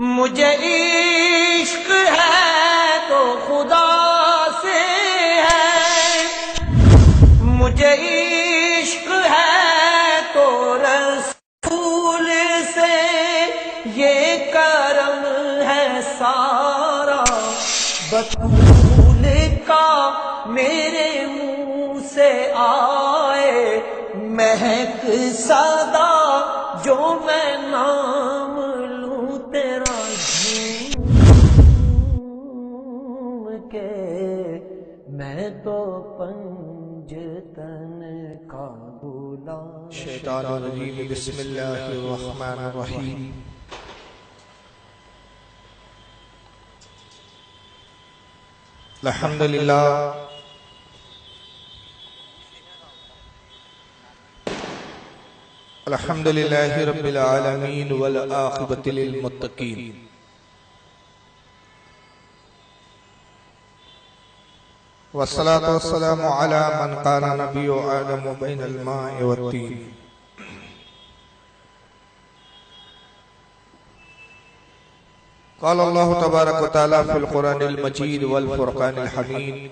مجھے عشق ہے تو خدا سے ہے، مجھے عشق ہے تو رسول سے، یہ کرم ہے سارا بطول کا میرے منہ سے آئے، مہک صدا جو میں نام لوں تیرا جھوم کے، میں تو پنجتن کا غلام۔ شیطان الرجیم، بسم اللہ الرحمن الرحیم۔ الحمدللہ الحمدللہ رب العالمین والعاقبۃ للمتقین، والصلاة والسلام علی من کان نبی آدم بین الماء والطین۔ قال اللہ تبارک و تعالی فی القرآن المجید والفرقان الحمید،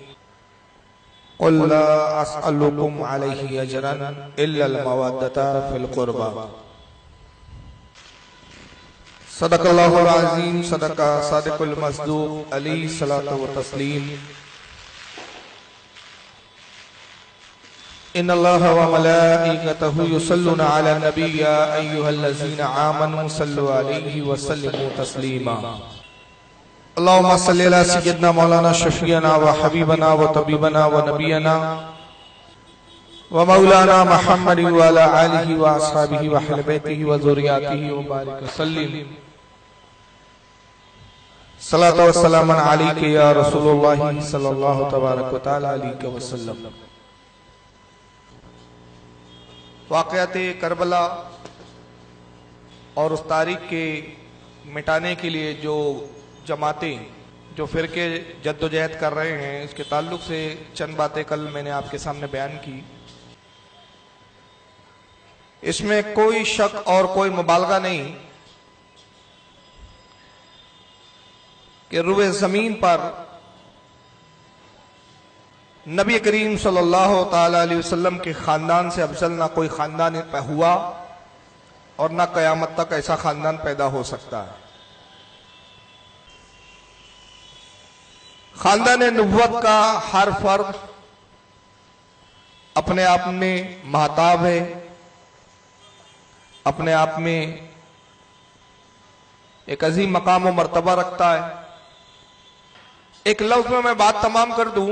قل لا اسألکم علیہ اجرا الا المودۃ فی القربى۔ صدق اللہ العظیم، صدق صادق المصدوق، علیہ الصلاۃ والتسلیم۔ ان اللہ وملائکتہ یصلون علی النبی یا ایھا الذین آمنوا صلوا علیہ وسلموا تسلیما۔ اللہم صلی علی سیدنا مولانا شفیعنا وحبیبنا وطبیبنا ونبینا ومولانا محمد وعلی آلہ واصحابہ واہل بیتہ وذریاتہ وبارک وسلم۔ صلاۃ والسلام علیک یا رسول اللہ صلی اللہ تبارک و تعالی علیہ وسلم۔ واقعات کربلا اور اس تاریخ کے مٹانے کے لیے جو جماعتیں، جو فرقے جد و جہد کر رہے ہیں، اس کے تعلق سے چند باتیں کل میں نے آپ کے سامنے بیان کی۔ اس میں کوئی شک اور کوئی مبالغہ نہیں کہ روئے زمین پر نبی کریم صلی اللہ تعالی علیہ وسلم کے خاندان سے افضل نہ کوئی خاندان ہوا اور نہ قیامت تک ایسا خاندان پیدا ہو سکتا ہے۔ خاندان نبوت کا ہر فرد اپنے آپ میں مہتاب ہے، اپنے آپ میں ایک عظیم مقام و مرتبہ رکھتا ہے۔ ایک لفظ میں بات تمام کر دوں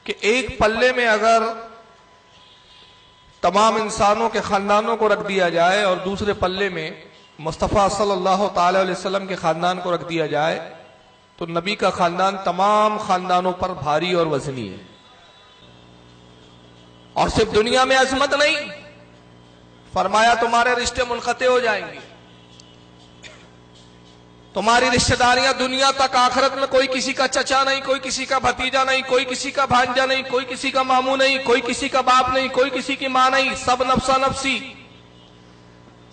کہ ایک پلے میں اگر تمام انسانوں کے خاندانوں کو رکھ دیا جائے اور دوسرے پلے میں مصطفیٰ صلی اللہ تعالی علیہ وسلم کے خاندان کو رکھ دیا جائے تو نبی کا خاندان تمام خاندانوں پر بھاری اور وزنی ہے۔ اور صرف دنیا میں عظمت نہیں، فرمایا تمہارے رشتے منقطع ہو جائیں گے، تمہاری رشتہ داریاں دنیا تک، آخرت میں کوئی کسی کا چچا نہیں، کوئی کسی کا بھتیجا نہیں، کوئی کسی کا بھانجا نہیں، کوئی کسی کا ماموں نہیں، کوئی کسی کا باپ نہیں، کوئی کسی کی ماں نہیں، سب نفسا نفسی،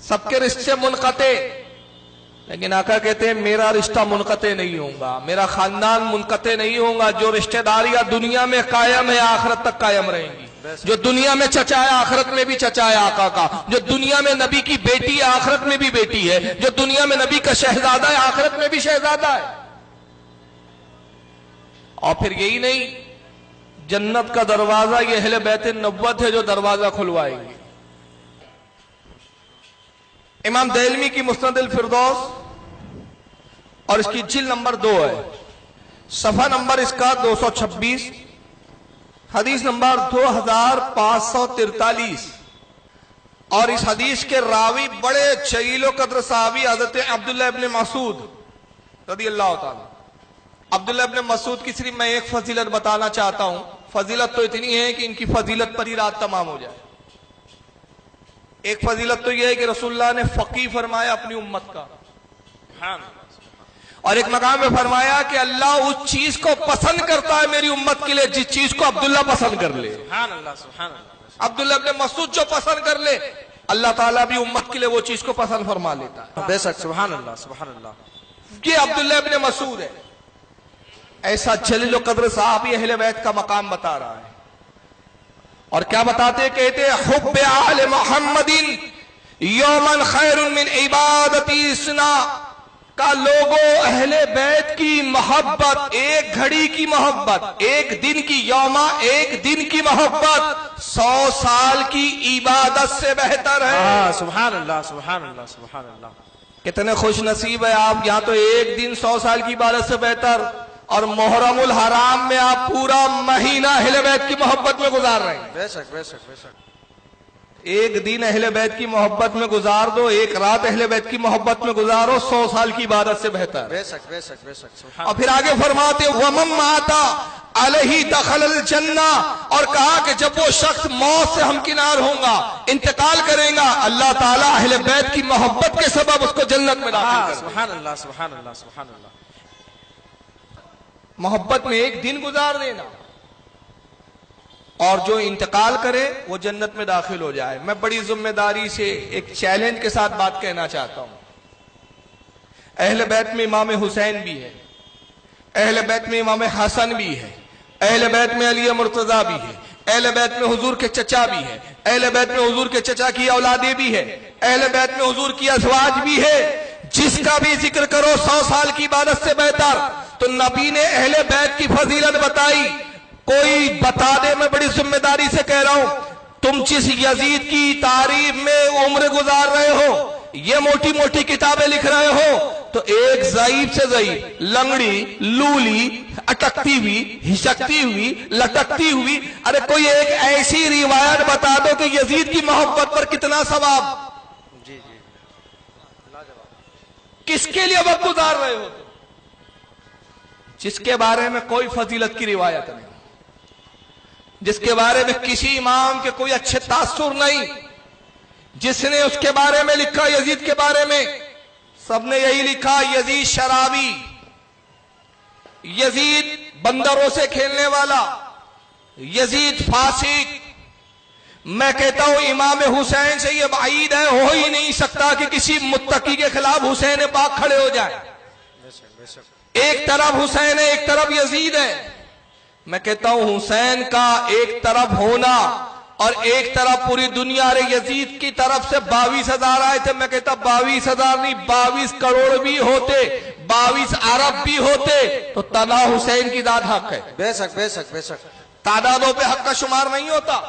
سب کے رشتے منقطع۔ لیکن آقا کہتے ہیں میرا رشتہ منقطع نہیں ہوگا، میرا خاندان منقطع نہیں ہوگا۔ جو رشتہ داریاں دنیا میں قائم ہے آخرت تک قائم رہیں گی۔ جو دنیا میں چچا ہے آخرت میں بھی چچا ہے آقا کا، جو دنیا میں نبی کی بیٹی ہے آخرت میں بھی بیٹی ہے، جو دنیا میں نبی کا شہزادہ ہے آخرت میں بھی شہزادہ ہے۔ اور پھر یہی نہیں، جنت کا دروازہ یہ اہل بیت النبوت ہے جو دروازہ کھلوائیں گے۔ امام دہلوی کی مسند الفردوس اور اس کی جلد نمبر 2 ہے، صفحہ نمبر اس کا 226، حدیث نمبر 2543، اور اس حدیث کے راوی بڑے جلیل و قدر صحابی حضرت عبداللہ ابن مسعود رضی اللہ تعالی۔ عبداللہ ابن مسعود کی صرف میں ایک فضیلت بتانا چاہتا ہوں، فضیلت تو اتنی ہے کہ ان کی فضیلت پر ہی رات تمام ہو جائے۔ ایک فضیلت تو یہ ہے کہ رسول اللہ نے فقیہ فرمایا اپنی امت کا، اور ایک مقام میں فرمایا کہ اللہ اس چیز کو پسند کرتا ہے میری امت کے لیے جس چیز کو عبداللہ پسند کر لے۔ عبداللہ ابن مسعود جو پسند کر لے، اللہ تعالیٰ بھی امت کے لیے وہ چیز کو پسند فرما لیتا ہے. بے شک. سبحان اللہ سبحان اللہ. یہ عبداللہ ابن مسعود ہے. ایسا جلیل و قدر صحابی اہل بیت کا مقام بتا رہا ہے. اور کیا بتاتے؟ کہتے حب آل محمد یومن خیر من عبادتی اسنا کا لوگوں اہل بیت کی محبت، ایک گھڑی کی محبت، ایک دن کی یوما، ایک دن کی محبت 100 سال کی عبادت سے بہتر ہے. سبحان اللہ سبحان اللہ سبحان اللہ. کتنے خوش نصیب ہے آپ. یہاں تو ایک دن 100 سال کی عبادت سے بہتر، اور محرم الحرام میں آپ پورا مہینہ اہل بیت کی محبت میں گزار رہے ہیں. بے شک بے شک بے شک. ایک دن اہل بیت کی محبت میں گزار دو، ایک رات اہل بیت کی محبت میں گزارو، 100 سال کی عبادت سے بہتر. بے شک بے شک بے شک. سبحان. اور پھر آگے فرماتے وَمَن مَاتَ عَلَيْهِ دَخَلَ الْجَنَّةَ، اور کہا کہ جب وہ شخص موت سے ہمکنار ہوگا، انتقال کرے گا، اللہ تعالیٰ اہل بیت کی محبت کے سبب اس کو جنت میں داخل کرے گا. سبحان اللہ سبحان اللہ سبحان اللہ. محبت میں ایک دن گزار دینا، اور جو انتقال کرے وہ جنت میں داخل ہو جائے. میں بڑی ذمہ داری سے ایک چیلنج کے ساتھ بات کہنا چاہتا ہوں. اہل بیت میں امام حسین بھی ہے، اہل بیت میں امام حسن بھی ہے، اہل بیت میں علی مرتضیٰ بھی ہے، اہل بیت میں حضور کے چچا بھی ہے، اہل بیت میں حضور کے چچا کی اولادیں بھی ہے، اہل بیت میں حضور کی ازواج بھی ہے. جس کا بھی ذکر کرو 100 سال کی عبادت سے بہتر. تو نبی نے اہل بیت کی فضیلت بتائی. کوئی بتا دے، میں بڑی ذمہ داری سے کہہ رہا ہوں، تم جس یزید کی تعریف میں عمر گزار رہے ہو، یہ موٹی موٹی کتابیں لکھ رہے ہو، تو ایک ضعیف سے ضعیف، لنگڑی، لولی، اٹکتی ہوئی، ہچکتی ہوئی، لٹکتی ہوئی، ارے کوئی ایک ایسی روایت بتا دو کہ یزید کی محبت پر کتنا ثواب. جی جی. کس کے لیے وقت گزار رہے ہو؟ جس کے بارے میں کوئی فضیلت کی روایت نہیں، جس کے بارے میں کسی امام کے کوئی اچھے تاثر نہیں، جس نے اس کے بارے میں لکھا یزید کے بارے میں سب نے یہی لکھا، یزید شرابی، یزید بندروں سے کھیلنے والا، یزید فاسق. میں کہتا ہوں امام حسین سے یہ بعید ہے، ہو ہی نہیں سکتا کہ کسی متقی کے خلاف حسین پاک کھڑے ہو جائے. ایک طرف حسین ہے، ایک طرف یزید ہے. میں کہتا ہوں حسین کا ایک طرف ہونا اور ایک طرف پوری دنیا. یزید کی طرف سے 22,000 آئے تھے. میں کہتا 22,000 نہیں، 22 کروڑ بھی ہوتے، 22 ارب بھی ہوتے تو تنہا حسین کی ذات حق ہے. بے شک بے شک بے شک. تعدادوں پہ حق کا شمار نہیں ہوتا.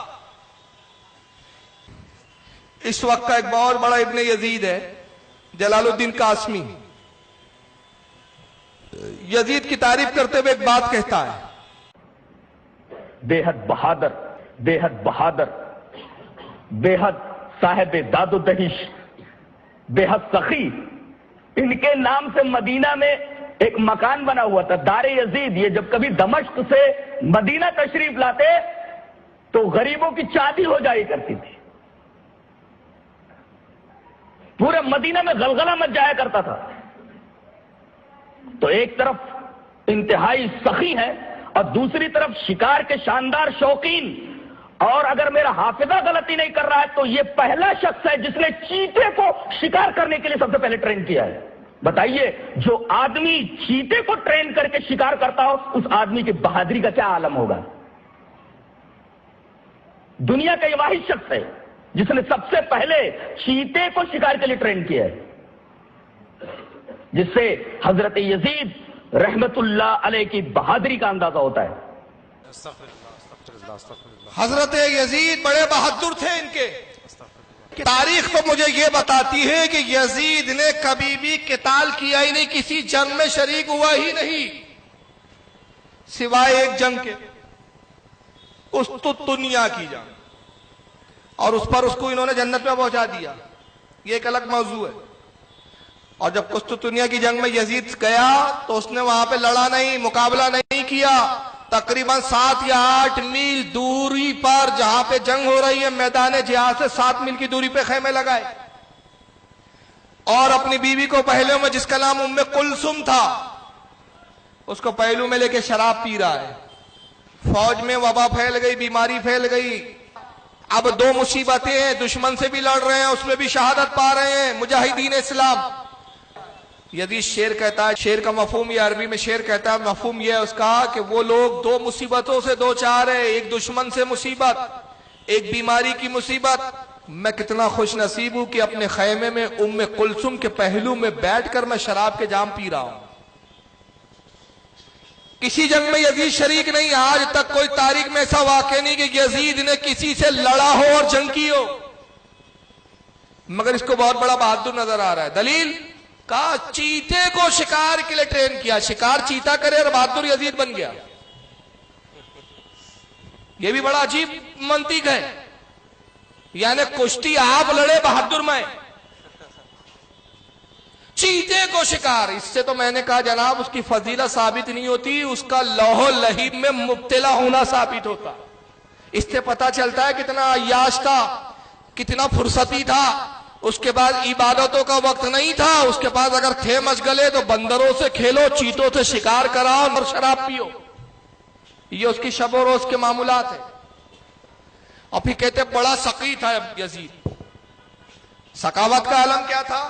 اس وقت کا ایک بہت بڑا ابن یزید ہے، جلال الدین قاسمی. یزید کی تعریف کرتے ہوئے ایک بات کہتا ہے، بے حد بہادر، بے حد بہادر، بے حد صاحب داد و دہش، بے حد سخی. ان کے نام سے مدینہ میں ایک مکان بنا ہوا تھا، دار یزید. یہ جب کبھی دمشق سے مدینہ تشریف لاتے تو غریبوں کی چادی ہو جائی کرتی تھی. پورے مدینہ میں غلغلہ مچ جایا کرتا تھا. تو ایک طرف انتہائی سخی ہے اور دوسری طرف شکار کے شاندار شوقین. اور اگر میرا حافظہ غلطی نہیں کر رہا ہے تو یہ پہلا شخص ہے جس نے چیتے کو شکار کرنے کے لیے سب سے پہلے ٹرین کیا ہے. بتائیے، جو آدمی چیتے کو ٹرین کر کے شکار کرتا ہو اس آدمی کی بہادری کا کیا عالم ہوگا. دنیا کا یہ واحد شخص ہے جس نے سب سے پہلے چیتے کو شکار کے لیے ٹرین کیا ہے، جس سے حضرت یزید رحمت اللہ علیہ کی بہادری کا اندازہ ہوتا ہے. حضرت یزید بڑے بہادر تھے. ان کے تاریخ تو مجھے یہ بتاتی ہے کہ یزید نے کبھی بھی قتال کیا ہی نہیں، کسی جنگ میں شریک ہوا ہی نہیں سوائے ایک جنگ کے، قسطنطنیہ کی جنگ، اور اس پر اس کو انہوں نے جنت میں پہنچا دیا. یہ ایک الگ موضوع ہے. اور جب قسطنطنیہ کی جنگ میں یزید گیا تو اس نے وہاں پہ لڑا نہیں، مقابلہ نہیں کیا. تقریباً 7 یا 8 میل دوری پر جہاں پہ جنگ ہو رہی ہے میدان جہاد سے 7 میل کی دوری پہ خیمے لگائے، اور اپنی بیوی کو پہلو میں، جس کا نام ام کلثوم تھا، اس کو پہلو میں لے کے شراب پی رہا ہے. فوج میں وبا پھیل گئی، بیماری پھیل گئی، اب دو مصیبتیں ہیں، دشمن سے بھی لڑ رہے ہیں، اس میں بھی شہادت پا رہے ہیں مجاہدین اسلام۔ یزید شعر کہتا ہے، شعر کا مفہوم یہ عربی میں شعر کہتا ہے، مفہوم یہ ہے اس کا کہ وہ لوگ دو مصیبتوں سے دو چار ہے، ایک دشمن سے مصیبت، ایک بیماری کی مصیبت۔ میں کتنا خوش نصیب ہوں کہ اپنے خیمے میں ام کلثوم کے پہلو میں بیٹھ کر میں شراب کے جام پی رہا ہوں۔ کسی جنگ میں یزید شریک نہیں، آج تک کوئی تاریخ میں ایسا واقع نہیں کہ یزید نے کسی سے لڑا ہو اور جنگ کی ہو، مگر اس کو بہت بڑا بہادر نظر آ رہا ہے۔ دلیل کہا چیتے کو شکار کے لیے ٹرین کیا، شکار چیتا کرے اور بہادر یزید بن گیا۔ یہ بھی بڑا عجیب منطق ہے، یعنی کشتی آپ لڑے بہادر میں، چیتے کو شکار۔ اس سے تو میں نے کہا جناب اس کی فضیلت ثابت نہیں ہوتی، اس کا لوح و لہیب میں مبتلا ہونا ثابت ہوتا۔ اس سے پتہ چلتا ہے کتنا عیاش تھا، کتنا فرصتی تھا، اس کے بعد عبادتوں کا وقت نہیں تھا، اس کے پاس اگر تھے مشغلے تو بندروں سے کھیلو، چیتوں سے شکار کراؤ اور شراب پیو۔ یہ اس کی شب و روز کے معمولات ہیں۔ اور پھر کہتے بڑا سقی تھا یزید۔ سخاوت کا عالم کیا تھا؟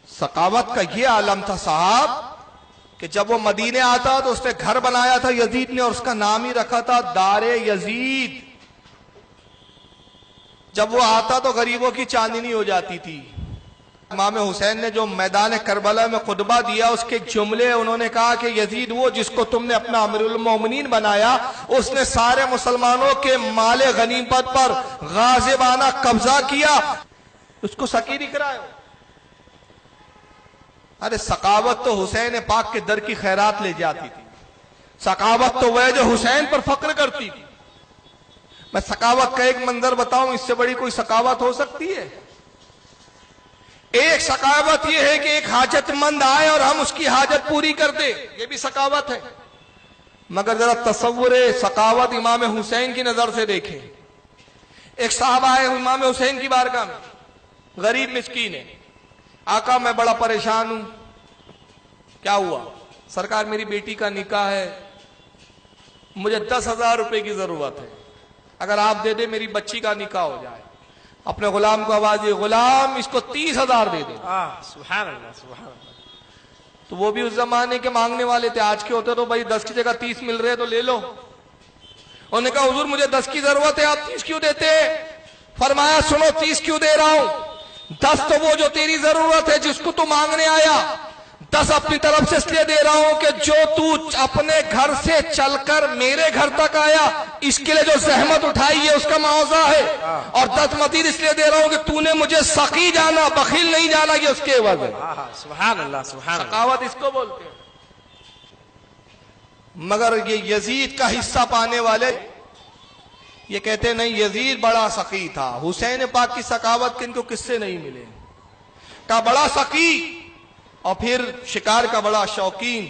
سخاوت کا یہ عالم تھا صاحب کہ جب وہ مدینے آتا تو اس نے گھر بنایا تھا یزید نے، اور اس کا نام ہی رکھا تھا دار یزید۔ جب وہ آتا تو غریبوں کی چاندنی ہو جاتی تھی۔ امام حسین نے جو میدان کربلا میں خطبہ دیا، اس کے جملے انہوں نے کہا کہ یزید وہ جس کو تم نے اپنا امیر المومنین بنایا، اس نے سارے مسلمانوں کے مال غنیمت پر غاصبانہ قبضہ کیا، اس کو سکی دکھ رہا ہے۔ ارے سخاوت تو حسین پاک کے در کی خیرات لے جاتی تھی، سخاوت تو وہ جو حسین پر فخر کرتی تھی۔ میں سخاوت کا ایک منظر بتاؤں، اس سے بڑی کوئی سخاوت ہو سکتی ہے؟ ایک سخاوت یہ ہے کہ ایک حاجت مند آئے اور ہم اس کی حاجت پوری کر دیں، یہ بھی سخاوت ہے۔ مگر ذرا تصور سخاوت امام حسین کی نظر سے دیکھیں۔ ایک صاحب آئے امام حسین کی بارگاہ میں، غریب مسکین ہے، آقا میں بڑا پریشان ہوں۔ کیا ہوا؟ سرکار میری بیٹی کا نکاح ہے، مجھے 10,000 روپے کی ضرورت ہے، اگر آپ دے دیں میری بچی کا نکاح ہو جائے۔ اپنے غلام کو آواز دی، غلام اس کو 30,000 دے دے۔ سبحان اللہ سبحان اللہ۔ تو وہ بھی اس زمانے کے مانگنے والے تھے، آج کے ہوتے تو بھائی 10 کی جگہ 30 مل رہے تو لے لو۔ انہوں نے کہا حضور مجھے 10 کی ضرورت ہے، آپ 30 کیوں دیتے؟ فرمایا سنو 30 کیوں دے رہا ہوں، 10 تو وہ جو تیری ضرورت ہے جس کو تو مانگنے آیا، 10 اپنی طرف سے اس لیے دے رہا ہوں کہ جو تو اپنے گھر سے چل کر میرے گھر تک آیا، اس کے لیے جو زحمت اٹھائی ہے اس کا معاوضہ ہے، اور 10 مزید اس لیے دے رہا ہوں کہ تو نے مجھے سخی جانا، بخیل نہیں جانا، یہ اس کے عوض ہے۔ سبحان اللہ سبحان اللہ۔ سخاوت اس کو بولتے ہیں۔ مگر یہ یزید کا حصہ پانے والے یہ کہتے نہیں یزید بڑا سخی تھا، حسین پاک کی سخاوت کے ان کو قصے نہیں ملے، کا بڑا سخی اور پھر شکار کا بڑا شوقین،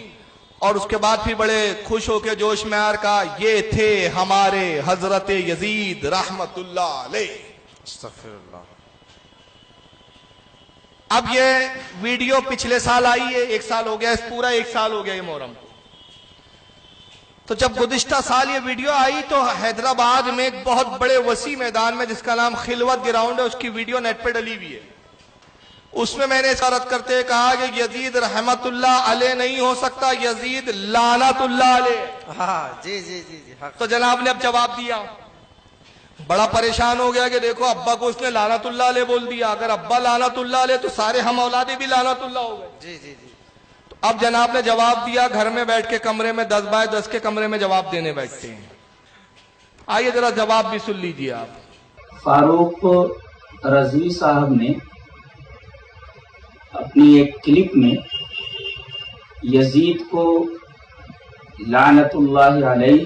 اور اس کے بعد پھر بڑے خوش ہو کے جوش میں آر کا یہ تھے ہمارے حضرت یزید رحمت اللہ علیہ۔ استغفر اللہ۔ اب یہ ویڈیو پچھلے سال آئی ہے، 1 سال ہو گیا، اس پورا 1 سال ہو گیا یہ محرم کو۔ تو جب گزشتہ سال یہ ویڈیو آئی تو حیدرآباد میں ایک بہت بڑے وسیع میدان میں جس کا نام خلوت گراؤنڈ ہے، اس کی ویڈیو نیٹ پہ ڈلی ہوئی ہے۔ اس میں میں نے اشارت کرتے ہوئے کہا کہ یزید رحمت اللہ علیہ نہیں ہو سکتا، یزید لعنت اللہ علیہ۔ جی جی جی جی حق۔ تو جناب نے اب جواب دیا، بڑا پریشان ہو گیا کہ دیکھو ابا کو اس نے لعنت اللہ علیہ بول دیا، اگر ابا لعنت اللہ علیہ تو سارے ہم اولادے بھی لعنت اللہ ہو گئے۔ جی جی جی۔ اب جناب نے جواب دیا، گھر میں بیٹھ کے کمرے میں 10 بائی 10 کے کمرے میں جواب دینے بیٹھتے ہیں۔ آئیے ذرا جواب بھی سن لیجیے آپ۔ فاروق رضوی صاحب نے اپنی ایک کلپ میں یزید کو لعنت اللہ علیہ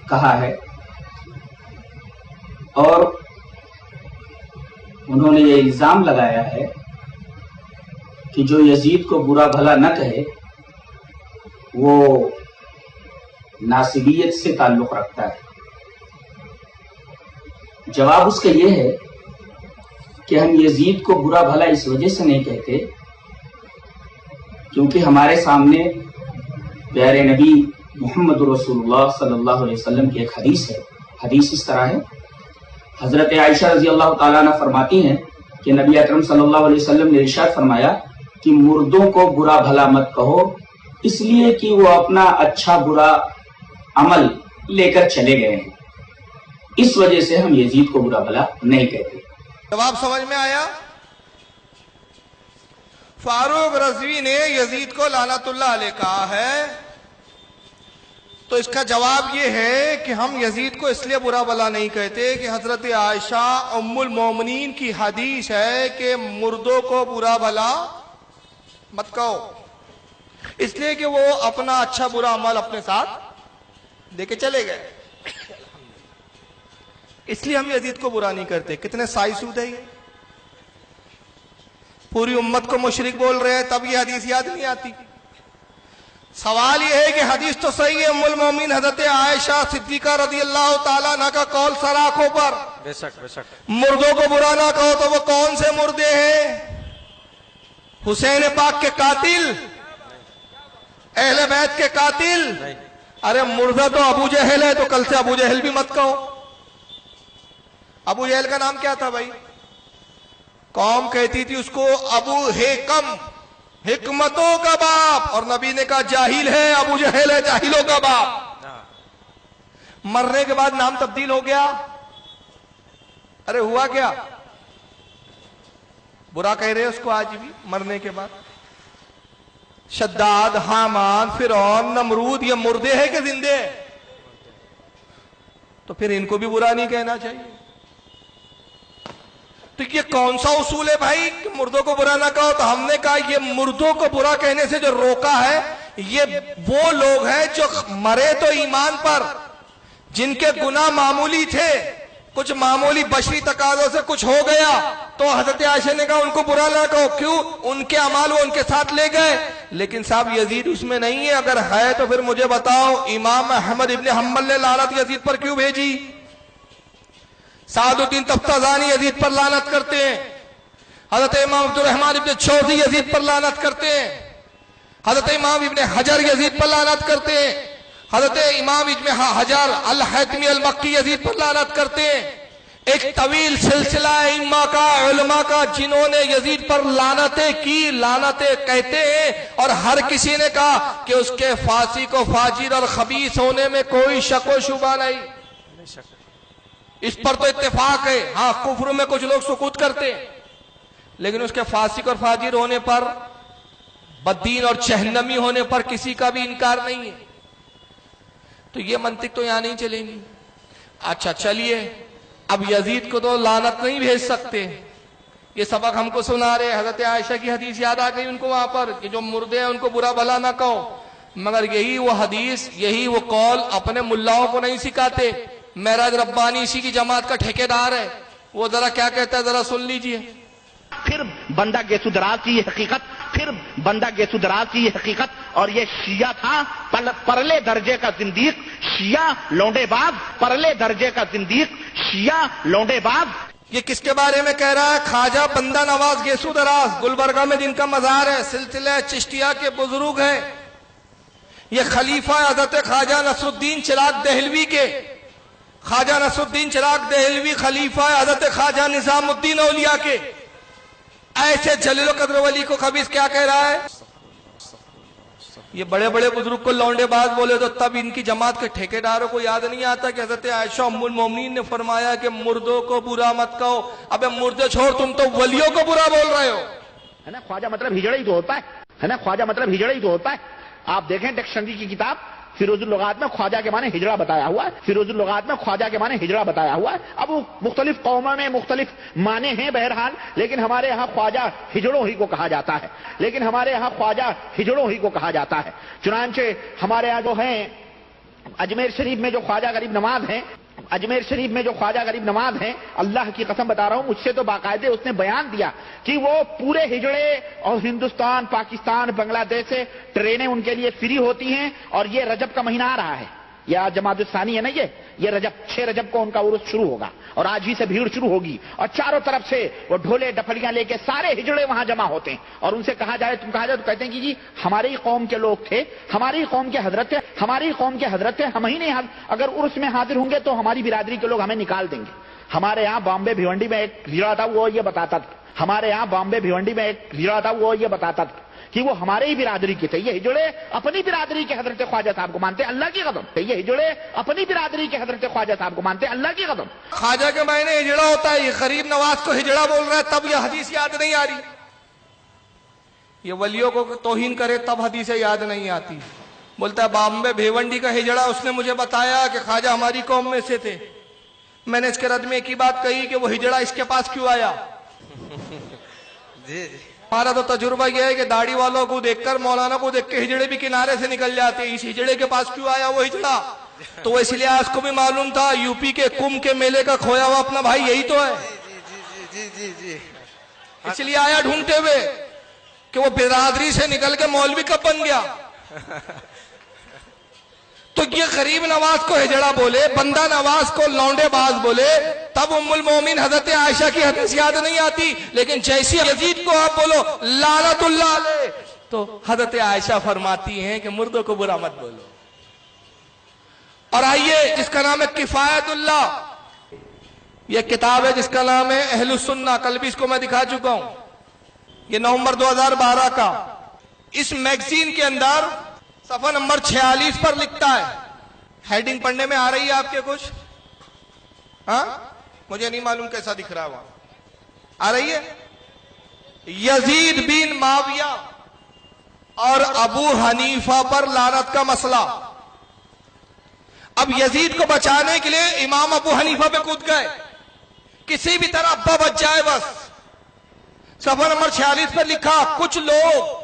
کہا ہے، اور انہوں نے یہ الزام لگایا ہے کہ جو یزید کو برا بھلا نہ کہے وہ ناصبیت سے تعلق رکھتا ہے۔ جواب اس کا یہ ہے کہ ہم یزید کو برا بھلا اس وجہ سے نہیں کہتے کیونکہ ہمارے سامنے پیارے نبی محمد رسول اللہ صلی اللہ علیہ وسلم کی ایک حدیث ہے. حدیث اس طرح ہے. حضرت عائشہ رضی اللہ تعالیٰ عنہ فرماتی ہیں کہ نبی اکرم صلی اللہ علیہ وسلم نے ارشاد فرمایا کہ مردوں کو برا بھلا مت کہو، اس لیے کہ وہ اپنا اچھا برا عمل لے کر چلے گئے ہیں، اس وجہ سے ہم یزید کو برا بھلا نہیں کہتے. جواب سمجھ میں آیا؟ فاروق رضوی نے یزید کو لعنت اللہ علیہ کہا ہے، تو اس کا جواب یہ ہے کہ ہم یزید کو اس لیے برا بھلا نہیں کہتے کہ حضرت عائشہ ام المومنین کی حدیث ہے کہ مردوں کو برا بھلا مت کہو، اس لیے کہ وہ اپنا اچھا برا عمل اپنے ساتھ دے کے چلے گئے، اس لیے ہم یزید کو برا نہیں کرتے. کتنے سائی سود ہے یہ، پوری امت کو مشرک بول رہے ہیں تب یہ حدیث یاد نہیں آتی. سوال یہ ہے کہ حدیث تو صحیح ہے، ام المومنین حضرت عائشہ صدیقہ رضی اللہ تعالیٰ عنہ کا قول سراخوں پر، بے شک بے شک. مردوں کو برا نہ کہو، تو وہ کون سے مردے ہیں؟ حسین پاک کے قاتل، اہل بیت کے قاتل؟ ارے مردہ تو ابو جہل ہے، تو کل سے ابو جہل بھی مت کہو. ابو جہل کا نام کیا تھا بھائی؟ قوم کہتی تھی اس کو ابو حکم، حکمتوں کا باپ، اور نبی نے کہا جاہل ہے، ابو جہل ہے، جاہلوں کا باپ. مرنے کے بعد نام تبدیل ہو گیا. ارے ہوا کیا؟ برا کہہ رہے اس کو آج بھی مرنے کے بعد. شداد، حامان، فرعون، نمرود، یہ مردے ہیں کہ زندے؟ تو پھر ان کو بھی برا نہیں کہنا چاہیے. تو یہ کون سا اصول ہے بھائی کہ مردوں کو برا نہ کہو؟ تو ہم نے کہا یہ مردوں کو برا کہنے سے جو روکا ہے، یہ وہ لوگ ہیں جو مرے تو ایمان پر، جن کے گناہ معمولی تھے، کچھ معمولی بشری تقاضوں سے کچھ ہو گیا، تو حضرت عائشہ نے کہا ان کو برا نہ کہو. کیوں؟ ان کے اعمال وہ ان کے ساتھ لے گئے. لیکن صاحب یزید اس میں نہیں ہے. اگر ہے تو پھر مجھے بتاؤ امام احمد ابن حنبل نے لعنت یزید پر کیوں بھیجی؟ سعد الدین تفتازانی یزید پر لعنت کرتے ہیں، حضرت امام عبد الرحمن ابن جوزی یزید پر لعنت کرتے ہیں، حضرت امام ابن حجر یزید پر لعنت کرتے ہیں، حضرت امام ابن حجر الحتمی المکی یزید پر لعنت کرتے ہیں. ایک طویل سلسلہ ائمہ کا، علماء کا، جنہوں نے یزید پر لعنتیں کی، لعنتیں کہتے ہیں، اور ہر کسی نے کہا کہ اس کے فاسق و فاجر اور خبیث ہونے میں کوئی شک و شبہ نہیں. اس پر تو اتفاق ہے. ہاں کفر میں کچھ لوگ سکوت کرتے ہیں، لیکن اس کے فاسق اور فاجر ہونے پر، بددین اور جہنمی ہونے پر کسی کا بھی انکار نہیں ہے. تو یہ منطق تو یہاں نہیں چلے گی. اچھا چلیے، اب یزید کو تو لعنت نہیں بھیج سکتے، یہ سبق ہم کو سنا رہے. حضرت عائشہ کی حدیث یاد آ گئی ان کو وہاں پر کہ جو مردے ہیں ان کو برا بھلا نہ کہو. مگر یہی وہ حدیث، یہی وہ قول اپنے ملاؤں کو نہیں سکھاتے. معراج ربانی اسی کی جماعت کا ٹھیکیدار ہے، وہ ذرا کیا کہتا ہے ذرا سن لیجئے. پھر بندہ گیسو دراز کی یہ حقیقت، پھر بندہ گیسو دراز کی یہ حقیقت، اور یہ شیعہ تھا پرلے درجے کا زندیق، شیعہ لونڈے باز، پرلے درجے کا زندیق، شیعہ لونڈے باز. یہ کس کے بارے میں کہہ رہا ہے؟ خواجہ بندہ نواز گیسو دراز، گلبرگہ میں جن کا مزار ہے، سلسلہ چشتیہ کے بزرگ ہیں. یہ خلیفہ حضرت خواجہ نصر الدین چراغ دہلوی کے، خواجہ نصر الدین چراغ دہلوی خلیفہ حضرت خواجہ نظام الدین اولیاء کے. ایسے جلیل و قدر ولی کو خبیث کیا کہہ رہا ہے؟ یہ بڑے بڑے بزرگ کو لونڈے باز بولے تو تب ان کی جماعت کے ٹھیکیداروں کو یاد نہیں آتا کہ حضرت عائشہ ام المومنین نے فرمایا کہ مردوں کو برا مت کہو. ابے مردے چھوڑ، تم تو ولیوں کو برا بول رہے ہو. ہے نا، خواجہ مطلب ہجڑا ہی تو ہوتا ہے نا، خواجہ مطلب ہجڑا ہی تو ہوتا ہے. آپ دیکھیں ڈکشنری کی کتاب فیروز اللغات میں خواجہ کے معنی ہجڑا بتایا ہوا ہے. فیروز اللغات میں خواجہ کے معنی ہجڑا بتایا ہوا ہے. اب وہ مختلف قوموں میں مختلف معنی ہیں بہرحال، لیکن ہمارے یہاں خواجہ ہجڑوں ہی کو کہا جاتا ہے، لیکن ہمارے یہاں خواجہ ہجڑوں ہی کو کہا جاتا ہے. چنانچہ ہمارے یہاں جو ہیں اجمیر شریف میں جو خواجہ غریب نواز ہیں، اجمیر شریف میں جو خواجہ غریب نواز ہیں، اللہ کی قسم بتا رہا ہوں، مجھ سے تو باقاعدہ اس نے بیان دیا کہ وہ پورے ہجڑے اور ہندوستان، پاکستان، بنگلہ دیش سے ٹرینیں ان کے لیے فری ہوتی ہیں، اور یہ رجب کا مہینہ آ رہا ہے، یا جماعت ثانی ہے نا یہ رجب 6 رجب کو ان کا عرس شروع ہوگا اور آج ہی سے بھیڑ شروع ہوگی اور چاروں طرف سے وہ ڈھولے ڈپڑیاں لے کے سارے ہجڑے وہاں جمع ہوتے ہیں اور ان سے کہا جائے تو کہتے ہیں کہ جی ہماری قوم کے لوگ تھے, ہماری قوم کے حضرت تھے, ہماری قوم کے حضرت تھے, ہم ہی نہیں, اگر عرس میں حاضر ہوں گے تو ہماری برادری کے لوگ ہمیں نکال دیں گے. ہمارے یہاں بامبے بھیونڈی میں ایک ہجڑا تھا, وہ یہ بتاتا تھا, ہمارے یہاں بامبے بھیونڈی میں ایک ہجڑا تھا, وہ یہ بتاتا تھا کہ وہ ہمارے ہی برادری کے تھے. یہ ہجڑے اپنی برادری کے حضرت خواجہ صاحب کو مانتے, اللہ کی قسم. یہ ہجڑے اپنی برادری کے حضرت خواجہ صاحب کو مانتے, اللہ کی قسم. خواجہ کے معنی ہجڑا ہوتا ہے, یہ غریب نواز کو ہجڑا بول رہا ہے تب یہ حدیث یاد نہیں آ رہی. یہ ولیوں کو توہین کرے تب حدیث یاد نہیں آتی. بولتا ہے بامبے بھیونڈی کا ہجڑا اس نے مجھے بتایا کہ خواجہ ہماری قوم میں سے تھے. میں نے اس کے رد میں ایک ہی بات کہی کہ وہ ہجڑا اس کے پاس کیوں آیا. جی جی ہمارا تو تجربہ یہ ہے کہ داڑھی والوں کو دیکھ کر, مولانا کو دیکھ کے ہجڑے بھی کنارے سے نکل جاتے ہیں. اس ہجڑے کے پاس کیوں آیا وہ ہجڑا؟ تو اس لیے اس کو بھی معلوم تھا یو پی کے کم کے میلے کا کھویا ہوا اپنا بھائی یہی تو ہے. جی جی جی اس لیے آیا ڈھونڈتے ہوئے کہ وہ برادری سے نکل کے مولوی کب بن گیا. تو یہ غریب نواز کو ہجڑا بولے, بندہ نواز کو لونڈے باز بولے, تب ام المومن حضرت عائشہ کی حدیث یاد نہیں آتی. لیکن جیسی یزید کو آپ بولو لعنت اللہ علیہ, تو حضرت عائشہ فرماتی ہیں کہ مردوں کو برا مت بولو. اور آئیے جس کا نام ہے کفایت اللہ, یہ کتاب ہے جس کا نام ہے اہل السنہ, کل بھی اس کو میں دکھا چکا ہوں. یہ نومبر 2012 کا. اس میگزین کے اندر صفحہ نمبر 46 پر لکھتا ہے, ہیڈنگ پڑھنے میں آ رہی ہے آپ کے کچھ؟ ہاں مجھے نہیں معلوم کیسا دکھ رہا ہے وہاں. آ رہی ہے؟ یزید بن معاویہ اور ابو حنیفہ پر لعنت کا مسئلہ. اب یزید کو بچانے کے لیے امام ابو حنیفہ پہ کود گئے, کسی بھی طرح ابا بچ جائے بس. صفحہ نمبر 46 پر لکھا, کچھ لوگ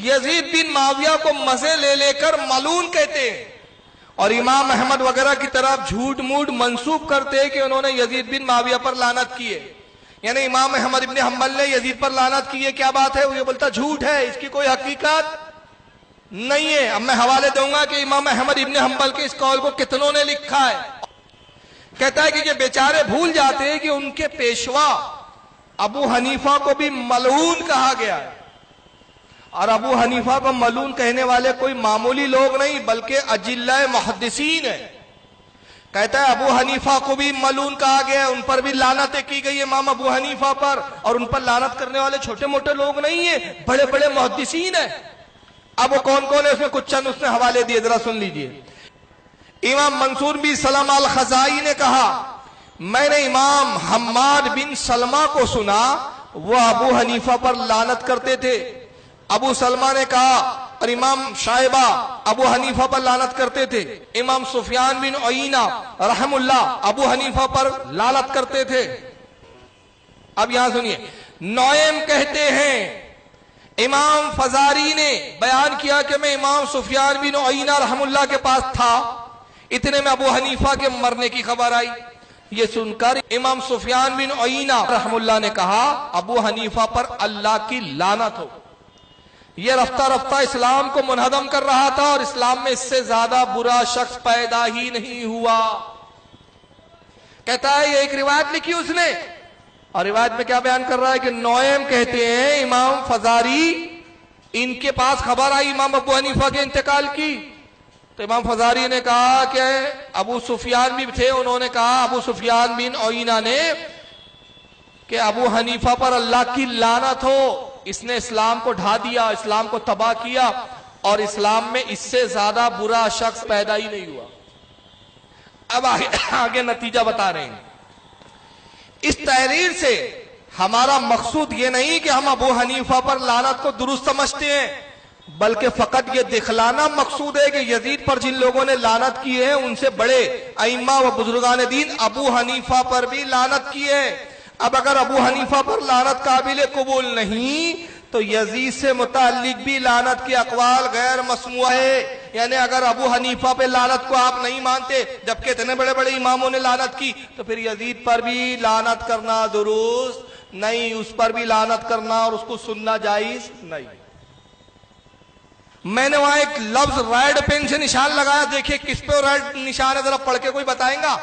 یزید بن معاویہ کو مزے لے لے کر ملعون کہتے ہیں اور امام احمد وغیرہ کی طرف جھوٹ موٹ منسوب کرتے ہیں کہ انہوں نے یزید بن معاویہ پر لعنت کی ہے. یعنی امام احمد ابن حنبل نے یزید پر لعنت کی ہے. کیا بات ہے؟ وہ یہ بولتا جھوٹ ہے, اس کی کوئی حقیقت نہیں ہے. اب میں حوالے دوں گا کہ امام احمد ابن حنبل کے اس قول کو کتنوں نے لکھا ہے. کہتا ہے کہ یہ بیچارے بھول جاتے ہیں کہ ان کے پیشوا ابو حنیفہ کو بھی ملعون کہا گیا ہے, اور ابو حنیفہ کو ملعون کہنے والے کوئی معمولی لوگ نہیں بلکہ اجلہ محدثین ہیں. کہتا ہے ابو حنیفہ کو بھی ملعون کہا گیا ہے, ان پر بھی لعنتیں کی گئی امام ابو حنیفہ پر, اور ان پر لعنت کرنے والے چھوٹے موٹے لوگ نہیں ہیں, بڑے بڑے محدثین ہیں. اب وہ کون کون ہے اس میں کچھ چند اس نے حوالے دیے, ذرا سن لیجئے. امام منصور بن سلمہ الخزائی نے کہا, میں نے امام حماد بن سلمہ کو سنا وہ ابو حنیفہ پر لعنت کرتے تھے. ابو سلمہ نے کہا, اور امام شائبہ ابو حنیفہ پر لعنت کرتے تھے. امام سفیان بن عیینہ رحم اللہ ابو حنیفہ پر لعنت کرتے تھے. اب یہاں سنیے, نعیم کہتے ہیں امام فزاری نے بیان کیا کہ میں امام سفیان بن عیینہ رحم اللہ کے پاس تھا, اتنے میں ابو حنیفہ کے مرنے کی خبر آئی. یہ سن کر امام سفیان بن عیینہ رحم اللہ نے کہا ابو حنیفہ پر اللہ کی لعنت ہو. یہ رفتہ رفتہ اسلام کو منہدم کر رہا تھا, اور اسلام میں اس سے زیادہ برا شخص پیدا ہی نہیں ہوا. کہتا ہے یہ ایک روایت لکھی اس نے, اور روایت میں کیا بیان کر رہا ہے کہ نعیم کہتے ہیں امام فزاری ان کے پاس خبر آئی امام ابو حنیفہ کے انتقال کی, تو امام فزاری نے کہا کہ ابو سفیان بھی تھے, انہوں نے کہا ابو سفیان بن عیینہ نے کہ ابو حنیفہ پر اللہ کی لعنت ہو, اس نے اسلام کو ڈھا دیا, اسلام کو تباہ کیا, اور اسلام میں اس سے زیادہ برا شخص پیدا ہی نہیں ہوا. اب آگے نتیجہ بتا رہے ہیں. اس تحریر سے ہمارا مقصود یہ نہیں کہ ہم ابو حنیفہ پر لعنت کو درست سمجھتے ہیں, بلکہ فقط یہ دکھلانا مقصود ہے کہ یزید پر جن لوگوں نے لعنت کی ہے ان سے بڑے ائمہ و بزرگان دین ابو حنیفہ پر بھی لعنت کی ہے. اب اگر ابو حنیفہ پر لعنت قابل قبول نہیں تو یزید سے متعلق بھی لعنت کی اقوال غیر مسموع ہے. یعنی اگر ابو حنیفہ پہ لعنت کو آپ نہیں مانتے جبکہ اتنے بڑے بڑے اماموں نے لعنت کی, تو پھر یزید پر بھی لعنت کرنا درست نہیں, اس پر بھی لعنت کرنا اور اس کو سننا جائز نہیں. میں نے وہاں ایک لفظ ریڈ پین سے نشان لگایا, دیکھیے کس پہ ریڈ نشان ہے, ذرا پڑھ کے کوئی بتائیں گا؟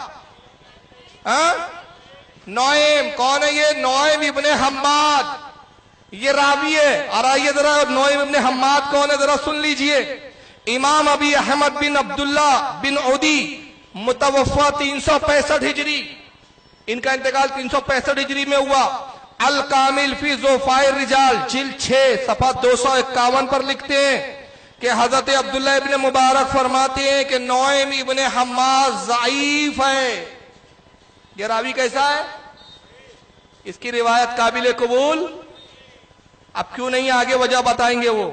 نعیم. کون ہے یہ؟ نعیم ابن حماد, یہ راوی ہے. اور آئیے ذرا نعیم ابن حماد کون ہے ذرا سن لیجئے. امام ابی احمد بن عبداللہ بن عدی, متوفا 365 ہجری, ان کا انتقال 365 ہجری میں ہوا. الکامل فی ضعفاء الرجال جلد 6 صفحہ 251 پر لکھتے ہیں کہ حضرت عبداللہ ابن مبارک فرماتے ہیں کہ نعیم ابن حماد ضعیف ہے. یہ راوی کیسا ہے؟ اس کی روایت قابل قبول. اب کیوں نہیں آگے وجہ بتائیں گے وہ.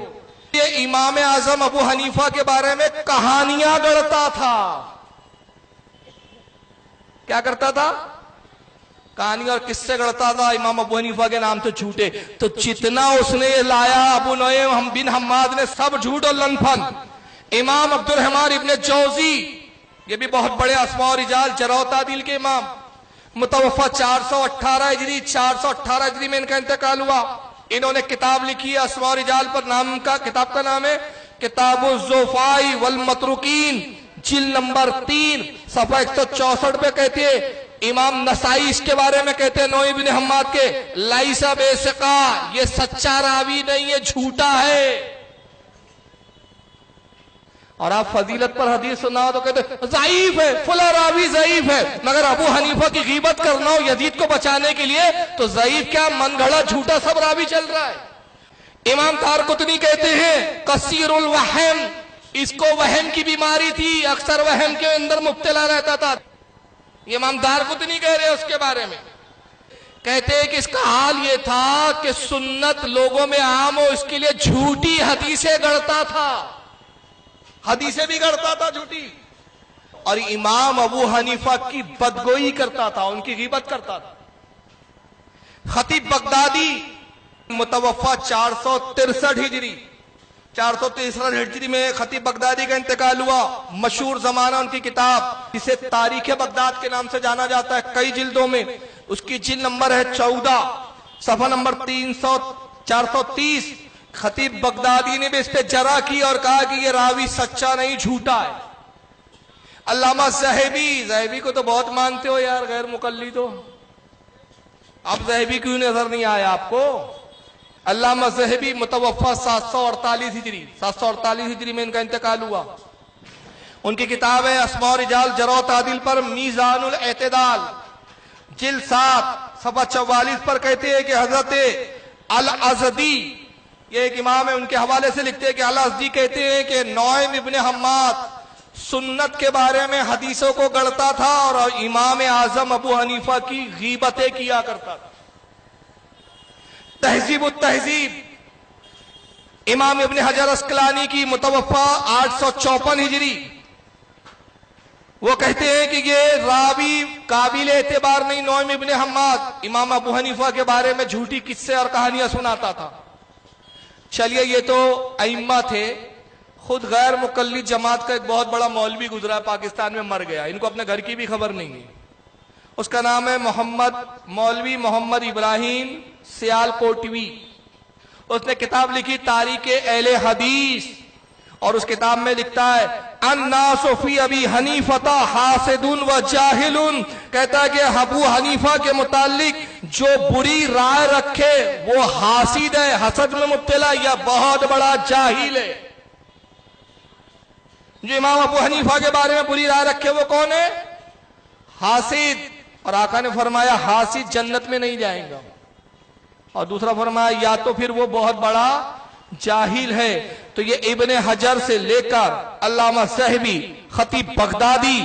یہ امام اعظم ابو حنیفہ کے بارے میں کہانیاں گڑھتا تھا. کیا کرتا تھا؟ کہانی اور قصے گڑھتا تھا امام ابو حنیفہ کے نام سے جھوٹے. تو جتنا اس نے لایا ابو نعیم بن حماد نے سب جھوٹ اور لن پھن. امام عبد الرحمن ابن جوزی, یہ بھی بہت بڑے اسماء و رجال جرح و تعدیل کے امام, متوفا 418 ہجری, 418 ہجری میں ان کا انتقال ہوا. انہوں نے کتاب لکھی ہے اسماء و رجال پر, نام کا کتاب کا نام ہے کتاب الضعفاء والمتروکین, جلد نمبر 3 صفحہ 164 پہ کہتے ہیں. امام نسائی اس کے بارے میں کہتے ہیں نعیم بن حماد کے, لیس بثقہ, یہ سچا راوی نہیں ہے, جھوٹا ہے. اور آپ فضیلت پر حدیث سنا تو کہتے ہیں ضعیف ہے, فلاں راوی ضعیف ہے. مگر ابو حنیفہ کی غیبت کرنا ہو یزید کو بچانے کے لیے تو ضعیف کیا, من گھڑا جھوٹا سب راوی چل رہا ہے. امام دارقطنی کہتے ہیں کثیر الوہم, اس کو وہم کی بیماری تھی, اکثر وہم کے اندر مبتلا رہتا تھا. یہ امام دارقطنی کہہ رہے ہیں اس کے بارے میں. کہتے ہیں کہ اس کا حال یہ تھا کہ سنت لوگوں میں عام ہو اس کے لیے جھوٹی حدیثیں گڑھتا تھا, حدیثیں بھی گڑھتا تھا جھوٹی. اور امام ابو حنیفہ کی بدگوئی کرتا تھا, ان کی غیبت کرتا تھا. خطیب بغدادی متوفا 463 ہجری, 463 ہجری میں خطیب بغدادی کا انتقال ہوا. مشہور زمانہ ان کی کتاب جسے تاریخ بغداد کے نام سے جانا جاتا ہے, کئی جلدوں میں. اس کی جلد نمبر ہے 14 صفحہ نمبر 430. خطیب بغدادی نے بھی اس پہ جرح کی اور کہا کہ یہ راوی سچا نہیں, جھوٹا ہے. علامہ زہبی کو تو بہت مانتے ہو یار, غیر مقلد ہو. اب زہبی کیوں نظر نہیں آیا آپ کو؟ علامہ زہبی متوفا 748 ہجری, 748 ہجری میں ان کا انتقال ہوا. ان کی کتاب ہے اسماء و رجال جرح و تعدیل پر میزان الاعتدال, جلد 7 صفحہ 44 پر کہتے ہیں کہ حضرت الازدی, یہ ایک امام ہے, ان کے حوالے سے لکھتے ہیں کہ الازدی کہتے ہیں کہ نعیم ابن حماد سنت کے بارے میں حدیثوں کو گڑھتا تھا اور امام اعظم ابو حنیفہ کی غیبتیں کیا کرتا تھا. تہذیب التہذیب امام ابن حجر اسقلانی کی متوفا 854 ہجری, وہ کہتے ہیں کہ یہ راوی قابل اعتبار نہیں نعیم ابن حماد, امام ابو حنیفہ کے بارے میں جھوٹی قصے اور کہانیاں سناتا تھا. چلیے یہ تو ائمہ تھے. خود غیر مقلد جماعت کا ایک بہت بڑا مولوی گزرا پاکستان میں, مر گیا, ان کو اپنے گھر کی بھی خبر نہیں ہے. اس کا نام ہے مولوی محمد ابراہیم سیال کوٹوی. اس نے کتاب لکھی تاریخ اہل حدیث, اور اس کتاب میں لکھتا ہے الناس فی ابی حنیفہ حاسد و جاہل, کہتا ہے کہ ابو حنیفہ کے متعلق جو بری رائے رکھے وہ حاسد ہے, حسد میں مبتلا, یا بہت بڑا جاہل ہے. جو امام ابو حنیفہ کے بارے میں بری رائے رکھے وہ کون ہے؟ حاسد. اور آقا نے فرمایا حاسد جنت میں نہیں جائیں گا. اور دوسرا فرمایا یا تو پھر وہ بہت بڑا جاہل ہے. تو یہ ابن حجر سے لے کر علامہ زہبی, خطیب بغدادی,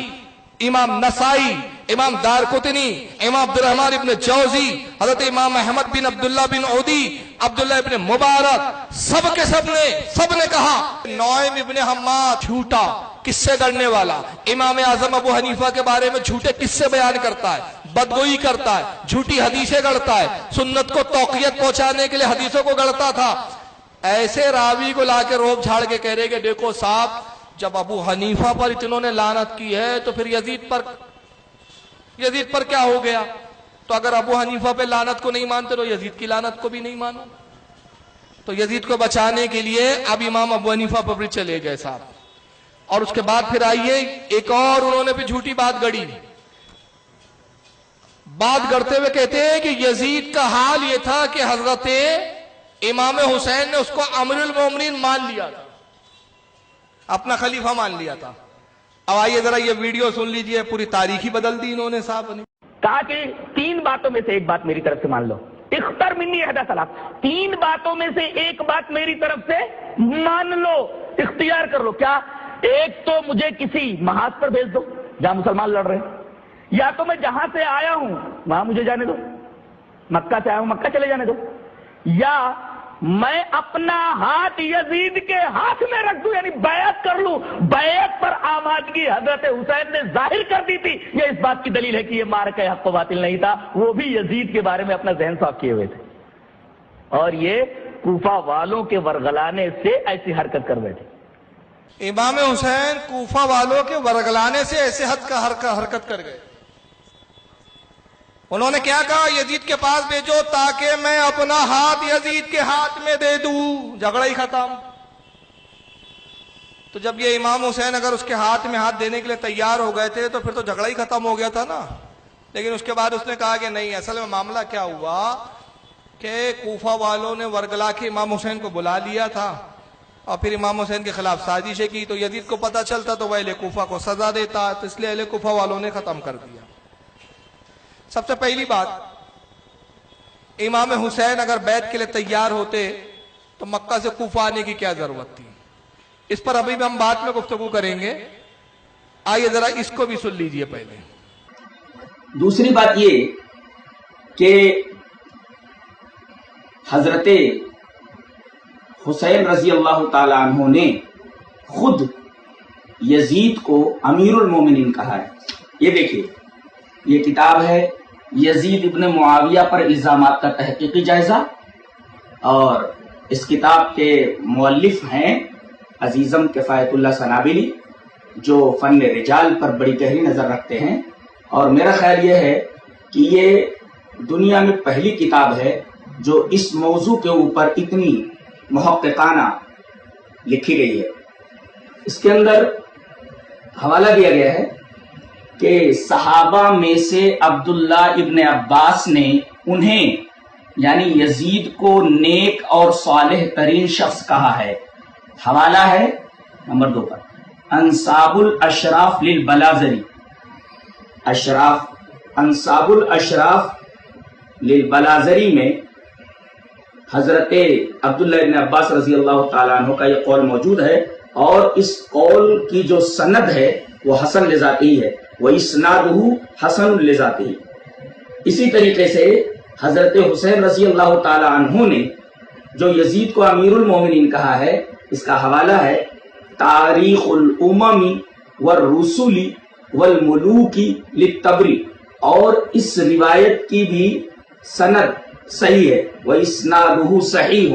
امام نسائی, امام دارقطنی, امام عبد الرحمن ابن جوزی, حضرت امام احمد بن عبداللہ بن عدی, عبداللہ ابن مبارک, سب نے کہا نعیم ابن حماد جھوٹا, قصے گڑھنے والا. امام اعظم ابو حنیفہ کے بارے میں جھوٹے قصے بیان کرتا ہے, بدگوئی کرتا ہے, جھوٹی حدیثیں گڑھتا ہے, سنت کو توقیت پہنچانے کے لیے حدیثوں کو گڑھتا تھا. ایسے راوی کو لا کے روب جھاڑ کے کہہ رہے کہ دیکھو صاحب, جب ابو حنیفہ پر اتنوں نے لعنت کی ہے تو پھر یزید پر کیا ہو گیا؟ تو اگر ابو حنیفہ پہ لعنت کو نہیں مانتے تو یزید کی لعنت کو بھی نہیں مانو. تو یزید کو بچانے کے لیے اب امام ابو حنیفہ پر بھی چلے گئے صاحب. اور اس کے بعد پھر آئیے ایک اور انہوں نے بھی جھوٹی بات گڑی. بات گڑتے ہوئے کہتے ہیں کہ یزید کا حال یہ تھا کہ حضرت امام حسین نے اس کو امیر المومنین مان لیا تھا، اپنا خلیفہ مان لیا تھا. اب آئیے ذرا یہ ویڈیو سن لیجئے، پوری تاریخ ہی بدل دی انہوں نے صاحب نے. کہا کہ 3 باتوں میں سے ایک بات میری طرف سے مان لو، اختر منی احدى ثلاث، 3 باتوں میں سے ایک بات میری طرف سے مان لو، اختیار کر لو. کیا؟ ایک تو مجھے کسی محاذ پر بھیج دو جہاں مسلمان لڑ رہے ہیں، یا تو میں جہاں سے آیا ہوں وہاں مجھے جانے دو، مکہ سے آیا ہوں مکہ چلے جانے دو، یا میں اپنا ہاتھ یزید کے ہاتھ میں رکھ دوں، یعنی بیعت کر لوں. بیعت پر آمادگی حضرت حسین نے ظاہر کر دی تھی. یہ اس بات کی دلیل ہے کہ یہ مارکہ حق و باطل نہیں تھا، وہ بھی یزید کے بارے میں اپنا ذہن صاف کیے ہوئے تھے، اور یہ کوفہ والوں کے ورغلانے سے ایسی حرکت کر رہے تھے. امام حسین کوفہ والوں کے ورگلانے سے ایسے حد کا حرکت کر گئے. انہوں نے کیا کہا؟ یزید کے پاس بھیجو تاکہ میں اپنا ہاتھ یزید کے ہاتھ میں دے دوں، جھگڑا ہی ختم. تو جب یہ امام حسین اگر اس کے ہاتھ میں ہاتھ دینے کے لیے تیار ہو گئے تھے تو پھر تو جھگڑا ہی ختم ہو گیا تھا نا. لیکن اس کے بعد اس نے کہا کہ نہیں، اصل میں معاملہ کیا ہوا کہ کوفہ والوں نے ورگلا کے امام حسین کو بلا لیا تھا اور پھر امام حسین کے خلاف سازشیں کی. تو یزید کو پتہ چلتا تو وہ اہل کوفہ کو سزا دیتا، تو اس لیے اہل کوفہ والوں نے ختم کر دیا. سب سے پہلی بات، امام حسین اگر بیعت کے لیے تیار ہوتے تو مکہ سے کوفہ آنے کی کیا ضرورت تھی؟ اس پر ابھی بھی ہم بعد میں گفتگو کریں گے. آئیے ذرا اس کو بھی سن لیجئے پہلے. دوسری بات یہ کہ حضرت حسین رضی اللہ تعالی عنہ نے خود یزید کو امیر المومنین کہا ہے. یہ دیکھیے، یہ کتاب ہے یزید ابن معاویہ پر الزامات کا تحقیقی جائزہ، اور اس کتاب کے مؤلف ہیں عزیزم کفایت اللہ سنابلی، جو فن رجال پر بڑی گہری نظر رکھتے ہیں. اور میرا خیال یہ ہے کہ یہ دنیا میں پہلی کتاب ہے جو اس موضوع کے اوپر اتنی محققانہ لکھی گئی ہے. اس کے اندر حوالہ دیا گیا ہے کہ صحابہ میں سے عبداللہ ابن عباس نے انہیں یعنی یزید کو نیک اور صالح ترین شخص کہا ہے. حوالہ ہے نمبر 2 پر انصاب الاشراف للبلازری، انصاب الاشراف للبلازری میں حضرت عبداللہ ابن عباس رضی اللہ تعالیٰ عنہ کا یہ قول موجود ہے، اور اس قول کی جو سند ہے وہ حسن لذاتی ہے، وَإِسْنَادُهُ حَسَنٌ لِذَاتِهِ. اسی طریقے سے حضرت حسین رضی اللہ تعالی عنہ نے جو یزید کو امیر المومنین کہا ہے، اس کا حوالہ ہے تاریخ الامم والرسل والملوک للطبری، اور اس روایت کی بھی سند صحیح ہے، وَإِسْنَادُهُ صَحِيحٌ.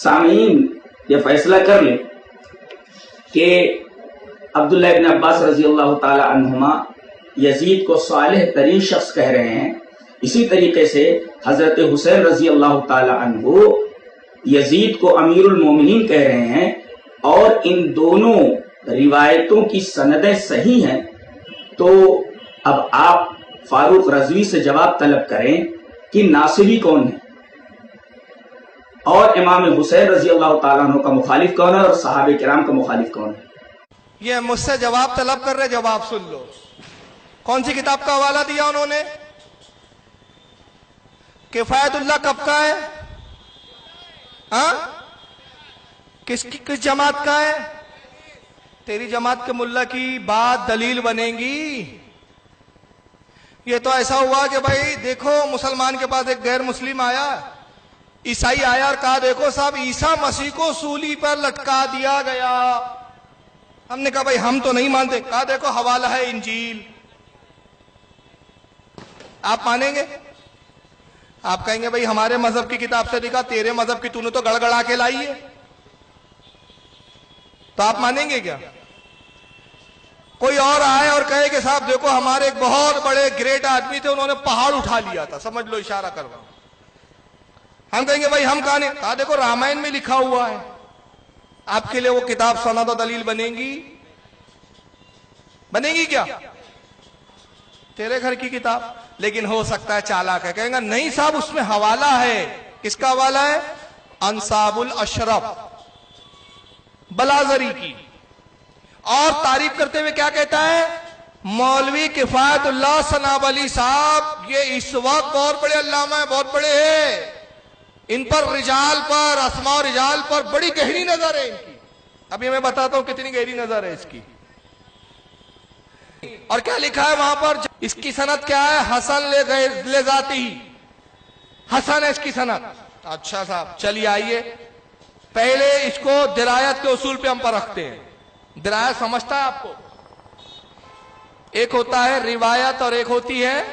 سامعین یہ فیصلہ کر لیں کہ عبداللہ ابن عباس رضی اللہ تعالی عنہما یزید کو صالح ترین شخص کہہ رہے ہیں، اسی طریقے سے حضرت حسین رضی اللہ تعالی عنہ یزید کو امیر المومنین کہہ رہے ہیں، اور ان دونوں روایتوں کی سندیں صحیح ہیں. تو اب آپ فاروق رضوی سے جواب طلب کریں کہ ناصبی کون ہے، اور امام حسین رضی اللہ تعالیٰ عنہ کا مخالف کون ہے، اور صحابہ کرام کا مخالف کون ہے. یہ مجھ سے جواب طلب کر رہے، جواب سن لو. کون سی کتاب کا حوالہ دیا انہوں نے؟ کفایت اللہ کب کا ہے؟ کس جماعت کا ہے؟ تیری جماعت کے ملا کی بات دلیل بنے گی. یہ تو ایسا ہوا کہ بھائی دیکھو مسلمان کے پاس ایک غیر مسلم آیا، عیسائی آیا اور کہا دیکھو صاحب عیسیٰ مسیح کو سولی پر لٹکا دیا گیا. ہم نے کہا بھائی ہم تو نہیں مانتے. کہا دیکھو حوالہ ہے انجیل. آپ مانیں گے؟ آپ کہیں گے بھائی ہمارے مذہب کی کتاب سے لکھا، تیرے مذہب کی تو نے تو گڑگڑا کے لائی ہے. تو آپ مانیں گے کیا؟ کوئی اور آئے اور کہے کہ صاحب دیکھو ہمارے ایک بہت بڑے گریٹ آدمی تھے، انہوں نے پہاڑ اٹھا لیا تھا، سمجھ لو اشارہ کر رہا ہوں. ہم کہیں گے بھائی ہم کہاں نہیں کہا دیکھو رامائن میں لکھا ہوا ہے. آپ کے لیے وہ کتاب سند و دلیل بنے گی کیا؟ تیرے گھر کی کتاب. لیکن ہو سکتا ہے چالاک ہے, کہیں گا نہیں صاحب اس میں حوالہ ہے. کس کا حوالہ ہے؟ انصاب الاشرف بلازری کی. اور تعریف کرتے ہوئے کیا کہتا ہے؟ مولوی کفایت اللہ ثناب علی صاحب یہ اس وقت بہت بڑے علامہ ہیں, بہت بڑے ہیں. ان پر رجال پر اسماء و رجال پر بڑی گہری نظر ہے ان کی. ابھی میں بتاتا ہوں کتنی گہری نظر ہے اس کی. اور کیا لکھا ہے وہاں پر؟ اس کی سند کیا ہے؟ حسن لے ذاتی ہی, حسن ہے اس کی سند. اچھا صاحب چلیے آئیے پہلے اس کو درایت کے اصول پہ ہم پر رکھتے ہیں. درایت سمجھتا ہے آپ کو؟ ایک ہوتا ہے روایت اور ایک ہوتی ہے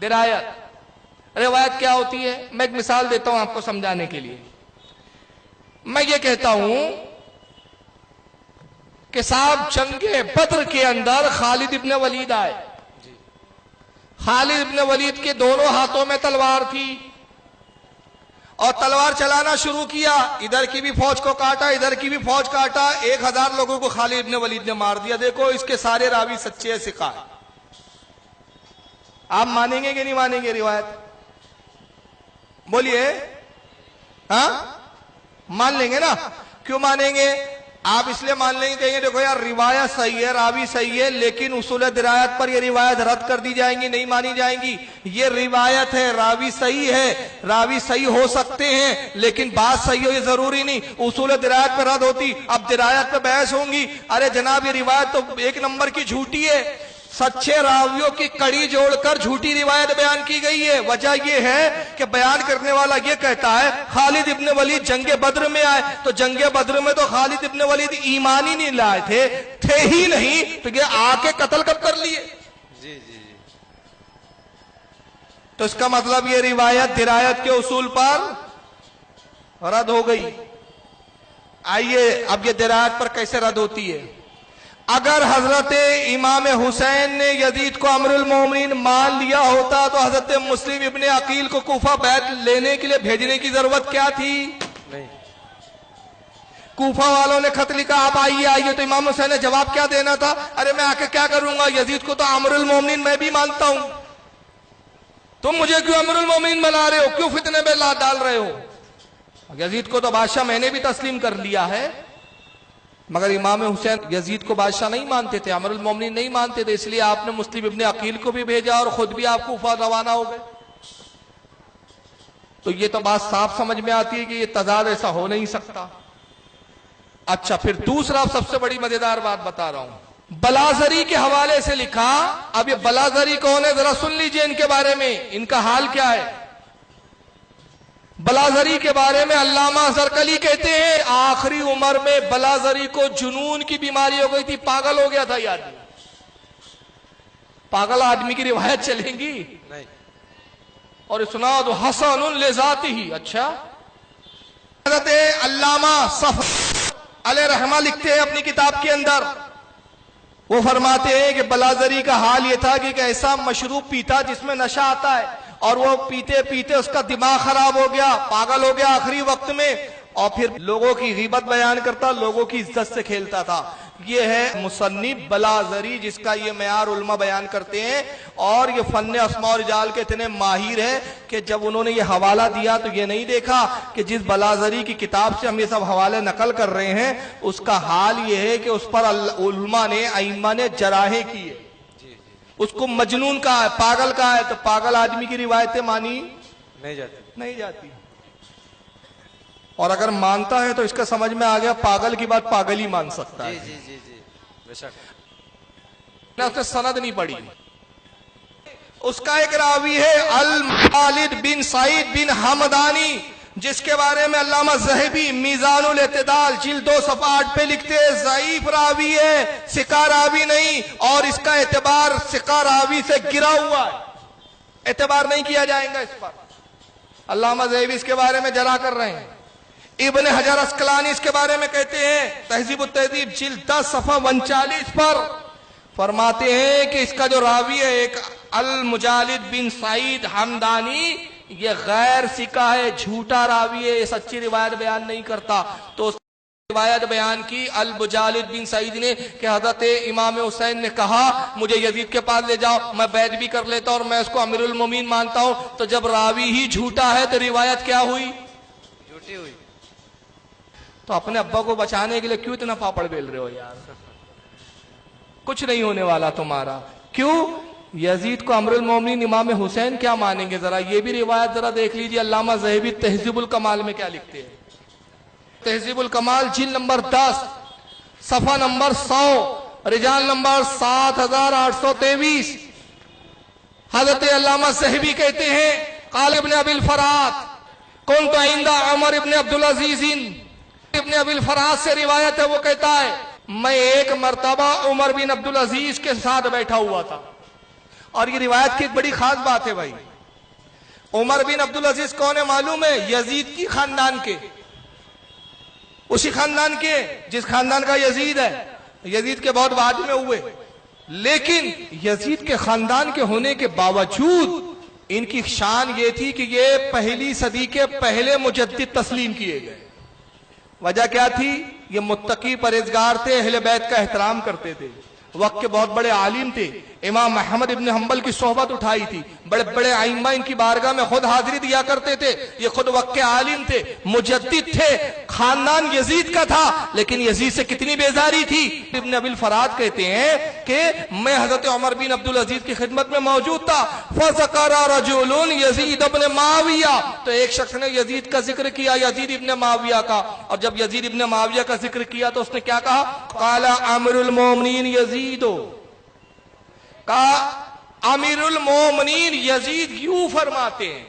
درایت. روایت کیا ہوتی ہے؟ میں ایک مثال دیتا ہوں آپ کو سمجھانے کے لیے. میں یہ کہتا ہوں کہ صاحب جنگ بدر کے اندر خالد ابن ولید آئے. خالد ابن ولید کے دونوں ہاتھوں میں تلوار تھی اور تلوار چلانا شروع کیا. ادھر کی بھی فوج کو کاٹا, ادھر کی بھی فوج کاٹا. 1000 لوگوں کو خالد ابن ولید نے مار دیا. دیکھو اس کے سارے راوی سچے ثقہ. آپ مانیں گے کہ نہیں مانیں گے روایت؟ بولیے. ہاں مان لیں گے نا. کیوں مانیں گے؟ آپ اس لیے مان لیں گے, کہیں گے دیکھو یار روایت صحیح ہے, راوی صحیح ہے, لیکن اصول درایت پر یہ روایت رد کر دی جائیں گی, نہیں مانی جائیں گی. یہ روایت ہے, راوی صحیح ہے, راوی صحیح ہو سکتے ہیں لیکن بات صحیح ہو یہ ضروری نہیں. اصول درایت پر رد ہوتی, اب درایت پہ بحث ہوں گی. ارے جناب یہ روایت تو ایک نمبر کی جھوٹی ہے. سچے راویوں کی کڑی جوڑ کر جھوٹی روایت بیان کی گئی ہے. وجہ یہ ہے کہ بیان کرنے والا یہ کہتا ہے خالد ابن ولید جنگ بدر میں آئے, تو جنگ بدر میں تو خالد ابن ولید ایمان ہی نہیں لائے تھے ہی نہیں, تو یہ آ کے قتل کر لیے. جی جی جی. تو اس کا مطلب یہ روایت درایت کے اصول پر رد ہو گئی. آئیے اب یہ درایت پر کیسے رد ہوتی ہے؟ اگر حضرت امام حسین نے یزید کو امیر المومنین مان لیا ہوتا تو حضرت مسلم ابن عقیل کو کوفہ بیعت لینے کے لیے بھیجنے کی ضرورت کیا تھی؟ نہیں. کوفہ والوں نے خط لکھا آپ آئیے, تو امام حسین نے جواب کیا دینا تھا؟ ارے میں آ کے کیا کروں گا, یزید کو تو امیر المومنین میں بھی مانتا ہوں, تم مجھے کیوں امیر المومنین بنا رہے ہو, کیوں فتنے میں ڈال رہے ہو؟ یزید کو تو بادشاہ میں نے بھی تسلیم کر لیا ہے. مگر امام حسین یزید کو بادشاہ نہیں مانتے تھے, امیر المومنین نہیں مانتے تھے, اس لیے آپ نے مسلم ابن عقیل کو بھی بھیجا اور خود بھی آپ کوفہ روانہ ہو گئے. تو یہ تو بات صاف سمجھ میں آتی ہے کہ یہ تضاد ایسا ہو نہیں سکتا. اچھا پھر دوسرا سب سے بڑی مزیدار بات بتا رہا ہوں, بلازری کے حوالے سے لکھا. اب یہ بلازری کون ہے ذرا سن لیجئے ان کے بارے میں, ان کا حال کیا ہے. بلازری کے بارے میں علامہ زرکلی کہتے ہیں آخری عمر میں بلازری کو جنون کی بیماری ہو گئی تھی, پاگل ہو گیا تھا یہ آدمی. پاگل آدمی کی روایت چلیں گی؟ نہیں. اور اسناد حسن لذاتہ. اچھا حضرت علامہ صفر علیہ رحمہ لکھتے ہیں اپنی کتاب کے اندر, وہ فرماتے ہیں کہ بلازری کا حال یہ تھا کہ ایک ایسا مشروب پیتا جس میں نشہ آتا ہے, اور وہ پیتے پیتے اس کا دماغ خراب ہو گیا, پاگل ہو گیا آخری وقت میں, اور پھر لوگوں کی غیبت بیان کرتا, لوگوں کی عزت سے کھیلتا تھا. یہ ہے مصنف بلازری جس کا یہ معیار علماء بیان کرتے ہیں. اور یہ فن اسماء و رجال کے اتنے ماہر ہیں کہ جب انہوں نے یہ حوالہ دیا تو یہ نہیں دیکھا کہ جس بلازری کی کتاب سے ہم یہ سب حوالے نقل کر رہے ہیں اس کا حال یہ ہے کہ اس پر علماء نے ائمہ نے جراحیں کی ہے. اس کو مجنون کہا ہے, پاگل کہا ہے. تو پاگل آدمی کی روایتیں مانی نہیں جاتی. اور اگر مانتا ہے تو اس کا سمجھ میں آ گیا پاگل کی بات پاگل ہی مان سکتا ہے. جی جی جی بے شک. اس نے سند نہیں پڑھی. اس کا ایک راوی ہے المخالد بن سعید بن حمدانی, جس کے بارے میں علامہ ذہبی میزان الاعتدال جلد 2 صفحہ 8 پہ لکھتے ہیں ضعیف راوی ہے, ثقہ راوی نہیں, اور اس کا اعتبار ثقہ راوی سے گرا ہوا ہے, اعتبار نہیں کیا جائے گا اس پر. علامہ ذہبی اس کے بارے میں جرح کر رہے ہیں. ابن حجر اسقلانی اس کے بارے میں کہتے ہیں تہذیب التہذیب جلد 10 صفحہ 39 پر فرماتے ہیں کہ اس کا جو راوی ہے ایک المجالد بن سعید حمدانی, یہ غیر سکہ ہے، جھوٹا راوی ہے، یہ سچی روایت بیان نہیں کرتا. تو روایت بیان کی البجالد بن سعید نے کہ حضرت امام حسین نے کہا مجھے یزید کے پاس لے جاؤ، میں بیعت بھی کر لیتا ہوں اور میں اس کو امیر المومنین مانتا ہوں. تو جب راوی ہی جھوٹا ہے تو روایت کیا ہوئی؟ جھوٹی ہوئی. تو اپنے ابا کو بچانے کے لیے کیوں اتنا پاپڑ بیل رہے ہو یار؟ کچھ نہیں ہونے والا تمہارا. کیوں؟ یزید کو امیر المومنین امام حسین کیا مانیں گے؟ ذرا یہ بھی روایت ذرا دیکھ لیجیے. علامہ ذہبی تہذیب الکمال میں کیا لکھتے ہیں؟ تہذیب الکمال جلد نمبر 10 صفحہ نمبر 100 رجال نمبر 7823. حضرت علامہ ذہبی کہتے ہیں قال ابن ابی الفرات کنت عند عمر ابن عبدالعزیز. ابن ابی الفرات سے روایت ہے، وہ کہتا ہے میں ایک مرتبہ عمر بن عبدالعزیز کے ساتھ بیٹھا ہوا تھا. اور یہ روایت کی ایک بڑی خاص بات ہے بھائی. عمر بن عبدالعزیز کون ہے معلوم ہے؟ یزید کی خاندان کے، اسی خاندان کے جس خاندان کا یزید ہے. یزید کے بہت بعد میں ہوئے، لیکن یزید کے خاندان کے ہونے کے باوجود ان کی شان یہ تھی کہ یہ پہلی صدی کے پہلے مجدد تسلیم کیے گئے. وجہ کیا تھی؟ یہ متقی پرہیزگار تھے، اہل بیت کا احترام کرتے تھے، وقت کے بہت بڑے عالم تھے. امام احمد ابن حنبل کی صحبت اٹھائی تھی، بڑے بڑے ائمہ ان کی بارگاہ میں خود حاضری دیا کرتے تھے. یہ خود وقت کے عالم تھے، مجدد تھے، خاندان یزید کا تھا، لیکن یزید سے کتنی بیزاری تھی. ابن ابی الفرات کہتے ہیں کہ میں حضرت عمر بن عبدالعزیز کی خدمت میں موجود تھا. فذکر رجل یزید ابن معاویہ، تو ایک شخص نے یزید کا ذکر کیا، یزید ابن معاویہ کا. اور جب یزید ابن معاویہ کا ذکر کیا تو اس نے کیا کہا؟ قال امیر المومنین یزید، کہا امیر المومنین یزید یوں فرماتے ہیں،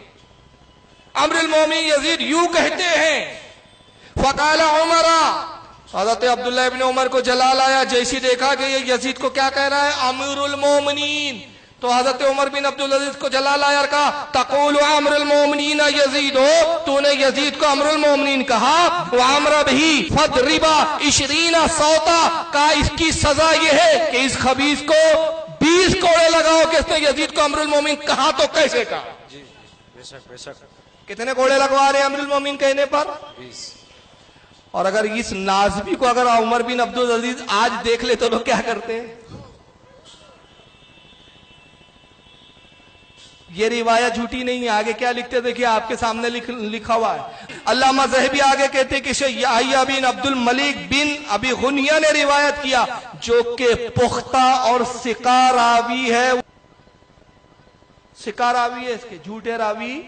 امیر المومنین یزید یوں کہتے ہیں. فقال عمر، حضرت عبداللہ ابن عمر کو جلال آیا، جیسی دیکھا کہ یہ یزید کو کیا کہہ رہا ہے؟ امیر المومنین. تو حضرت عمر بن عبدالعزیز کو جلال آیا اور کہا تقول امیر المومنین یزید، ہو تو نے یزید کو امیر المومنین کہا. وعمر بھی فضربا 20 صوتا، کہا اس کی سزا یہ ہے کہ اس خبیث کو 20 کوڑے لگاؤ کہ اس نے یزید کو امیر المومنین کہا. تو کیسے کہا؟ جی جی بے شک بے شک. کتنے کوڑے لگوا رہے ہیں امیر المومنین کہنے پر؟ 20. اور اگر اس نازبی کو اگر عمر بن عبدالعزیز آج دیکھ لے تو لوگ کیا کرتے ہیں؟ یہ روایت جھوٹی نہیں ہے. آگے کیا لکھتے دیکھیے آپ کے سامنے لکھا ہوا ہے. علامہ ذہبی آگے کہتے کہ یحییٰ بن عبد الملک بن ابی غنیہ نے روایت کیا، جو کہ پختہ اور ثقہ راوی ہے. ثقہ راوی ہے، اس کے جھوٹے راوی.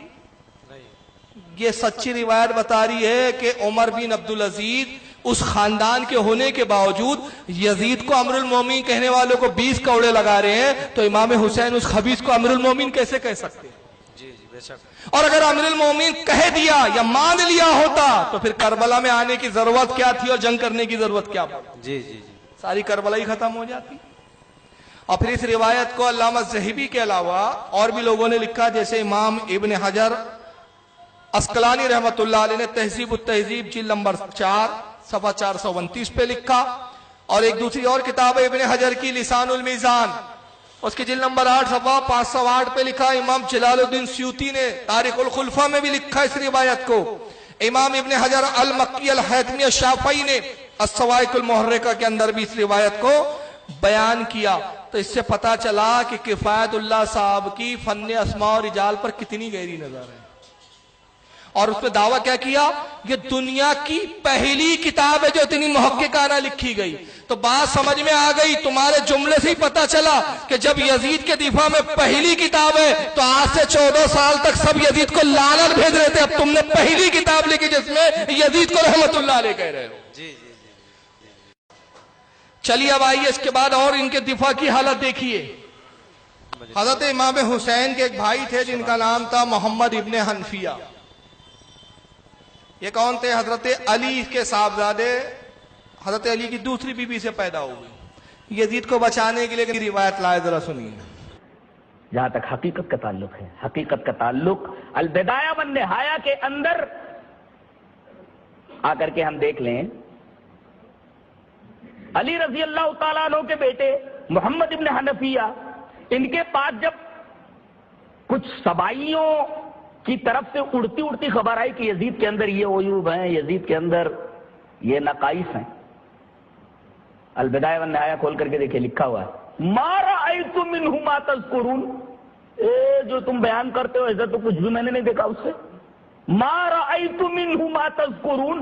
یہ سچی روایت بتا رہی ہے کہ عمر بن عبدالعزیز اس خاندان کے ہونے کے باوجود یزید کو امیر المومنین کہنے والوں کو 20 کوڑے لگا رہے ہیں. تو امام حسین اس خبیث کو امیر المومنین کیسے کہہ سکتے ہیں؟ جی جی بے شک. اور اگر امیر المومنین کہہ دیا یا مان لیا ہوتا تو پھر کربلا میں آنے کی ضرورت کیا تھی اور جنگ کرنے کی ضرورت کیا پڑتی؟ جی جی جی. ساری کربلا ہی ختم ہو جاتی. اور پھر اس روایت کو علامہ ذہبی کے علاوہ اور بھی لوگوں نے لکھا، جیسے امام ابن حجر اسقلانی رحمت اللہ علیہ نے تہذیب التہذیب جلد نمبر 4 صفحہ 429 پہ لکھا. اور ایک دوسری اور کتاب ابن حجر کی لسان المیزان، اس کی جلد نمبر 8 صفحہ 508 پہ لکھا. امام جلال الدین سیوطی نے تاریخ الخلفاء میں بھی لکھا اس روایت کو. امام ابن حجر المکی الحیثمی الشافعی نے الصواعق المحرقہ کے اندر بھی اس روایت کو بیان کیا. تو اس سے پتا چلا کہ کفایت اللہ صاحب کی فن اسماء و رجال پر کتنی گہری نظر ہے. اور اس میں دعویٰ کیا کیا؟ یہ دنیا کی پہلی کتاب ہے جو اتنی محققانہ لکھی گئی. تو بات سمجھ میں آ گئی. تمہارے جملے سے ہی پتا چلا کہ جب یزید کے دفاع میں پہلی کتاب ہے تو آج سے 14 سال تک سب یزید کو لعنت بھیج رہے تھے. اب تم نے پہلی کتاب لکھی جس میں یزید کو رحمت اللہ علیہ کہہ رہے ہو. جی جی جی. چلیے اب آئیے اس کے بعد اور ان کے دفاع کی حالت دیکھیے. حضرت امام حسین کے ایک بھائی تھے جن کا نام تھا محمد ابن حنفیہ. یہ کون تھے؟ حضرت علی کے صاحبزادے، حضرت علی کی دوسری بیوی سے پیدا ہوئے. یزید کو بچانے کے لیے روایت لائے، ذرا سنیے. جہاں تک حقیقت کا تعلق ہے، حقیقت کا تعلق البدایہ والنہایہ کے اندر آ کر کے ہم دیکھ لیں. علی رضی اللہ تعالیٰ عنہ کے بیٹے محمد ابن حنفیہ، ان کے پاس جب کچھ سبائیوں کی طرف سے اڑتی اڑتی خبر آئی کہ یزید کے اندر یہ عیوب ہیں، یزید کے اندر یہ نقائص ہیں. البدایہ والنہایہ کھول کر کے دیکھیں، لکھا ہوا ہے ما رأیت منہ ما تذکرون، جو تم بیان کرتے ہو ایسا تو کچھ بھی میں نے نہیں دیکھا اس سے. ما رأیت منہ ما تذکرون،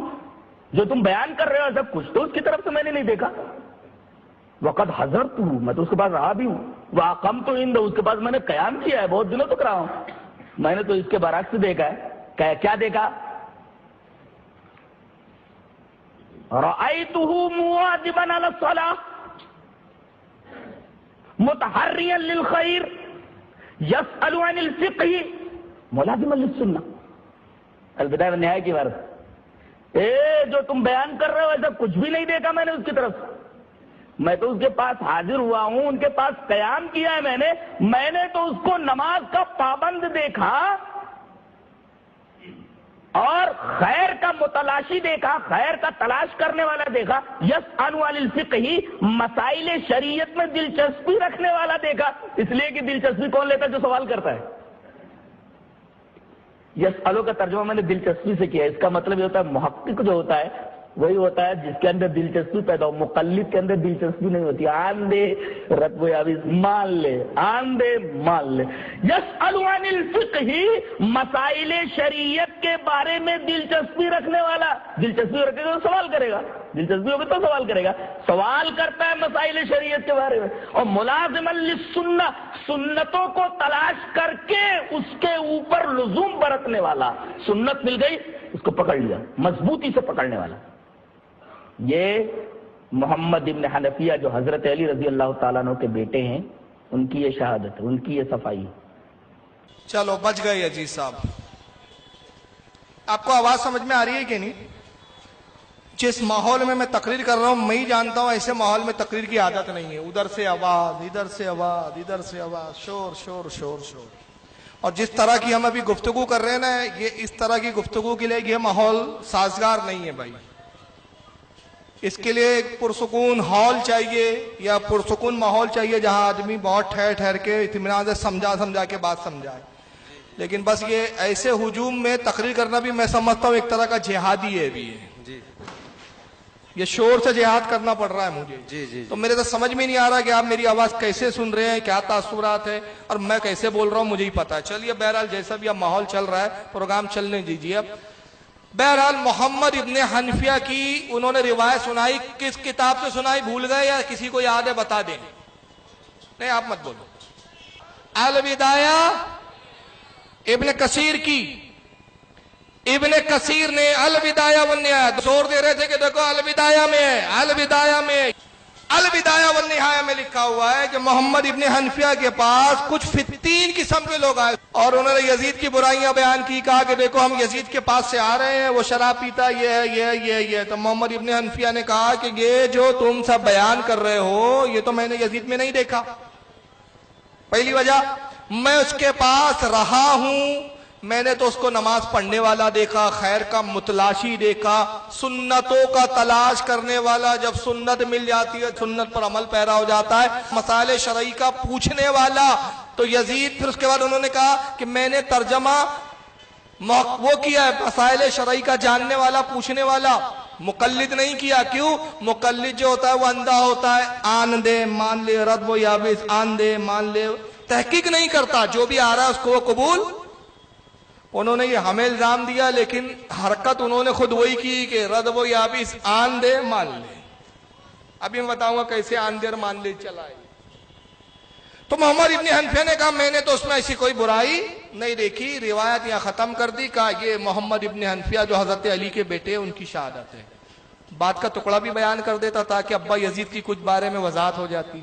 جو تم بیان کر رہے ہو ایسا کچھ تو اس کی طرف سے میں نے نہیں دیکھا. وقد حضرت ہوں، میں تو اس کے پاس رہا بھی ہوں. واقمت عندہ، اس کے پاس میں نے قیام کیا ہے، بہت دنوں تک رہا ہوں. میں نے تو اس کے برعکس دیکھا ہے. کیا دیکھا؟ رأیتہ مواظبا علی الصلاۃ متحریا للخیر یسأل عن الفقہ ملازما للسنہ. البدایہ والنہایہ کی عبارت. جو تم بیان کر رہے ہو ایسا کچھ بھی نہیں دیکھا میں نے اس کی طرف. میں تو اس کے پاس حاضر ہوا ہوں، ان کے پاس قیام کیا ہے میں نے تو اس کو نماز کا پابند دیکھا اور خیر کا متلاشی دیکھا، خیر کا تلاش کرنے والا دیکھا. یسأل عن الفقہ، مسائل شریعت میں دلچسپی رکھنے والا دیکھا. اس لیے کہ دلچسپی کون لیتا ہے؟ جو سوال کرتا ہے. یسألو کا ترجمہ میں نے دلچسپی سے کیا. اس کا مطلب یہ ہوتا ہے محقق جو ہوتا ہے وہی ہوتا ہے جس کے اندر دلچسپی پیدا ہو. مقلد کے اندر دلچسپی نہیں ہوتی. آن دے رتب یابس مان لے، آن دے مان لے. یسأل عن الفقہ، مسائل شریعت کے بارے میں دلچسپی رکھنے والا. دلچسپی رکھے گا تو سوال کرے گا، دلچسپی ہوگی تو سوال کرے گا. سوال کرتا ہے مسائل شریعت کے بارے میں. اور ملازما للسنہ، سنتوں کو تلاش کر کے اس کے اوپر لزوم برتنے والا. سنت مل گئی اس کو پکڑ لیا، مضبوطی سے پکڑنے والا. یہ محمد ابن حنفیہ جو حضرت علی رضی اللہ تعالیٰ عنہ کے بیٹے ہیں، ان کی یہ شہادت ہے، ان کی یہ صفائی. چلو بچ گئے عزیز صاحب. آپ کو آواز سمجھ میں آ رہی ہے کہ نہیں؟ جس ماحول میں تقریر کر رہا ہوں میں ہی جانتا ہوں ایسے ماحول میں تقریر کی عادت نہیں ہے. ادھر سے آواز، ادھر سے آواز، ادھر سے آواز، شور شور شور شور. اور جس طرح کی ہم ابھی گفتگو کر رہے ہیں نا، یہ اس طرح کی گفتگو کے لیے یہ ماحول سازگار نہیں ہے بھائی. اس کے لیے ایک پرسکون ہال چاہیے یا پرسکون ماحول چاہیے جہاں آدمی بہت ٹھہر ٹھہر کے اطمینان سے سمجھا کے بات سمجھائے. لیکن بس یہ ایسے ہجوم میں تقریر کرنا بھی میں سمجھتا ہوں ایک طرح کا جہادی ہے بھی. جی یہ شور سے جہاد کرنا پڑ رہا ہے مجھے. جی جی تو میرے تو سمجھ میں نہیں آ رہا کہ آپ میری آواز کیسے سن رہے ہیں، کیا تاثرات ہے اور میں کیسے بول رہا ہوں مجھے ہی پتا ہے. چلیے بہرحال جیسا بھی اب ماحول چل رہا ہے پروگرام چلنے دیجیے. اب بہرحال محمد ابن حنفیہ کی انہوں نے روایت سنائی. کس کتاب سے سنائی بھول گئے یا کسی کو یاد ہے بتا دیں؟ نہیں آپ مت بولو. البدایہ ابن کثیر کی. ابن کثیر نے البدایہ والنہایہ زور دے رہے تھے کہ دیکھو البدایہ میں ہے، البدایہ میں. البدایہ والنہایہ میں لکھا ہوا ہے کہ محمد ابن حنفیہ کے پاس کچھ فتین قسم کے لوگ آئے اور انہوں نے یزید کی برائیاں بیان کی. کہا کہ دیکھو ہم یزید کے پاس سے آ رہے ہیں، وہ شراب پیتا، یہ ہے یہ یہ یہ. تو محمد ابن حنفیہ نے کہا کہ یہ جو تم سب بیان کر رہے ہو یہ تو میں نے یزید میں نہیں دیکھا. پہلی وجہ، میں اس کے پاس رہا ہوں، میں نے تو اس کو نماز پڑھنے والا دیکھا، خیر کا متلاشی دیکھا، سنتوں کا تلاش کرنے والا. جب سنت مل جاتی ہے سنت پر عمل پیرا ہو جاتا ہے. مسائل شرعی کا پوچھنے والا. تو یزید پھر اس کے بعد انہوں نے کہا کہ میں نے ترجمہ وہ کیا ہے مسائل شرعی کا جاننے والا، پوچھنے والا، مقلد نہیں کیا. کیوں؟ مقلد جو ہوتا ہے وہ اندھا ہوتا ہے، آن دے مان لے، رد و یابس، آن دے مان لے، تحقیق نہیں کرتا. جو بھی آ رہا ہے اس کو وہ قبول. انہوں نے یہ ہمیں الزام دیا لیکن حرکت انہوں نے خود وہی کی کہ رد و یابس، آن دے مان لے. ابھی میں بتاؤں گا کیسے آن دے اور مان لے چلا ہے. تو محمد ابن حنفیہ نے کہا میں نے تو اس میں ایسی کوئی برائی نہیں دیکھی. روایت یہاں ختم کر دی. کہا یہ محمد ابن حنفیہ جو حضرت علی کے بیٹے ان کی شہادت ہے. بات کا ٹکڑا بھی بیان کر دیتا تاکہ ابا یزید کی کچھ بارے میں وضاحت ہو جاتی.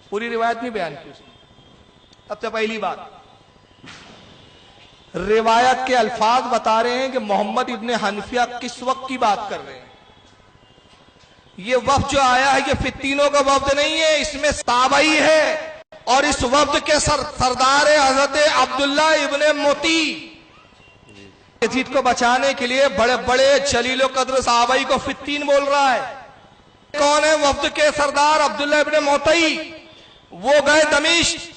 پوری روایت نہیں بیان کی اس نے. سب سے پہلی بات، روایت کے الفاظ بتا رہے ہیں کہ محمد ابن حنفیہ کس وقت کی بات کر رہے ہیں. یہ وفد جو آیا ہے یہ فتینوں کا وفد نہیں ہے، اس میں تابعی ہے اور اس وفد کے سردار حضرت عبداللہ ابن موتی. یزید کو بچانے کے لیے بڑے بڑے جلیل و قدر صحابی کو فتین بول رہا ہے. کون ہے وفد کے سردار؟ عبداللہ ابن موتی. وہ گئے دمشق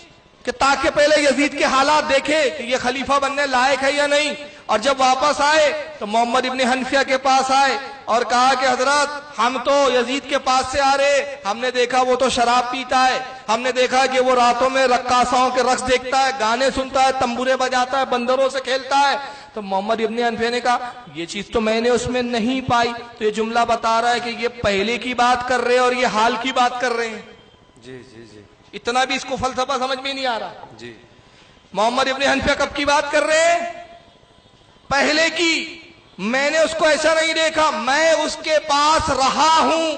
کہ تاکہ پہلے یزید کے حالات دیکھے کہ یہ خلیفہ بننے لائق ہے یا نہیں. اور جب واپس آئے تو محمد ابن حنفیہ کے پاس آئے اور کہا کہ حضرت ہم تو یزید کے پاس سے آ رہے, ہم نے دیکھا وہ تو شراب پیتا ہے, ہم نے دیکھا کہ وہ راتوں میں رقاصاؤں کے رقص دیکھتا ہے, گانے سنتا ہے, تنبورے بجاتا ہے, بندروں سے کھیلتا ہے. تو محمد ابن حنفیہ نے کہا یہ چیز تو میں نے اس میں نہیں پائی. تو یہ جملہ بتا رہا ہے کہ یہ پہلے کی بات کر رہے ہیں اور یہ حال کی بات کر رہے ہیں. جی جی جی اتنا بھی اس کو فلسفہ سمجھ میں نہیں آ رہا. جی محمد ابن حنفیہ کب کی بات کر رہے ہیں؟ پہلے کی. میں نے اس کو ایسا نہیں دیکھا, میں اس کے پاس رہا ہوں.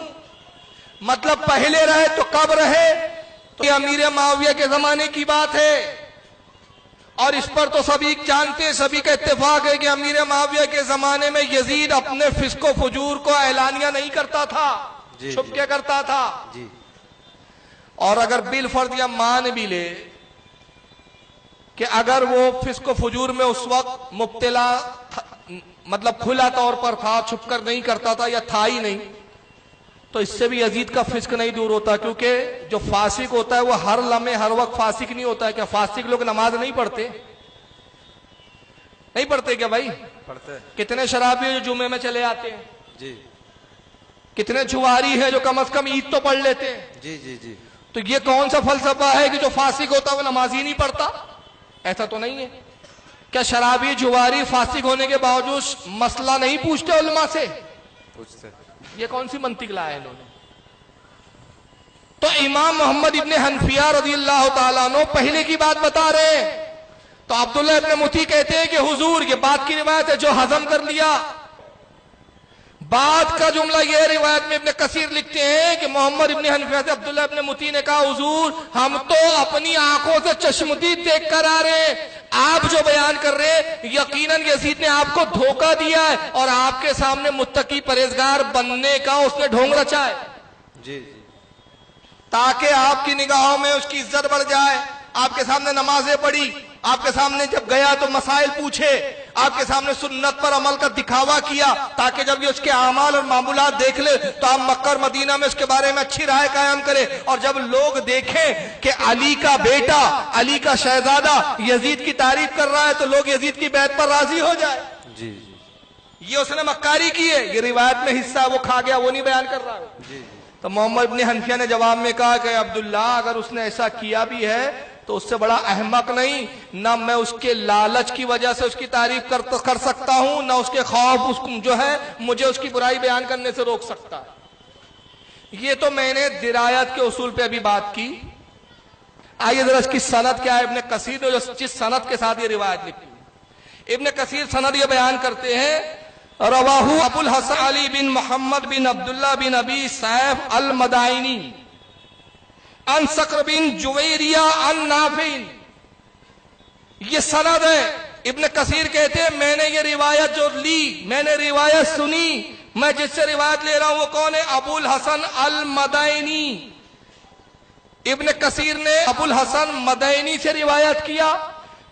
مطلب پہلے رہے تو کب رہے؟ تو یہ امیر معاویہ کے زمانے کی بات ہے. اور اس پر تو سبھی جانتے ہیں, سبھی کا اتفاق ہے کہ امیر معاویہ کے زمانے میں یزید اپنے فسق و فجور کو اعلانیہ نہیں کرتا تھا, چھپ کے کرتا تھا. جی اور اگر بالفرض یا مان بھی لے کہ اگر وہ فسق و فجور میں اس وقت مبتلا مطلب کھلا طور پر تھا, چھپ کر نہیں کرتا تھا یا تھا ہی نہیں, تو اس سے بھی یزید کا فسق نہیں دور ہوتا. کیونکہ جو فاسق ہوتا ہے وہ ہر لمحے ہر وقت فاسق نہیں ہوتا ہے. کیا فاسق لوگ نماز نہیں پڑھتے؟ نہیں پڑھتے کیا بھائی؟ پڑھتے. کتنے شرابی ہیں جو جمعے میں چلے آتے ہیں؟ جی کتنے جواری ہیں جو کم از کم عید تو پڑھ لیتے ہیں؟ جی جی جی تو یہ کون سا فلسفہ ہے کہ جو فاسق ہوتا ہے وہ نماز ہی نہیں پڑھتا؟ ایسا تو نہیں ہے. کیا شرابی جواری فاسق ہونے کے باوجود مسئلہ نہیں پوچھتے علماء سے؟ پوچھتے. یہ کون سی منطق لایا انہوں نے؟ تو امام محمد ابن حنفیہ رضی اللہ تعالیٰ عنہ پہلے کی بات بتا رہے ہیں. تو عبداللہ ابن متی کہتے ہیں کہ حضور یہ بات کی روایت ہے جو ہضم کر لیا. بات کا جملہ یہ روایت میں ابن کثیر لکھتے ہیں کہ محمد ابن حنفیہ سے عبداللہ ابن متی نے کہا حضور ہم تو اپنی آنکھوں سے چشمدید دیکھ کر آ رہے ہیں, آپ جو بیان کر رہے ہیں یقیناً یزید نے آپ کو دھوکہ دیا ہے اور آپ کے سامنے متقی پرہیزگار بننے کا اس نے ڈھونگ رچا ہے. جی جی تاکہ آپ کی نگاہوں میں اس کی عزت بڑھ جائے. آپ کے سامنے نمازیں پڑھی, آپ کے سامنے جب گیا تو مسائل پوچھے, آپ کے سامنے سنت پر عمل کا دکھاوا کیا, تاکہ جب یہ اس کے اعمال اور معمولات دیکھ لے تو آپ مکہ اور مدینہ میں اس کے بارے میں اچھی رائے قائم کرے. اور جب لوگ دیکھیں کہ علی کا بیٹا, علی کا شہزادہ یزید کی تعریف کر رہا ہے تو لوگ یزید کی بیعت پر راضی ہو جائے. جی جی یہ اس نے مکاری کی ہے, یہ روایت میں حصہ وہ کھا گیا, وہ نہیں بیان کر رہا. جی تو محمد ابن حنفیہ نے جواب میں کہا کہ عبداللہ اگر اس نے ایسا کیا بھی ہے تو اس سے بڑا احمق نہیں, نہ میں اس کے لالچ کی وجہ سے اس کی تعریف کر سکتا ہوں, نہ اس کے خوف اس جو ہے مجھے اس کی برائی بیان کرنے سے روک سکتا ہے. یہ تو میں نے درایت کے اصول پہ ابھی بات کی. آئیے ذرا اس کی سند کیا ہے. ابن کثیر نے جس سند کے ساتھ یہ روایت لکھی, ابن کثیر سند یہ بیان کرتے ہیں رواہ ابو الحسن علی بن محمد بن عبداللہ بن ابی سیف المدائنی ان سقر بن جویریہ ان نافع. یہ سند ہے. ابن کثیر کہتے ہیں میں نے یہ روایت جو لی, میں نے روایت سنی, میں جس سے روایت لے رہا ہوں وہ کون ہے؟ ابو الحسن المدائنی. ابن کثیر نے ابو الحسن مدائنی سے روایت کیا.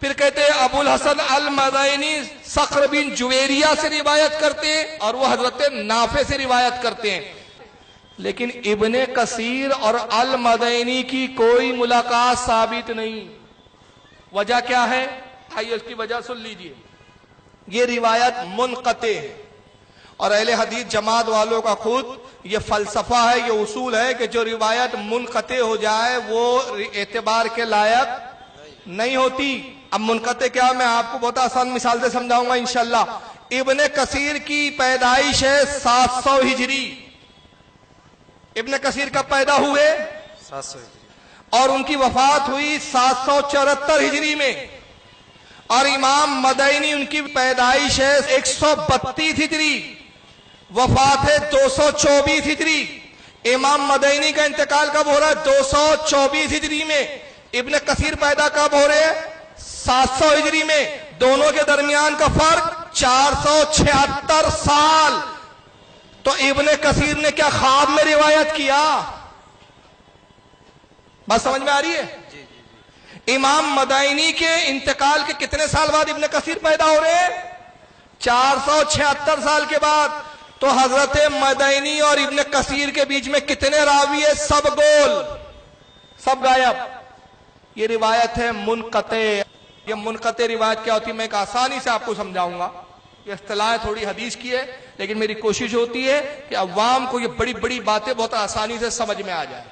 پھر کہتے ہیں ابو الحسن المدائنی سقر بن جویریہ سے روایت کرتے ہیں اور وہ حضرت نافع سے روایت کرتے ہیں. لیکن ابن کثیر اور المدائنی کی کوئی ملاقات ثابت نہیں. وجہ کیا ہے؟ آئیے اس کی وجہ سن لیجئے. یہ روایت منقطع ہے اور اہل حدیث جماعت والوں کا خود یہ فلسفہ ہے, یہ اصول ہے کہ جو روایت منقطع ہو جائے وہ اعتبار کے لائق نہیں ہوتی. اب منقطع کیا, میں آپ کو بہت آسان مثال سے سمجھاؤں گا انشاءاللہ. ابن کثیر کی پیدائش ہے 700 ہجری. ابن کثیر کب پیدا ہوئے؟ 700 اور ان کی وفات ہوئی 774 ہجری میں. اور امام مدائنی ان کی پیدائش ہے 132 ہجری, وفات ہے 224 ہجری. امام مدائنی کا انتقال کب ہو رہا ہے؟ 224 ہجری میں. ابن کثیر پیدا کب ہو رہے ہیں؟ 700 ہجری میں. دونوں کے درمیان کا فرق 476 سال. تو ابن کثیر نے کیا خواب میں روایت کیا؟ بات سمجھ میں آ رہی ہے؟ امام مدائنی کے انتقال کے کتنے سال بعد ابن کثیر پیدا ہو رہے ہیں؟ 476 سال کے بعد. تو حضرت مدائنی اور ابن کثیر کے بیچ میں کتنے راوی ہے؟ سب گول, سب غائب. یہ روایت ہے منقطع. یہ منقطع روایت کیا ہوتی ہے میں ایک آسانی سے آپ کو سمجھاؤں گا. یہ اصطلاح تھوڑی حدیث کی ہے لیکن میری کوشش ہوتی ہے کہ عوام کو یہ بڑی بڑی باتیں بہت آسانی سے سمجھ میں آ جائے.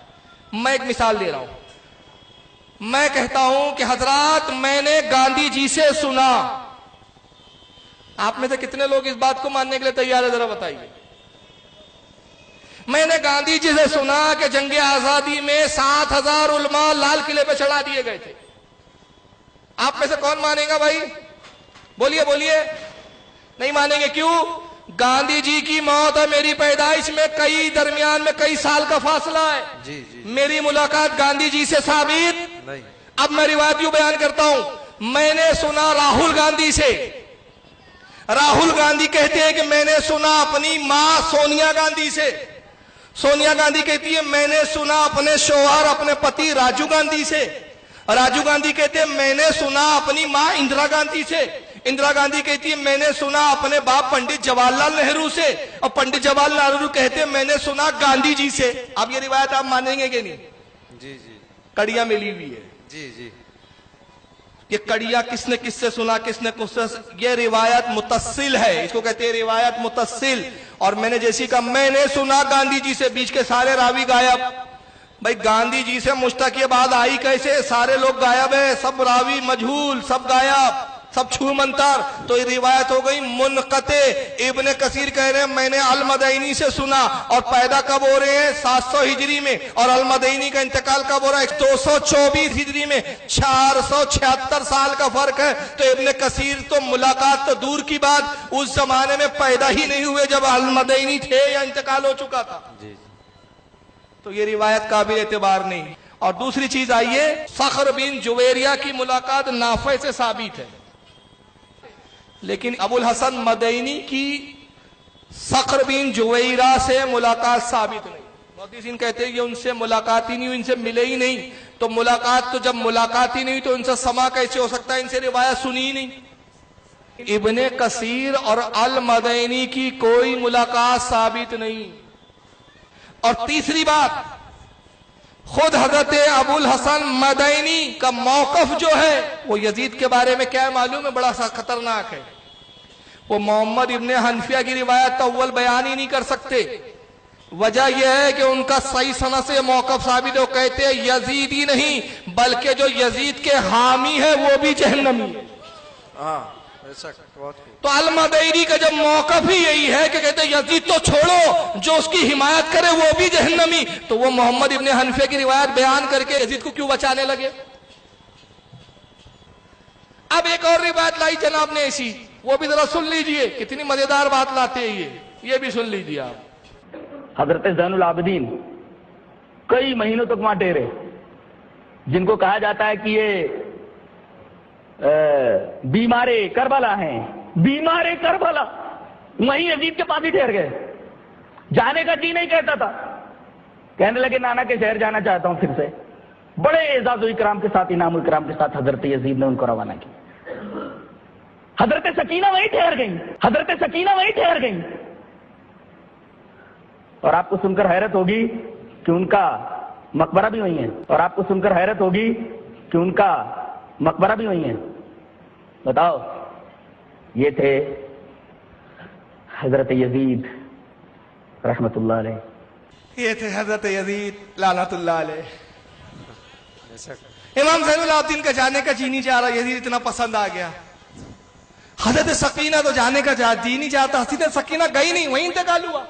میں ایک مثال دے رہا ہوں. میں کہتا ہوں کہ حضرات میں نے گاندھی جی سے سنا. آپ میں سے کتنے لوگ اس بات کو ماننے کے لیے تیار ہے ذرا بتائیے. میں نے گاندھی جی سے سنا کہ جنگ آزادی میں 7,000 علماء لال قلعے پہ چڑھا دیے گئے تھے. آپ میں سے کون مانے گا بھائی؟ بولیے بولیے. نہیں مانیں گے. کیوں؟ گاندھی جی کی موت ہے میری پیدائش میں درمیان میں کئی سال کا فاصلہ ہے. جی جی میری ملاقات گاندھی جی سے ثابت نہیں. اب میں روایت یوں بیان کرتا ہوں. میں نے سنا راہل گاندھی سے. راہل گاندھی کہتے ہیں کہ میں نے سنا اپنی ماں سونیا گاندھی سے. سونیا گاندھی کہتی ہے میں نے سنا اپنے شوہر اپنے پتی راجیو گاندھی سے. راجیو گاندھی کہتے ہیں میں نے سنا اپنی ماں اندرا گاندھی سے. اندرا گاندھی کہتی ہے میں نے سنا اپنے باپ پنڈت جواہر لال نہرو سے. اور پنڈت جواہر لال نہرو کہتے ہیں میں نے سنا گاندھی جی سے. اب یہ روایت آپ مانیں گے کہ نہیں؟ جی جی کڑیاں ملی ہوئی ہے. جی جی یہ کڑیاں کس نے کس سے سنا کس نے کس سے. یہ روایت متصل ہے. اس کو کہتے ہیں روایت متصل. اور میں نے جیسی کہا میں نے سنا گاندھی جی سے. بیچ کے سارے راوی غائب. بھائی گاندھی جی سے مشتق یہ بات آئی کیسے؟ سارے لوگ غائب ہیں. سب راوی مجہول سب غائب سب چھو منتر. تو یہ روایت ہو گئی منقطع. ابن کثیر کہہ رہے ہیں میں نے المدینی سے سنا. اور پیدا کب ہو رہے ہیں؟ 700 ہجری میں. اور المدینی کا انتقال کب ہو رہا ہے؟ 224 ہجری میں. 476 سال کا فرق ہے. تو ابن کثیر تو ملاقات تو دور کی بات اس زمانے میں پیدا ہی نہیں ہوئے جب المدینی تھے یا انتقال ہو چکا تھا. جی تو یہ روایت قابل اعتبار نہیں. اور دوسری چیز آئیے فخر بن جویریہ کی ملاقات نافع سے ثابت ہے. لیکن ابو الحسن مدینی کی فخر بن جویریہ سے ملاقات ثابت نہیں. محدثین کہتے ہیں کہ ان سے ملاقات ہی نہیں ہوئی ان سے ملے ہی نہیں. تو ملاقات تو جب ملاقات ہی نہیں تو ان سے سما کیسے ہو سکتا ہے؟ ان سے روایت سنی ہی نہیں. ابن کثیر اور المدینی کی کوئی ملاقات ثابت نہیں. اور تیسری بات خود حضرت ابو الحسن مدینی کا موقف جو ہے وہ یزید کے بارے میں کیا ہے معلوم ہے؟ بڑا سا خطرناک ہے. وہ محمد ابن حنفیہ کی روایت تو اول بیان ہی نہیں کر سکتے. وجہ یہ ہے کہ ان کا صحیح سند سے موقف ثابت ہے. وہ کہتے ہیں یزید ہی نہیں بلکہ جو یزید کے حامی ہے وہ بھی جہنمی ہے. ہاں ایسا بات. تو المدینی کا جب موقف ہی یہی ہے کہ کہتے ہیں یزید تو چھوڑو جو اس کی حمایت کرے وہ بھی جہنمی. تو وہ محمد ابن حنفیہ کی روایت بیان کر کے یزید کو کیوں بچانے لگے؟ اب ایک اور روایت لائی جناب نے ایسی وہ بھی ذرا سن لیجئے. کتنی مزیدار بات لاتے ہیں یہ بھی سن لیجئے آپ. حضرت زین العابدین کئی مہینوں تک وہاں ڈیرے جن کو کہا جاتا ہے کہ یہ بیمار کربلا ہیں. بیمار کربلا وہیں یزید کے پاس ہی ٹھہر گئے. جانے کا جی نہیں کہتا تھا. کہنے لگے نانا کے شہر جانا چاہتا ہوں پھر سے. بڑے اعزاز و اکرام کے ساتھ انعام و اکرام کے ساتھ حضرت یزید نے ان کو روانہ کیا. حضرت سکینہ وہیں ٹھہر گئی. حضرت سکینہ وہیں ٹھہر گئی. اور آپ کو سن کر حیرت ہوگی کہ ان کا مقبرہ بھی وہیں ہے. اور آپ کو سن کر حیرت ہوگی کہ ان کا مقبرہ بھی وہیں ہے. بتاؤ یہ تھے حضرت یزید رحمت اللہ علیہ. یہ تھے حضرت یزید لعنت اللہ علیہ. ایسا امام زین العابدین کا جانے کا جی نہیں چاہ رہا. یزید اتنا پسند آ گیا. حضرت سکینہ تو جانے کا جی نہیں چاہتا. حضرت سکینہ گئی نہیں وہیں انتقال ہوا.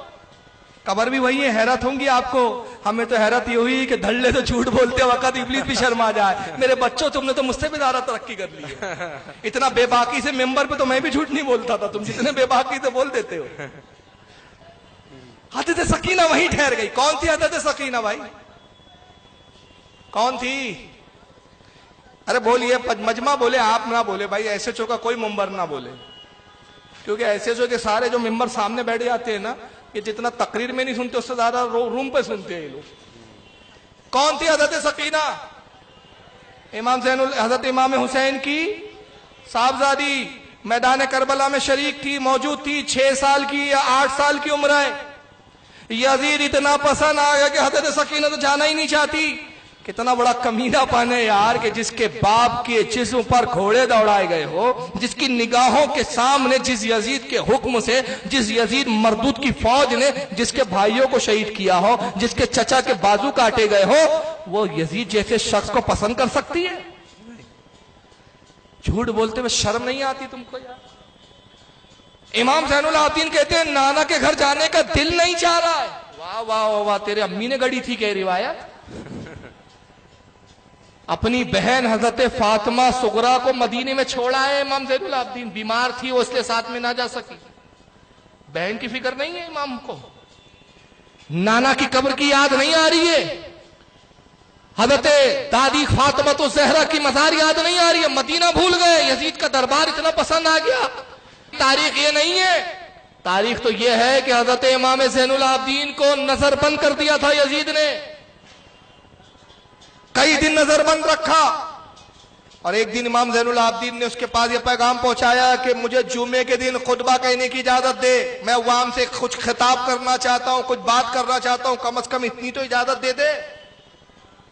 قبر بھی وہی ہے. حیرت ہوں گی آپ کو. ہمیں تو حیرت یہ ہوئی کہ دھڑلے تو جھوٹ بولتے وقت ابلیس بھی شرما جائے. میرے بچوں تم نے تو مجھ سے بھی زیادہ ترقی کر لی ہے. اتنا بے باکی سے ممبر پہ تو میں بھی جھوٹ نہیں بولتا تھا. تم جتنے بے باکی سے بول دیتے ہو. حضرت سکینہ وہیں ٹھہر گئی. کون تھی حضرت سکینہ بھائی؟ کون تھی؟ ارے بولیے مجمع بولے آپ نہ بولے بھائی. ایسے چو کا کوئی ممبر نہ بولے کیونکہ ایسے جو کہ سارے جو ممبر سامنے بیٹھ جاتے ہیں نا یہ جتنا تقریر میں نہیں سنتے اس سے زیادہ روم پہ سنتے ہیں یہ لوگ. کون تھی حضرت سکینہ؟ حضرت امام حسین کی صاحبزادی. میدان کربلا میں شریک تھی موجود تھی. 6 سال کی یا 8 سال کی عمر ہے. یزید اتنا پسند آ گیا کہ حضرت سکینہ تو جانا ہی نہیں چاہتی. کتنا بڑا کمینہ پن ہے یار کہ جس کے باپ کے جسم پر گھوڑے دوڑائے گئے ہو، جس کی نگاہوں کے سامنے جس یزید کے حکم سے، جس یزید مردود کی فوج نے جس کے بھائیوں کو شہید کیا ہو، جس کے چچا کے بازو کاٹے گئے ہو، وہ یزید جیسے شخص کو پسند کر سکتی ہے؟ جھوٹ بولتے ہوئے شرم نہیں آتی تم کو یار؟ امام زین العابدین کہتے ہیں نانا کے گھر جانے کا دل نہیں چاہ رہا ہے۔ واہ واہ واہ، تیرے امی نے گڑی تھی کہ روایت؟ اپنی بہن حضرت فاطمہ صغرا کو مدینے میں چھوڑا ہے امام زین العابدین، بیمار تھی وہ اس لیے ساتھ میں نہ جا سکی۔ بہن کی فکر نہیں ہے امام کو، نانا کی قبر کی یاد نہیں آ رہی ہے، حضرت دادی فاطمہ الزہرا کی مزار یاد نہیں آ رہی ہے، مدینہ بھول گئے، یزید کا دربار اتنا پسند آ گیا۔ تاریخ یہ نہیں ہے، تاریخ تو یہ ہے کہ حضرت امام زین العابدین کو نظر بند کر دیا تھا یزید نے، کئی دن نظر بند رکھا، اور ایک دن امام زین العابدین نے اس کے پاس یہ پیغام پہنچایا کہ مجھے جمعے کے دن خطبہ کہنے کی اجازت دے، میں عوام سے کچھ خطاب کرنا چاہتا ہوں، کچھ بات کرنا چاہتا ہوں، کم از کم اتنی تو اجازت دے دے۔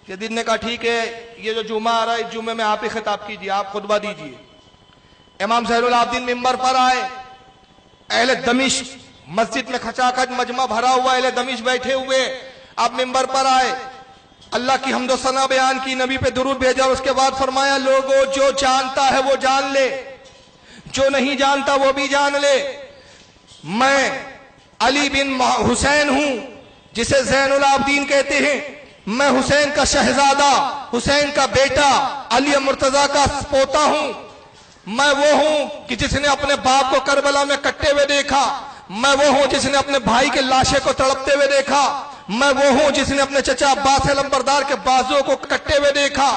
یزید نے کہا ٹھیک ہے، یہ جو جمعہ آ رہا ہے جمعے میں آپ ہی خطاب کیجئے، آپ خطبہ دیجئے۔ امام زین العابدین ممبر پر آئے، اہل دمشق مسجد میں کھچا کھچ مجمع بھرا ہوا، اہل دمشق بیٹھے ہوئے، اب ممبر پر آئے، اللہ کی حمد و ثنا بیان کی، نبی پہ درود بھیجا، اور اس کے بعد فرمایا لوگوں جو جانتا ہے وہ جان لے، جو نہیں جانتا وہ بھی جان لے، میں علی بن حسین ہوں جسے زین العابدین کہتے ہیں، میں حسین کا شہزادہ، حسین کا بیٹا، علی مرتضیٰ کا پوتا ہوں، میں وہ ہوں کہ جس نے اپنے باپ کو کربلا میں کٹے ہوئے دیکھا، میں وہ ہوں جس نے اپنے بھائی کے لاشے کو تڑپتے ہوئے دیکھا، میں وہ ہوں جس نے اپنے چچا عباس علمبردار کے بازو کو کٹے ہوئے دیکھا۔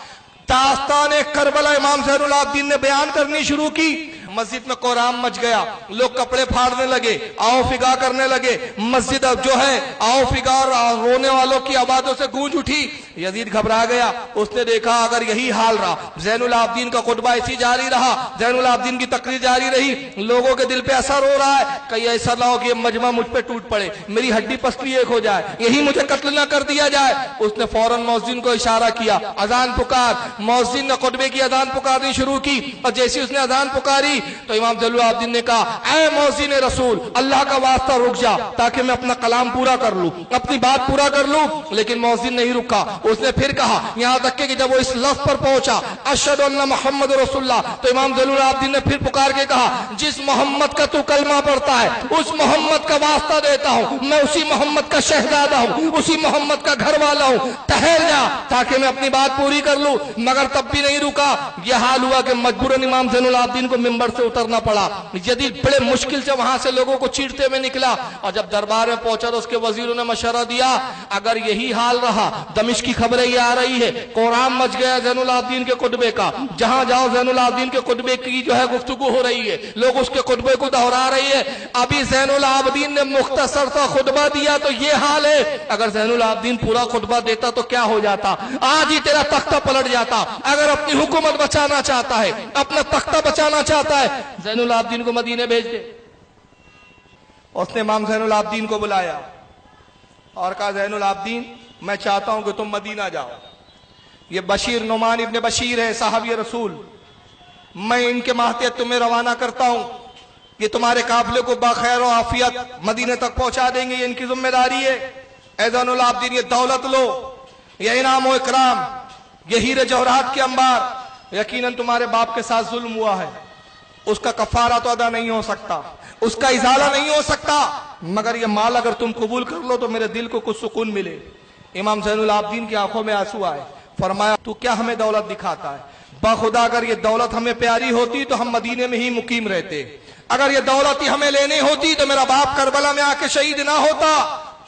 داستان کربلا امام زین العابدین نے بیان کرنی شروع کی، مسجد میں قرآن مچ گیا، لوگ کپڑے پھاڑنے لگے، آؤ فگا کرنے لگے، مسجد جو ہے آؤ فگا اور رونے والوں کی آوازوں سے گونج اٹھی۔ یزید گھبرا گیا، اس نے دیکھا اگر یہی حال رہا، زین العابدین کا خطبہ ایسی جاری رہا، زین العابدین کی تقریر جاری رہی، لوگوں کے دل پہ اثر ہو رہا ہے، کہیں ایسا نہ ہو کہ یہ مجمع مجھ پہ ٹوٹ پڑے، میری ہڈی پسلی ایک ہو جائے، یہی مجھے قتل نہ کر دیا جائے۔ اس نے فوراً مؤذن کو اشارہ کیا، اذان پکار، مؤذن نے خطبے کی اذان پکارنی شروع کی، اور جیسی اس نے اذان پکاری تو امام زین العابدین نے کہا اے مؤذن رسول، اللہ کا واسطہ رک جا تاکہ میں اپنا کلام پورا کر لوں، اپنی بات پورا کر لوں۔ لیکن مؤذن نہیں رکا، اس نے پھر کہا، یہاں تک کہ جب وہ اس لفظ پر پہنچا اشہد ان محمد رسول اللہ، تو امام زین العابدین نے پھر پکار کے کہا جس محمد کا تو کلمہ پڑھتا ہے اس محمد کا واسطہ دیتا ہوں، میں اسی محمد کا شہزادہ ہوں، اسی محمد کا گھر والا ہوں، ٹھہر جا تاکہ میں اپنی بات پوری کر لوں۔ مگر تب بھی نہیں رکا، یہ حال ہوا کہ مجبوراً امام زین العابدین کو ممبر سے اترنا پڑا۔ یزید بڑے مشکل سے وہاں سے لوگوں کو چیرتے ہوئے نکلا، اور جب دربار میں پہنچا تو اس کے وزیروں نے مشورہ دیا اگر یہی حال رہا، دمشق کی خبریں یہ آ رہی ہے، قرآن مچ گیا زین العابدین کے خطبے کا، جہاں جاؤ زین العابدین کے خطبے کی جو ہے گفتگو ہو رہی ہے، لوگ اس کے خطبے کو دہرا رہی ہے۔ ابھی زین العابدین نے مختصر سا خطبہ دیا تو یہ حال ہے، اگر زین العابدین پورا خطبہ دیتا تو کیا ہو جاتا، آج ہی تیرا تختہ پلٹ جاتا۔ اگر اپنی حکومت بچانا چاہتا ہے، اپنا تختہ بچانا چاہتا ہے، زین العابدین کو مدینے بھیج دے۔ اس نے امام زین العابدین کو بلایا اور کہا زین العابدین میں چاہتا ہوں کہ تم مدینہ جاؤ، یہ بشیر نعمان ابن بشیر ہے صحابی رسول، میں ان کے ماتحت تمہیں روانہ کرتا ہوں، یہ تمہارے قافلے کو بخیر و عافیت مدینے تک پہنچا دیں گے، یہ ان کی ذمہ داری ہے۔ اے زین العابدین یہ دولت لو، یہ انعام و اکرام، یہ ہیرے جوہرات کے انبار، یقیناً تمہارے باپ کے ساتھ ظلم ہوا ہے، اس کا کفارہ تو ادا نہیں ہو سکتا، اس کا ازالہ نہیں ہو سکتا، مگر یہ مال اگر تم قبول کر لو تو میرے دل کو کچھ سکون ملے۔ امام زین العابدین کی آنکھوں میں آنسو آئے، فرمایا تو کیا ہمیں دولت دکھاتا ہے، باخدا اگر یہ دولت ہمیں پیاری ہوتی تو ہم مدینے میں ہی مقیم رہتے، اگر یہ دولت ہی ہمیں لینی ہوتی تو میرا باپ کربلا میں آ کے شہید نہ ہوتا،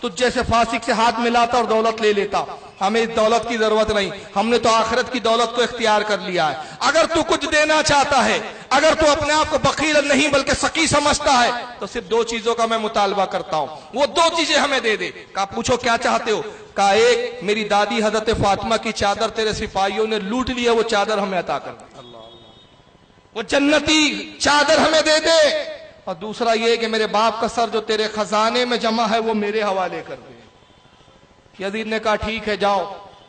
تجھ جیسے فاسق سے ہاتھ ملاتا اور دولت لے لیتا۔ ہمیں اس دولت کی ضرورت نہیں، ہم نے تو آخرت کی دولت کو اختیار کر لیا ہے۔ اگر تو کچھ دینا چاہتا ہے، اگر تو اپنے آپ کو بخیل نہیں بلکہ سخی سمجھتا ہے، تو صرف دو چیزوں کا میں مطالبہ کرتا ہوں، وہ دو چیزیں ہمیں دے دے۔ کہا پوچھو کیا چاہتے ہو؟ کہا ایک میری دادی حضرت فاطمہ کی چادر تیرے سپاہیوں نے لوٹ لی ہے، وہ چادر ہمیں عطا کر دے، وہ جنتی چادر ہمیں دے دے، اور دوسرا یہ کہ میرے باپ کا سر جو تیرے خزانے میں جمع ہے وہ میرے حوالے کر دے۔ یزید نے کہا ٹھیک ہے جاؤ،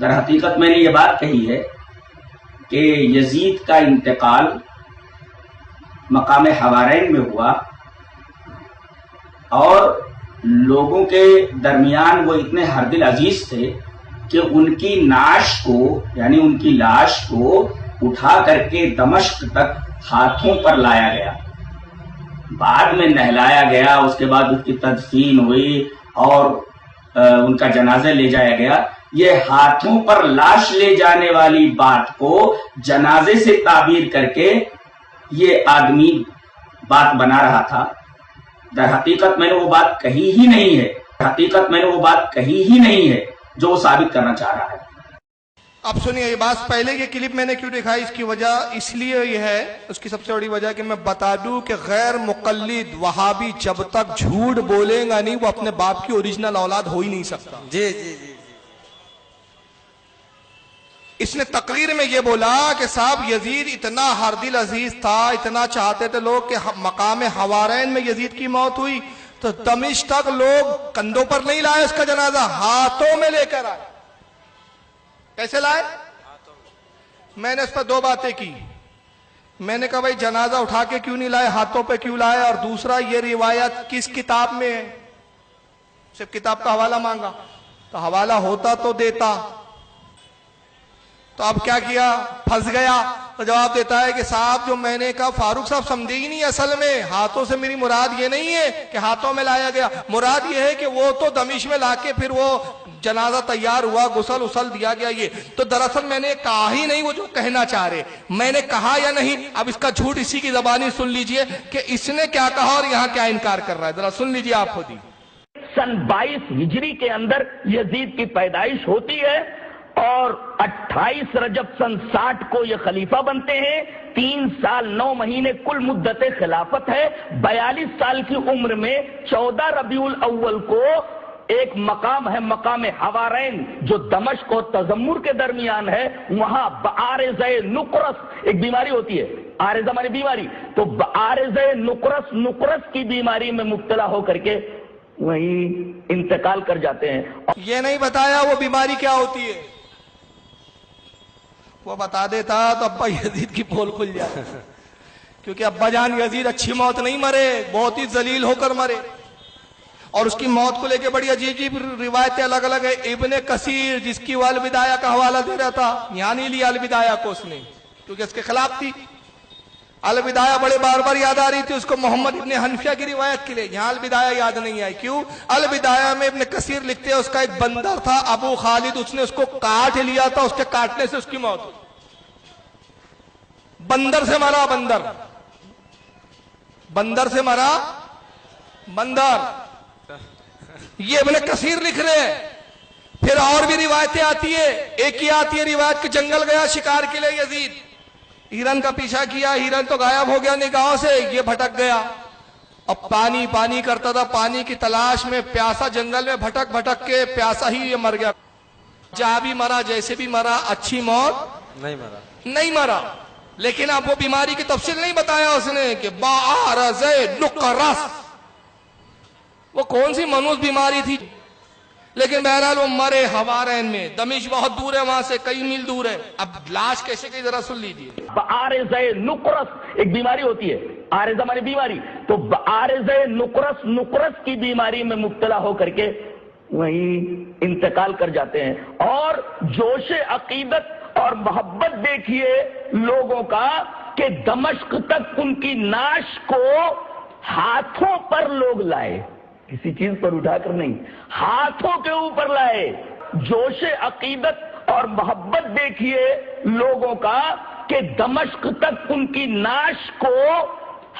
در حقیقت میں نے یہ بات کہی ہے کہ یزید کا انتقال مقام حوارین میں ہوا اور لوگوں کے درمیان وہ اتنے ہردل عزیز تھے کہ ان کی نعش کو یعنی ان کی لاش کو اٹھا کر کے دمشق تک ہاتھوں پر لایا گیا، بعد میں نہلایا گیا، اس کے بعد اس کی تدفین ہوئی اور ان کا جنازہ لے جایا گیا۔ یہ ہاتھوں پر لاش لے جانے والی بات کو جنازے سے تعبیر کر کے یہ آدمی بات بنا رہا تھا۔ در حقیقت میں نے وہ بات کہی ہی نہیں ہے جو وہ ثابت کرنا چاہ رہا ہے۔ اب سنیے یہ بات، پہلے یہ کلپ میں نے کیوں دکھائی، اس کی وجہ اس لیے یہ ہے، اس کی سب سے بڑی وجہ کہ میں بتا دوں کہ غیر مقلد وہابی جب تک جھوٹ بولے گا نہیں وہ اپنے باپ کی اوریجنل اولاد ہو ہی نہیں سکتا۔ جی جی جی اس نے تقریر میں یہ بولا کہ صاحب یزید اتنا ہردل عزیز تھا، اتنا چاہتے تھے لوگ کہ مقام حوارین میں یزید کی موت ہوئی تو دمشق تک لوگ کندھوں پر نہیں لائے اس کا جنازہ، ہاتھوں میں لے کر آئے۔ کیسے لائے؟ میں نے اس پر دو باتیں کی۔ میں نے کہا بھائی جنازہ اٹھا کے کیوں نہیں لائے، ہاتھوں پہ کیوں لائے، اور دوسرا یہ روایت کس کتاب میں ہے؟ صرف کتاب کا حوالہ مانگا، تو حوالہ ہوتا تو دیتا، تو اب کیا کیا، پھنس گیا۔ تو جواب دیتا ہے کہ صاحب جو میں نے کہا فاروق صاحب سمجھے ہی نہیں، اصل میں ہاتھوں سے میری مراد یہ نہیں ہے کہ ہاتھوں میں لایا گیا، مراد یہ ہے کہ وہ تو دمشق میں لا کے پھر وہ جنازہ تیار ہوا، غسل اسل دیا گیا۔ یہ تو دراصل میں نے کہا ہی نہیں وہ جو کہنا چاہ رہے، میں نے کہا یا نہیں۔ اب اس کا جھوٹ اسی کی زبانی سن لیجئے کہ اس نے کیا کہا اور یہاں کیا انکار کر رہا ہے، ذرا سن لیجئے آپ خود ہی۔ سن 22 ہجری کے اندر یزید کی پیدائش ہوتی ہے اور 28 رجب سن 60 کو یہ خلیفہ بنتے ہیں۔ 3 سال 9 مہینے کل مدت خلافت ہے۔ 42 سال کی عمر میں 14 ربیع الاول کو ایک مقام ہے، مقام حوارین، جو دمشق اور تذمر کے درمیان ہے، وہاں بعارضہ نقرس ایک بیماری ہوتی ہے، عارضہ مانے بیماری، تو بعارضہ نقرس کی بیماری میں مبتلا ہو کر کے وہیں انتقال کر جاتے ہیں۔ یہ نہیں بتایا وہ بیماری کیا ہوتی ہے، وہ بتا دیتا تو ابا یزید کی پول کھل جائے، کیونکہ ابا جان یزید اچھی موت نہیں مرے، بہت ہی ذلیل ہو کر مرے، اور اس کی موت کو لے کے بڑی عجیب عجیب روایتیں الگ الگ ہے۔ ابن کثیر جس کی وہ البدایہ کا حوالہ دے رہا تھا، یہاں نہیں لیا البدایہ کو اس نے، کیونکہ اس کے خلاف تھی۔ البدایہ بڑے بار بار یاد آ رہی تھی اس کو محمد ابن حنفیہ کی روایت کے لیے، یہاں البدایہ یاد نہیں آئی۔ کیوں؟ البدایہ میں ابن کثیر لکھتے ہیں اس کا ایک بندر تھا ابو خالد، اس نے اس کو کاٹ لیا تھا، اس کے کاٹنے سے اس کی موت ہوئی۔ بندر سے مرا، بندر سے مرا بندر، یہ ابن کثیر لکھ رہے ہیں۔ پھر اور بھی روایتیں آتی ہے، ایک ہی آتی ہے روایت کہ جنگل گیا شکار کے لیے یزید، ہرن کا پیچھا کیا، ہرن تو غائب ہو گیا نگاہوں سے، یہ بھٹک گیا، اب پانی کرتا تھا، پانی کی تلاش میں پیاسا جنگل میں بھٹک بھٹک کے پیاسا ہی یہ مر گیا۔ جہاں بھی مرا، جیسے بھی مرا، اچھی موت نہیں مرا۔ لیکن اب وہ بیماری کی تفصیل نہیں بتایا اس نے کہ بعارض نقرس وہ کون سی منوس بیماری تھی، لیکن بہرحال وہ مرے حوارین میں، دمشق بہت دور ہے وہاں سے، کئی میل دور ہے۔ اب لاش کیسے گئی ذرا سن لیجیے۔ بعارضہ نقرس ایک بیماری ہوتی ہے، عارضہ مانے بیماری، تو بعارضہ نقرس کی بیماری میں مبتلا ہو کر کے وہیں انتقال کر جاتے ہیں۔ اور جوش عقیدت اور محبت دیکھیے لوگوں کا کہ دمشق تک ان کی نعش کو ہاتھوں پر لوگ لائے، کسی چیز پر اٹھا کر نہیں، ہاتھوں کے اوپر لائے۔ جوش عقیدت اور محبت دیکھیے لوگوں کا کہ دمشق تک ان کی نعش کو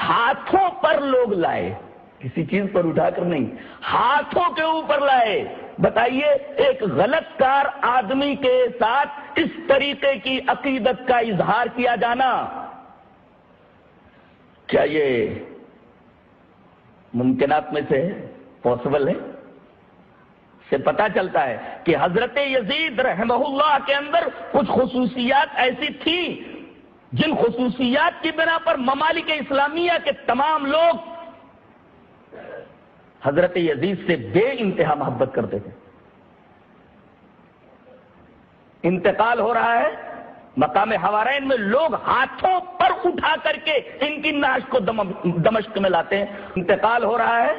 ہاتھوں پر لوگ لائے، کسی چیز پر اٹھا کر نہیں، ہاتھوں کے اوپر لائے۔ بتائیے ایک غلط کار آدمی کے ساتھ اس طریقے کی عقیدت کا اظہار کیا جانا، کیا یہ ممکنات میں سے پاسبل ہے؟ سے پتا چلتا ہے کہ حضرت یزید رحمہ اللہ کے اندر کچھ خصوصیات ایسی تھی جن خصوصیات کی بنا پر ممالک اسلامیہ کے تمام لوگ حضرت یزید سے بے انتہا محبت کرتے تھے۔ انتقال ہو رہا ہے، مقام حوارین میں لوگ ہاتھوں پر اٹھا کر کے ان کی نعش کو دمشق میں لاتے ہیں. انتقال ہو رہا ہے،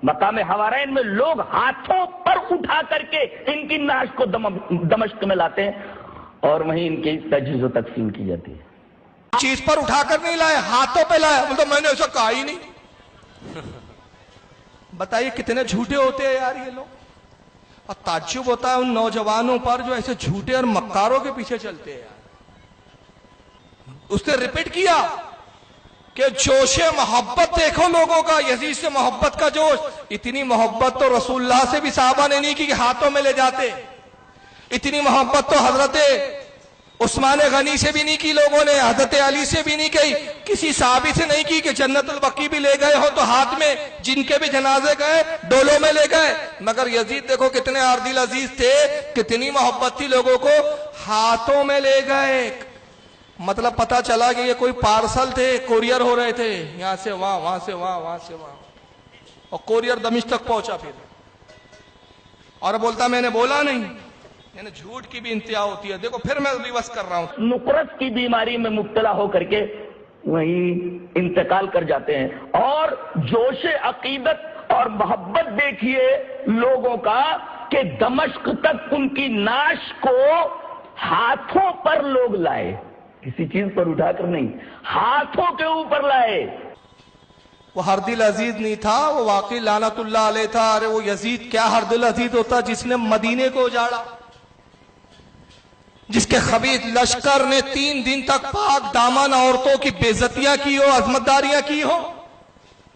مقام حوارین میں لوگ ہاتھوں پر اٹھا کر کے ان کی نعش کو دمشق میں لاتے ہیں اور وہیں ان کی تجہیز و تقسیم کی جاتی ہے. چیز پر اٹھا کر نہیں لائے، ہاتھوں پہ لائے. بولتا میں نے ایسا کہا ہی نہیں. بتائیے کتنے جھوٹے ہوتے ہیں یار یہ لوگ. اور تعجب ہوتا ہے ان نوجوانوں پر جو ایسے جھوٹے اور مکاروں کے پیچھے چلتے ہیں یار. اس نے ریپیٹ کیا کہ جوش محبت دیکھو لوگوں کا، یزید سے محبت کا جوش. اتنی محبت تو رسول اللہ سے بھی صحابہ نے نہیں کی کہ ہاتھوں میں لے جاتے. اتنی محبت تو حضرت عثمان غنی سے بھی نہیں کی لوگوں نے، حضرت علی سے بھی نہیں کی، کسی صحابی سے نہیں کی کہ جنت البقیع بھی لے گئے ہو تو ہاتھ میں، جن کے بھی جنازے گئے ڈولوں میں لے گئے. مگر یزید دیکھو کتنے عارضی عزیز تھے، کتنی محبت تھی لوگوں کو، ہاتھوں میں لے گئے. مطلب پتا چلا کہ یہ کوئی پارسل تھے، کوریئر ہو رہے تھے، یہاں سے وہاں، وہاں سے وہاں، وہاں سے وہاں، اور کوریئر دمشق تک پہنچا. پھر اور بولتا میں نے بولا نہیں. یعنی جھوٹ کی بھی انتہا ہوتی ہے. دیکھو پھر میں ریورس کر رہا ہوں. نقرس کی بیماری میں مبتلا ہو کر کے وہیں انتقال کر جاتے ہیں. اور جوش عقیدت اور محبت دیکھیے لوگوں کا کہ دمشق تک ان کی نعش کو ہاتھوں پر لوگ لائے، کسی چیز پر اٹھا کر نہیں، ہاتھوں کے اوپر لائے. وہ ہردل عزیز نہیں تھا، وہ واقعی لعنت اللہ علیہ تھا. ارے وہ یزید کیا ہردل عزیز ہوتا جس نے مدینے کو اجاڑا، جس کے خبیث لشکر نے 3 دن تک پاک دامن عورتوں کی بے عزتیاں کی ہو، عظمت داریاں کی ہو،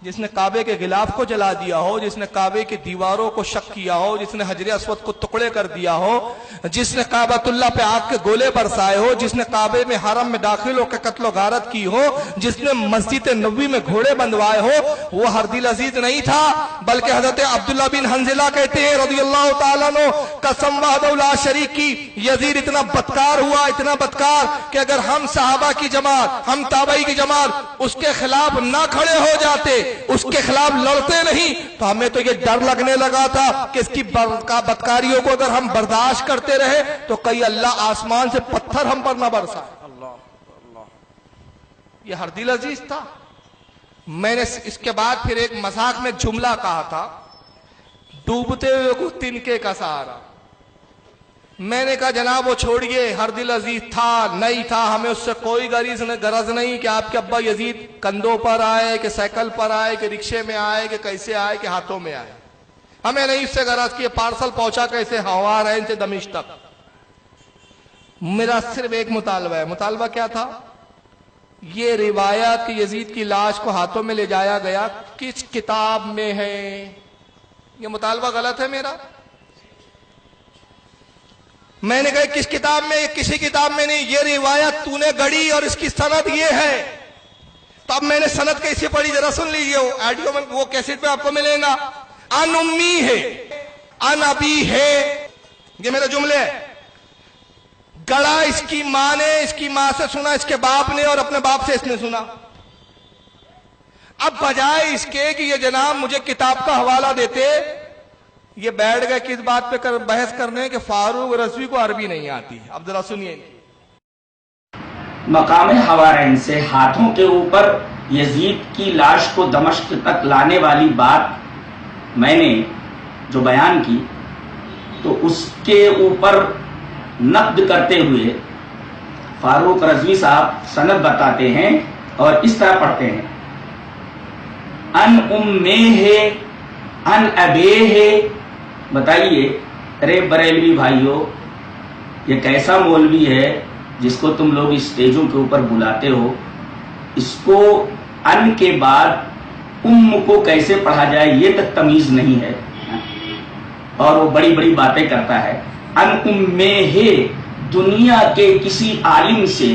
جس نے کعبے کے غلاف کو جلا دیا ہو، جس نے کعبے کی دیواروں کو شق کیا ہو، جس نے حجر اسود کو ٹکڑے کر دیا ہو، جس نے کعبۃ اللہ پہ آگ کے گولے برسائے ہو، جس نے کعبے میں حرم میں داخل ہو کے قتل و غارت کی ہو، جس نے مسجد نبوی میں گھوڑے بندوائے ہو، وہ ہردل عزیز نہیں تھا. بلکہ حضرت عبداللہ بن حنظلہ کہتے ہیں رضی اللہ تعالیٰ عنہ، قسم وحدہ لا شریک کی، یزید اتنا بدکار ہوا، اتنا بدکار کہ اگر ہم صحابہ کی جماعت، ہم تابعی کی جماعت اس کے خلاف نہ کھڑے ہو جاتے، اس کے خلاف لڑتے نہیں، تو ہمیں تو یہ ڈر لگنے لگا تھا کہ اس کی بدکاریوں کو اگر ہم برداشت کرتے رہے تو کئی اللہ آسمان سے پتھر ہم پر نہ برسائے. یہ ہردل عزیز تھا. میں نے اس کے بعد پھر ایک مذاق میں جملہ کہا تھا، ڈوبتے ہوئے کو تنکے کا سہارا. میں نے کہا جناب وہ چھوڑیے، ہردل عزیز تھا نہیں تھا ہمیں اس سے کوئی غرض نہیں کہ آپ کے ابا یزید کندھوں پر آئے کہ سائیکل پر آئے کہ رکشے میں آئے کہ کیسے آئے کہ ہاتھوں میں آئے. ہمیں نہیں اس سے غرض کہ پارسل پہنچا کیسے حوارین سے دمشق تک. میرا صرف ایک مطالبہ ہے. مطالبہ کیا تھا؟ یہ روایت کہ یزید کی لاش کو ہاتھوں میں لے جایا گیا کس کتاب میں ہے؟ یہ مطالبہ غلط ہے میرا. میں نے کہا کس کتاب میں؟ کسی کتاب میں نہیں. یہ روایت تو نے گڑی اور اس کی سند یہ ہے. تو اب میں نے سند کیسے پڑھی ذرا سن لیجیے. آڈیو میں وہ کیسٹ پہ آپ کو ملے گا. ان امی ہے، ان ابی ہے، یہ میرے جملے ہے. گڑا اس کی ماں نے، اس کی ماں سے سنا، اس کے باپ نے، اور اپنے باپ سے اس نے سنا. اب بجائے اس کے کہ یہ جناب مجھے کتاب کا حوالہ دیتے، یہ بیٹھ گئے کس بات پہ بحث کرنے کہ فاروق رضوی کو عربی نہیں آتی. اب ذرا سنیے. مقام حوارین سے ہاتھوں کے اوپر یزید کی لاش کو دمشق تک لانے والی بات میں نے جو بیان کی، تو اس کے اوپر نقد کرتے ہوئے فاروق رضوی صاحب سند بتاتے ہیں اور اس طرح پڑھتے ہیں: ان امے ہے، ان ابے ہے. بتائیے ارے بریلوی بھائیو، یہ کیسا مولوی ہے جس کو تم لوگ اسٹیجوں کے اوپر بلاتے ہو؟ اس کو ان کے بعد کو کیسے پڑھا جائے یہ تک تمیز نہیں ہے، اور وہ بڑی بڑی باتیں کرتا ہے. ان ہے، دنیا کے کسی عالم سے،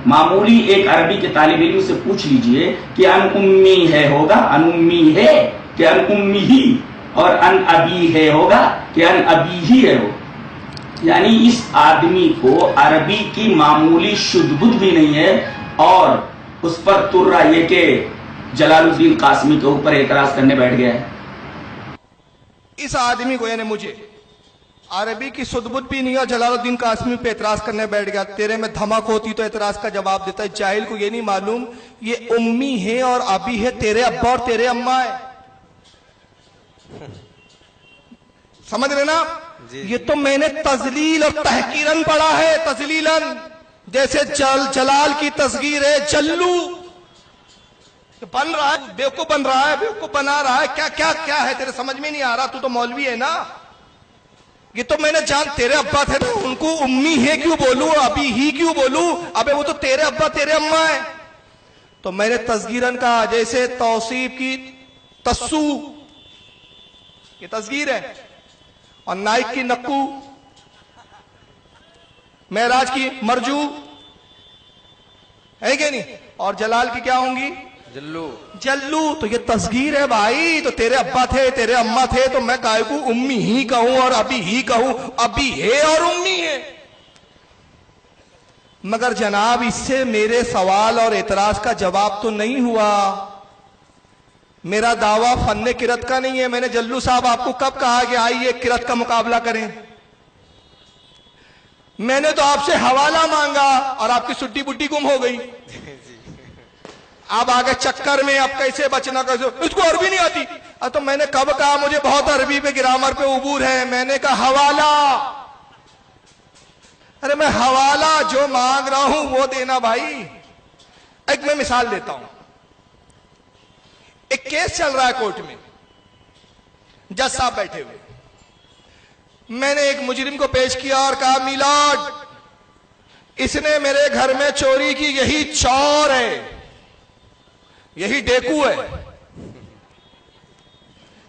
معمولی ایک عربی کے طالب علم سے پوچھ لیجئے کہ ان امی ہے ہوگا، ان امی ہے کہ ان امی ہی، اور ان ابی ہے ہوگا کہ ان ابی ہی ہے ہو. یعنی اس آدمی کو عربی کی معمولی شدھ بدھ بھی نہیں ہے، اور اس پر ترا یہ کہ جلال الدین قاسمی کے اوپر اعتراض کرنے بیٹھ گیا ہے. اس آدمی کو یعنی مجھے عربی کی سدبت بھی نہیں ہے. جلال الدین قاسمی پہ اعتراض کرنے بیٹھ گیا. تیرے میں دھمک ہوتی تو اعتراض کا جواب دیتا ہے. جاہل کو یہ نہیں معلوم یہ امی ہے اور ابی ہے, تیرے ابا اور تیرے اماں ہے. سمجھ رہے نا؟ یہ تو میں نے تذلیل اور تحقیرن پڑھا ہے. تذلیلن جیسے جلال کی تصغیر ہے جلو. بن رہا ہے بیوقوف, بن رہا ہے بیوقوف, بنا رہا ہے. کیا کیا کیا ہے تیرے سمجھ میں نہیں آ رہا؟ تو مولوی ہے نا. یہ تو میں نے جان تیرے ابا تھے نا, ان کو امی ہے کیوں بولوں, ابھی ہی کیوں بولوں؟ ابے وہ تو تیرے ابا تیرے اماں ہے. تو میں نے تصغیرن کہا جیسے توصیف کی تسو, یہ تصغیر ہے, اور نائک کی نقو, معراج کی مرجو ہے کہ نہیں, اور جلال کی کیا ہوں گی جلو. جلو. تو یہ تصغیر ہے بھائی. تو تیرے ابا تھے تیرے اماں تھے تو میں کائے کو امی ہی کہوں اور ابھی ہی کہوں؟ ابھی ہے اور امی ہے. مگر جناب اس سے میرے سوال اور اعتراض کا جواب تو نہیں ہوا. میرا دعویٰ فن کرت کا نہیں ہے. میں نے جلو صاحب آپ کو کب کہا کہ آئیے کرت کا مقابلہ کریں؟ میں نے تو آپ سے حوالہ مانگا اور آپ کی سٹی بٹی گم ہو گئی. آپ آگے چکر میں اب کیسے بچنا, کیسے اس کو عربی نہیں آتی. تو میں نے کب کہا مجھے بہت عربی پہ گرامر پہ عبور ہے؟ میں نے کہا حوالہ. ارے میں حوالہ جو مانگ رہا ہوں وہ دینا بھائی. ایک میں مثال دیتا ہوں. ایک کیس چل رہا ہے کورٹ میں, جج صاحب بیٹھے ہوئے. میں نے ایک مجرم کو پیش کیا اور کہا میلاد اس نے میرے گھر میں چوری کی, یہی چور ہے, یہی ڈیکو ہے.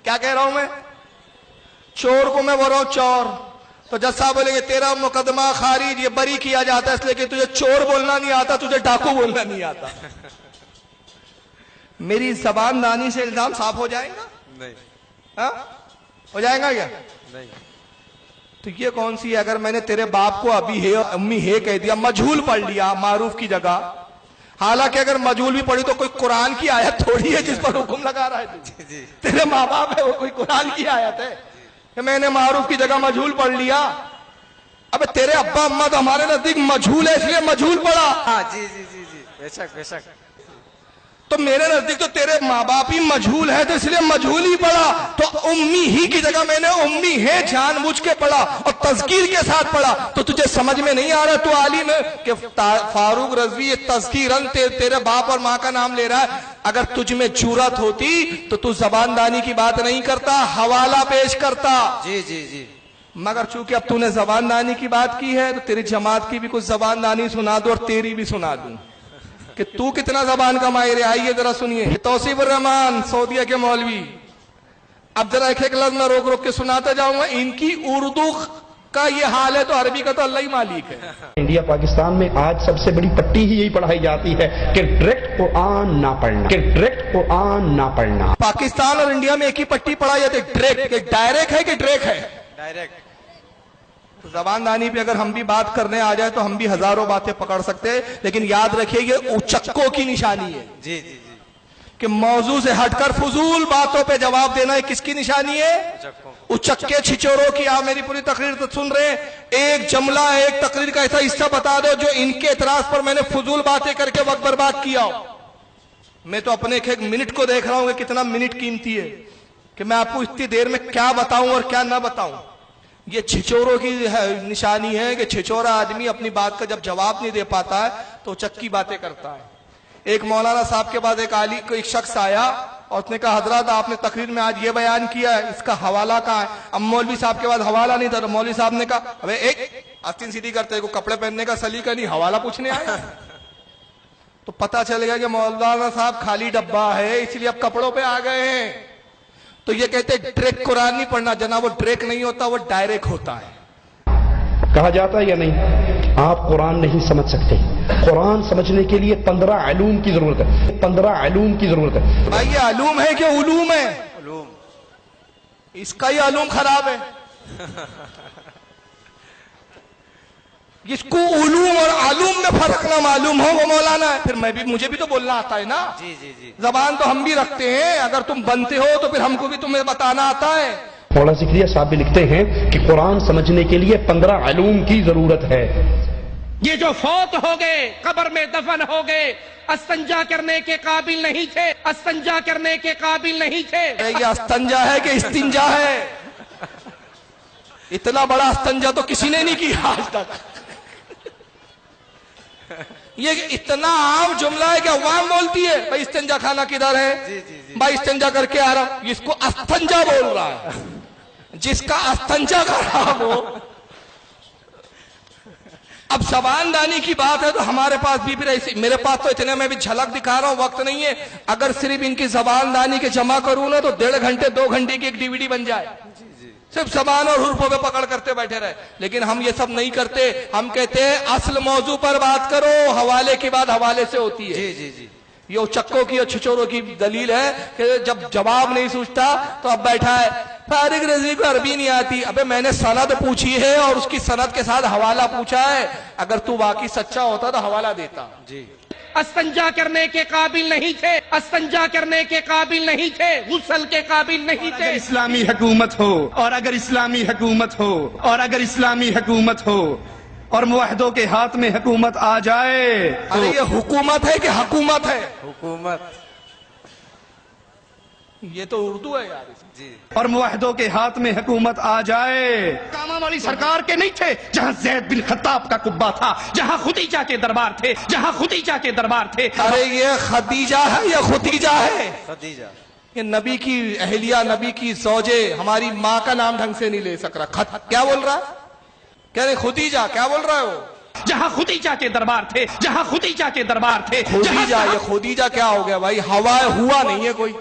کیا کہہ رہا ہوں میں؟ چور کو میں بول رہا ہوں چور. تو جج صاحب بولیں گے تیرا مقدمہ خارج, یہ بری کیا جاتا ہے اس لیے کہ تجھے چور بولنا نہیں آتا, تجھے ڈاکو بولنا نہیں آتا. میری زبان دانی سے الزام صاف ہو جائے گا؟ نہیں. ہاں ہو جائے گا کیا؟ نہیں. تو یہ کون سی ہے؟ اگر میں نے تیرے باپ کو ابھی ہے امی ہے کہہ دیا, مجہول پڑھ لیا معروف کی جگہ, حالانکہ اگر مجہول بھی پڑھی تو کوئی قرآن کی آیت تھوڑی ہے جس پر حکم لگا رہا ہے. تیرے ماں باپ ہے وہ کوئی قرآن کی آیت ہے کہ میں نے معروف کی جگہ مجہول پڑھ لیا؟ اب تیرے ابا اماں تو ہمارے نزدیک مجہول ہے اس لیے مجہول پڑھا. ہاں جی جی جی جی بے شک بے شک. تو میرے نزدیک تو تیرے ماں باپ ہی مجہول ہے تو اس لیے مجہول ہی پڑھا. تو امی ہی کی جگہ میں نے امی ہے جان بوجھ کے پڑھا اور تذکیر کے ساتھ پڑھا. تو تجھے سمجھ میں نہیں آ رہا تو عالم ہے کہ فاروق رضوی یہ تذکیرن تیرے باپ اور ماں کا نام لے رہا ہے. اگر تجھ میں جرأت ہوتی تو زبان دانی کی بات نہیں کرتا, حوالہ پیش کرتا. جی جی جی. مگر چونکہ اب تو نے زبان دانی کی بات کی ہے تو تیری جماعت کی بھی کچھ زبان دانی سنا دو اور تیری بھی سنا دوں کہ تو کتنا زبان کا ماہر ہے. آئیے ذرا سنیے. توصیف الرحمان سعودیہ کے مولوی. اب ذرا ایک ایک لفظ میں روک روک کے سناتا جاؤں گا. ان کی اردو کا یہ حال ہے تو عربی کا تو اللہ ہی مالک ہے. انڈیا پاکستان میں آج سب سے بڑی پٹی ہی یہی پڑھائی جاتی ہے کہ ڈائریکٹ قرآن نہ پڑھنا, کہ ڈائریکٹ قرآن نہ پڑھنا. پاکستان اور انڈیا میں ایک ہی پٹی پڑھائی جاتی ہے, ڈائریکٹ. ڈائریکٹ ہے کہ ڈریک ہے؟ ڈائریکٹ. زبان دانی پہ اگر ہم بھی بات کرنے آ جائے تو ہم بھی ہزاروں باتیں پکڑ سکتے ہیں, لیکن یاد رکھیے یہ اچکوں کی نشانی ہے. جی جی جی. کہ موضوع سے ہٹ کر فضول باتوں پہ جواب دینا یہ کس کی نشانی ہے؟ اچکے چھچوروں کی. آپ میری پوری تقریر تو سن رہے ہیں, ایک جملہ ایک تقریر کا ایسا حصہ بتا دو جو ان کے اعتراض پر میں نے فضول باتیں کر کے وقت برباد کیا ہو. میں تو اپنے ایک منٹ کو دیکھ رہا ہوں کہ کتنا منٹ قیمتی ہے کہ میں آپ کو اتنی دیر میں کیا بتاؤں اور کیا نہ بتاؤں. یہ چھچوروں کی نشانی ہے کہ چھچورا آدمی اپنی بات کا جب جواب نہیں دے پاتا ہے تو چکی باتیں کرتا ہے. ایک مولانا صاحب کے بعد ایک شخص آیا اور اس نے کہا حضرات آپ نے تقریر میں آج یہ بیان کیا ہے, اس کا حوالہ کہاں ہے؟ اب مولوی صاحب کے بعد حوالہ نہیں تھا. مولوی صاحب نے کہا ابے ایک آستین سیدھی کرتے کو کپڑے پہننے کا سلیقہ نہیں, حوالہ پوچھنے آیا. تو پتا چل گیا کہ مولانا صاحب خالی ڈبہ ہے اس لیے اب کپڑوں پہ آ گئے ہیں. تو یہ کہتے ہیں ڈریک قرآن نہیں پڑھنا. جناب وہ ڈریک نہیں ہوتا, وہ ڈائریکٹ ہوتا ہے. کہا جاتا ہے یا نہیں, آپ قرآن نہیں سمجھ سکتے. قرآن سمجھنے کے لیے 15 علوم کی ضرورت ہے. 15 علوم کی ضرورت ہے. بھائی یہ علوم ہے کہ علوم ہے؟ علوم. اس کا ہی علوم خراب ہے. جس کو علوم اور علوم میں فرق نہ معلوم ہو وہ مولانا ہے. پھر مجھے بھی تو بولنا آتا ہے نا. جی جی جی. زبان تو ہم بھی رکھتے ہیں. اگر تم بنتے ہو تو پھر ہم کو بھی تمہیں بتانا آتا ہے. مولا ذکریہ صاحب بھی لکھتے ہیں کہ قرآن سمجھنے کے لیے 15 علوم کی ضرورت ہے. یہ جو فوت ہو گئے، قبر میں دفن ہو گئے، استنجا کرنے کے قابل نہیں تھے، استنجا کرنے کے قابل نہیں تھے. یہ استنجا ہے کہ استنجا ہے؟ اتنا بڑا استنجا تو کسی نے نہیں کیا آج تک. یہ اتنا عام جملہ ہے کہ عوام بولتی ہے بھائی استنجا خانہ کدھر ہے، بھائی استنجا کر کے آ رہا. اس کو استنجا بول رہا ہے. جس کا استنجا کا نام ہو. اب زبان دانی کی بات ہے تو ہمارے پاس بھی میرے پاس تو اتنے میں بھی جھلک دکھا رہا ہوں، وقت نہیں ہے. اگر صرف ان کی زبان دانی کے جمع کروں نا تو 1.5 گھنٹے 2 گھنٹے کی ایک DVD بن جائے. صرف زبان اور حروفوں پہ پکڑ کرتے بیٹھے رہے. لیکن ہم یہ سب نہیں کرتے. ہم کہتے ہیں اصل موضوع پر بات کرو، حوالے کی بات حوالے سے ہوتی ہے. یہ چکوں کی اور چھچوروں کی دلیل ہے کہ جب جواب نہیں سوچتا تو اب بیٹھا ہے فارغ رضی کو عربی نہیں آتی. ابے میں نے سند پوچھی ہے اور اس کی سند کے ساتھ حوالہ پوچھا ہے. اگر تو واقعی سچا ہوتا تو حوالہ دیتا. استنجا کرنے کے قابل نہیں تھے، استنجا کرنے کے قابل نہیں تھے، غسل کے قابل نہیں تھے. اسلامی حکومت ہو اور اگر اسلامی حکومت ہو اور اگر اسلامی حکومت ہو اور موحدوں کے ہاتھ میں حکومت آ جائے. ارے یہ حکومت ہے کہ حکومت ہے؟ حکومت. یہ تو اردو ہے یار. اور موحدوں کے ہاتھ میں حکومت آ جائے. کامہ والی سرکار کے نہیں تھے جہاں زید بن خطاب کا قبہ تھا، جہاں خدیجہ کے دربار تھے، جہاں خدیجہ کے دربار تھے. ارے یہ خدیجہ ہے یا ختیجہ ہے؟ خدیجہ. یہ نبی کی اہلیہ، نبی کی زوجے، ہماری ماں کا نام ڈھنگ سے نہیں لے سک رہا. کیا بول رہا؟ کہہ رہے خدیجہ. کیا بول رہا ہے وہ؟ جہاں خدیجہ کے دربار تھے، جہاں خدیجہ کے دربار تھے. خدیجہ. یہ خدیجہ کیا ہو گیا بھائی؟ ہوا ہوا نہیں ہے کوئی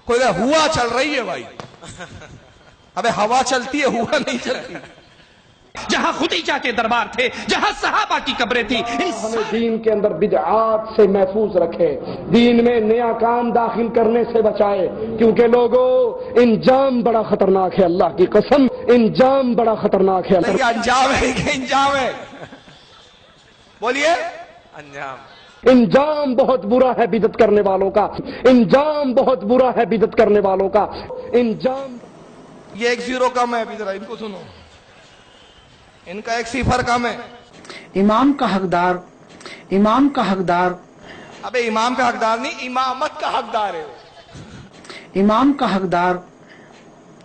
ہوا چل رہی ہے بھائی. ابے ہوا چلتی ہے، ہوا نہیں چلتی. جہاں خدیجہ کے دربار تھے، جہاں صحابہ کی قبریں تھی. ہمیں دین کے اندر بدعات سے محفوظ رکھے، دین میں نیا کام داخل کرنے سے بچائے، کیونکہ لوگوں انجام بڑا خطرناک ہے. اللہ کی قسم انجام بڑا خطرناک ہے. یہ انجام ہے کہ انجام ہے؟ بولیے. انجام. انجام بہت برا ہے بدعت کرنے والوں کا. انجام بہت برا ہے بدعت کرنے والوں کا. انجام. یہ 1 0 کم ہے. ابھی ذرا ان کو سنو. ان کا 1 0 کم ہے. امام کا حقدار، امام کا حقدار. ابے امام کا حقدار نہیں، امامت کا حقدار ہے. امام کا حقدار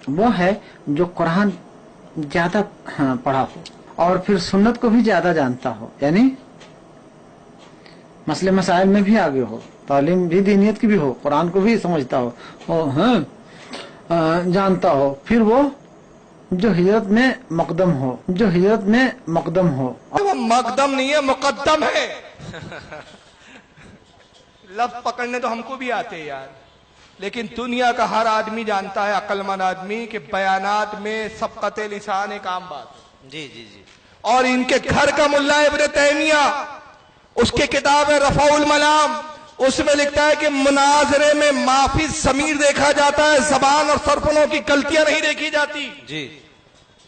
وہ ہے جو قرآن زیادہ پڑھا ہو اور پھر سنت کو بھی زیادہ جانتا ہو، یعنی مسئلے مسائل میں بھی آگے ہو، تعلیم بھی دینیت کی بھی ہو، قرآن کو بھی سمجھتا ہو، جانتا ہو. پھر وہ جو ہجرت میں مقدم ہو، جو ہجرت میں مقدم ہو. وہ مقدم نہیں ہے، مقدم ہے. لفظ پکڑنے تو ہم کو بھی آتے ہیں یار، لیکن دنیا کا ہر آدمی جانتا ہے، عقل مند آدمی، کہ بیانات میں سبقت لسان ایک عام بات ہے. جی جی جی. اور ان کے گھر کا ملا ابن تیمیہ، اس کے کتاب ہے رفع الملام، اس میں لکھتا ہے کہ مناظرے میں معافی ضمیر دیکھا جاتا ہے، زبان اور سرفنوں کی غلطیاں نہیں دیکھی جاتی. جی.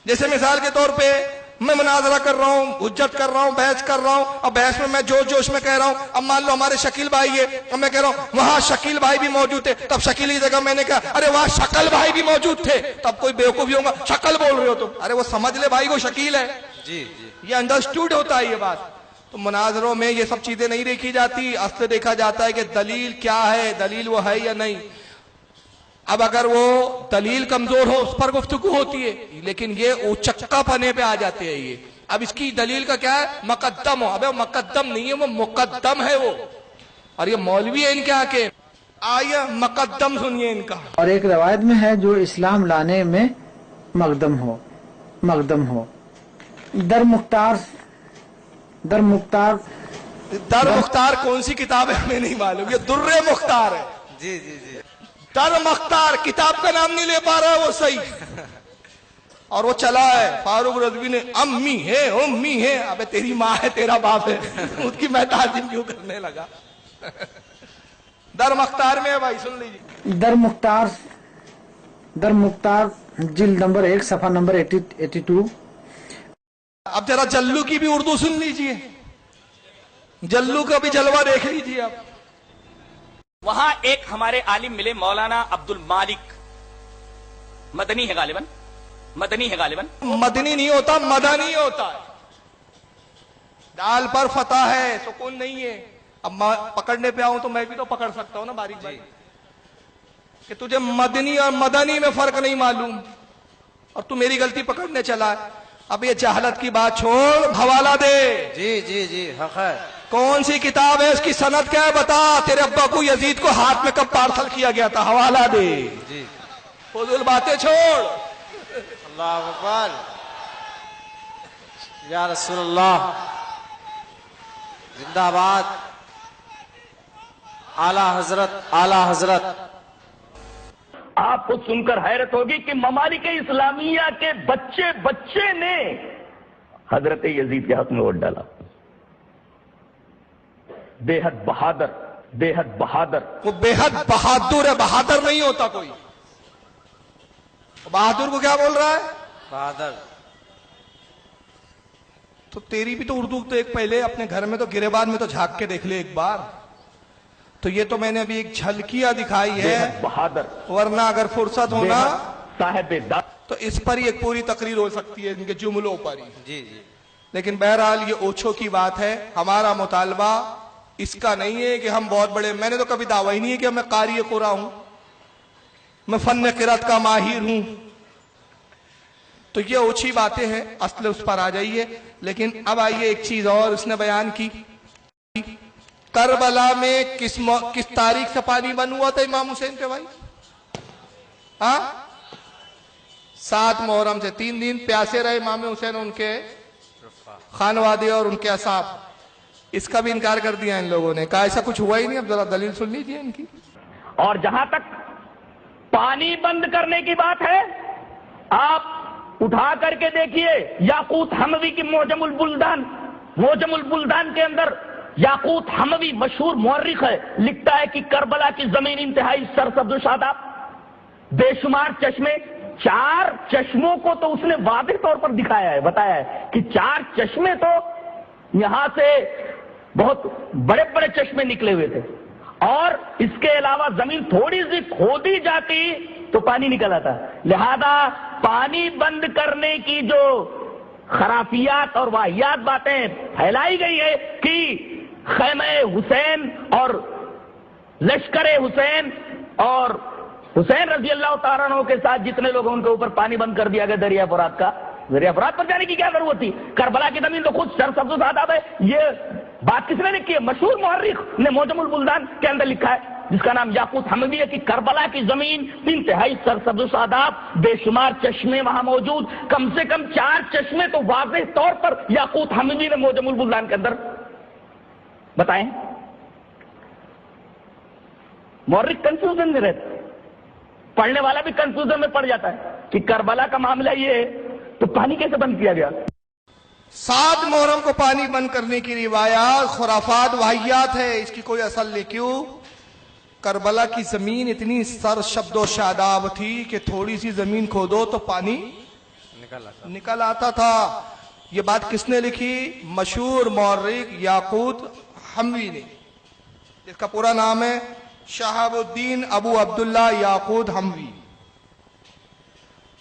جیسے مثال کے طور پہ میں مناظرہ کر رہا ہوں، حجت کر رہا ہوں، بحث کر رہا ہوں، اور بحث میں جوش میں کہہ رہا ہوں. اب مان لو ہمارے شکیل بھائی ہے، اب میں کہہ رہا ہوں وہاں شکیل بھائی بھی موجود تھے، تب شکیل کی جگہ میں نے کہا ارے وہاں شکل بھائی بھی موجود تھے، تب کوئی بیوقوفی ہوگا شکل بول رہے ہو تم. ارے وہ سمجھ لے بھائی وہ شکیل ہے. جی جی. یہ انڈرسٹوڈ ہوتا ہے یہ بات. تو مناظروں میں یہ سب چیزیں نہیں دیکھی جاتی، اصل دیکھا جاتا ہے کہ دلیل کیا ہے، دلیل وہ ہے یا نہیں. اب اگر وہ دلیل کمزور ہو اس پر گفتگو ہوتی ہے، لیکن یہ چکا پنے پہ آ جاتے ہیں. یہ اب اس کی دلیل کا کیا ہے؟ مقدم ہو. ابے وہ مقدم نہیں ہے، وہ مقدم ہے وہ. اور یہ مولوی ہے ان کے آکے. آئیے مقدم سنیے ان کا. اور ایک روایت میں ہے جو اسلام لانے میں مقدم ہو، مقدم ہو. در مختار در مختار کون سی کتاب ہے ہمیں نہیں معلوم، یہ در مختار ہے. جی جی جی. در مختار کتاب کا نام نہیں لے پا رہا ہے وہ صحیح. اور وہ چلا ہے فاروق رضوی نے امی ہے امی ہے. ابے تیری ماں ہے تیرا باپ ہے، اس کی میں تعظیم کیوں کرنے لگا. در مختار میں ہے بھائی، سن لیجیے. در مختار جلد نمبر 1 صفحہ نمبر 82. اب ذرا جلو کی بھی اردو سن لیجیے، جلو کا بھی جلوہ دیکھ لیجیے آپ. وہاں ایک ہمارے عالم ملے، مولانا عبد المالک، مدنی ہے غالباً. مدنی ہے غالباً. مدنی نہیں ہوتا، مدنی ہوتا ہے. دال پر فتح ہے، سکون نہیں ہے. اب میں پکڑنے پہ آؤں تو میں بھی تو پکڑ سکتا ہوں نا باریک باریک. کہ تجھے مدنی اور مدنی میں فرق نہیں معلوم اور تو میری غلطی پکڑنے چلا ہے. اب یہ جہالت کی بات چھوڑ، حوالہ دے. جی جی جی حق ہے. کون سی کتاب ہے، اس کی سند کیا ہے بتا. تیرے ابا کو یزید کو ہاتھ میں کب پارسل کیا گیا تھا، حوالہ دے. جی فضول باتیں چھوڑ. اللہ اکبر. یا رسول اللہ زندہ باد. اعلی حضرت اعلی حضرت. آپ کو سن کر حیرت ہوگی کہ ممالک اسلامیہ کے بچے بچے نے حضرت یزید کے حق میں ووٹ ڈالا. بے حد بہادر، بے حد بہادر. وہ بے حد بہادر ہے، بہادر نہیں ہوتا کوئی. بہادر کو کیا بول رہا ہے؟ بہادر. تو تیری بھی تو اردو تو ایک پہلے اپنے گھر میں تو گریبان میں تو جھانک کے دیکھ لے ایک بار. تو یہ تو میں نے ابھی ایک جھلکیاں دکھائی بے ہے، حد بہادر، ورنہ اگر فرصت بے ہونا حد صاحب داد. تو اس پر ہی ایک پوری تقریر ہو سکتی ہے، ان کے جملوں پر ہی. جی جی لیکن بہرحال یہ اوچھوں کی بات ہے. ہمارا مطالبہ اس کا نہیں ہے کہ ہم بہت بڑے، میں نے تو کبھی دعویٰ ہی نہیں ہے کہ میں قاری قرآن ہوں، میں فن قرات کا ماہر ہوں. تو یہ اوچھی باتیں ہیں، اصل اس پر آ جائیے. لیکن اب آئیے ایک چیز اور اس نے بیان کی. کربلا میں کس تاریخ سے پانی بند ہوا تھا امام حسین پہ بھائی؟ ہاں 7 محرم سے. 3 دن پیاسے رہے امام حسین، ان کے خانوادے اور ان کے اصحاب. اس کا بھی انکار کر دیا ان لوگوں نے، کہا ایسا کچھ ہوا ہی نہیں. اب ذرا دلیل سن لیجیے ان کی. اور جہاں تک پانی بند کرنے کی بات ہے، آپ اٹھا کر کے دیکھیے یاقوت حموی کی معجم البلدان. معجم البلدان کے اندر یاقوت حموی مشہور مورخ ہے، لکھتا ہے کہ کربلا کی زمین انتہائی سرسبز و شاداب، بے شمار چشمے. 4 چشموں کو تو اس نے واضح طور پر دکھایا ہے، بتایا ہے کہ 4 چشمے تو یہاں سے بہت بڑے بڑے چشمے نکلے ہوئے تھے. اور اس کے علاوہ زمین تھوڑی سی کھودی جاتی تو پانی نکل آتا. لہذا پانی بند کرنے کی جو خرافیات اور واہیات باتیں پھیلائی گئی ہے کہ خیمہ حسین اور لشکر حسین اور حسین رضی اللہ تعالیٰ عنہ کے ساتھ جتنے لوگ ہیں ان کے اوپر پانی بند کر دیا گیا دریا فرات کا. دریا فرات پر جانے کی کیا ضرورت تھی؟ کربلا کی زمین تو خود سرسبز و شاداب ہے. یہ بات کس نے لکھی ہے؟ مشہور مورخ نے معجم البلدان کے اندر لکھا ہے، جس کا نام یاقوت حموی ہے، کہ کربلا کی زمین انتہائی سرسبز و شاداب، بے شمار چشمے وہاں موجود. کم سے کم 4 چشمے تو واضح طور پر یاقوت حموی نے معجم البلدان کے اندر بتائیں. مورخ کنفیوژن میں رہتا ہے، پڑھنے والا بھی کنفیوژن میں پڑ جاتا ہے کہ کربلا کا معاملہ یہ ہے تو پانی کیسے بند کیا گیا. 7 محرم کو پانی بند کرنے کی روایات خرافات واہیات ہے، اس کی کوئی اصل نہیں. کیوں؟ کربلا کی زمین اتنی سرشبد و شاداب تھی کہ تھوڑی سی زمین کھودو تو پانی نکل آتا تھا. یہ بات کس نے لکھی؟ مشہور مورخ یاقوت حموی نے، جس کا پورا نام ہے شہاب الدین ابو عبداللہ یاقوت حموی.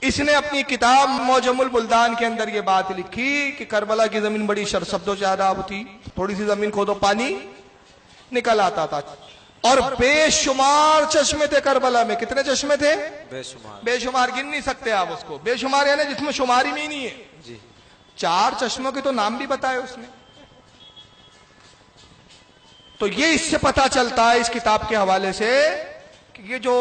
اس نے اپنی کتاب معجم البلدان کے اندر یہ بات لکھی کہ کربلا کی زمین بڑی سرسبز و شاداب تھی، تھوڑی سی زمین کھودو پانی نکل آتا تھا. اور بے شمار چشمے تھے کربلا میں. کتنے چشمے تھے؟ بے شمار. بے شمار گن نہیں سکتے آپ اس کو. بے شمار یعنی جس میں شماری میں ہی نہیں ہے. جی 4 چشموں کے تو نام بھی بتائے اس نے. تو یہ اس سے پتا چلتا ہے اس کتاب کے حوالے سے کہ یہ جو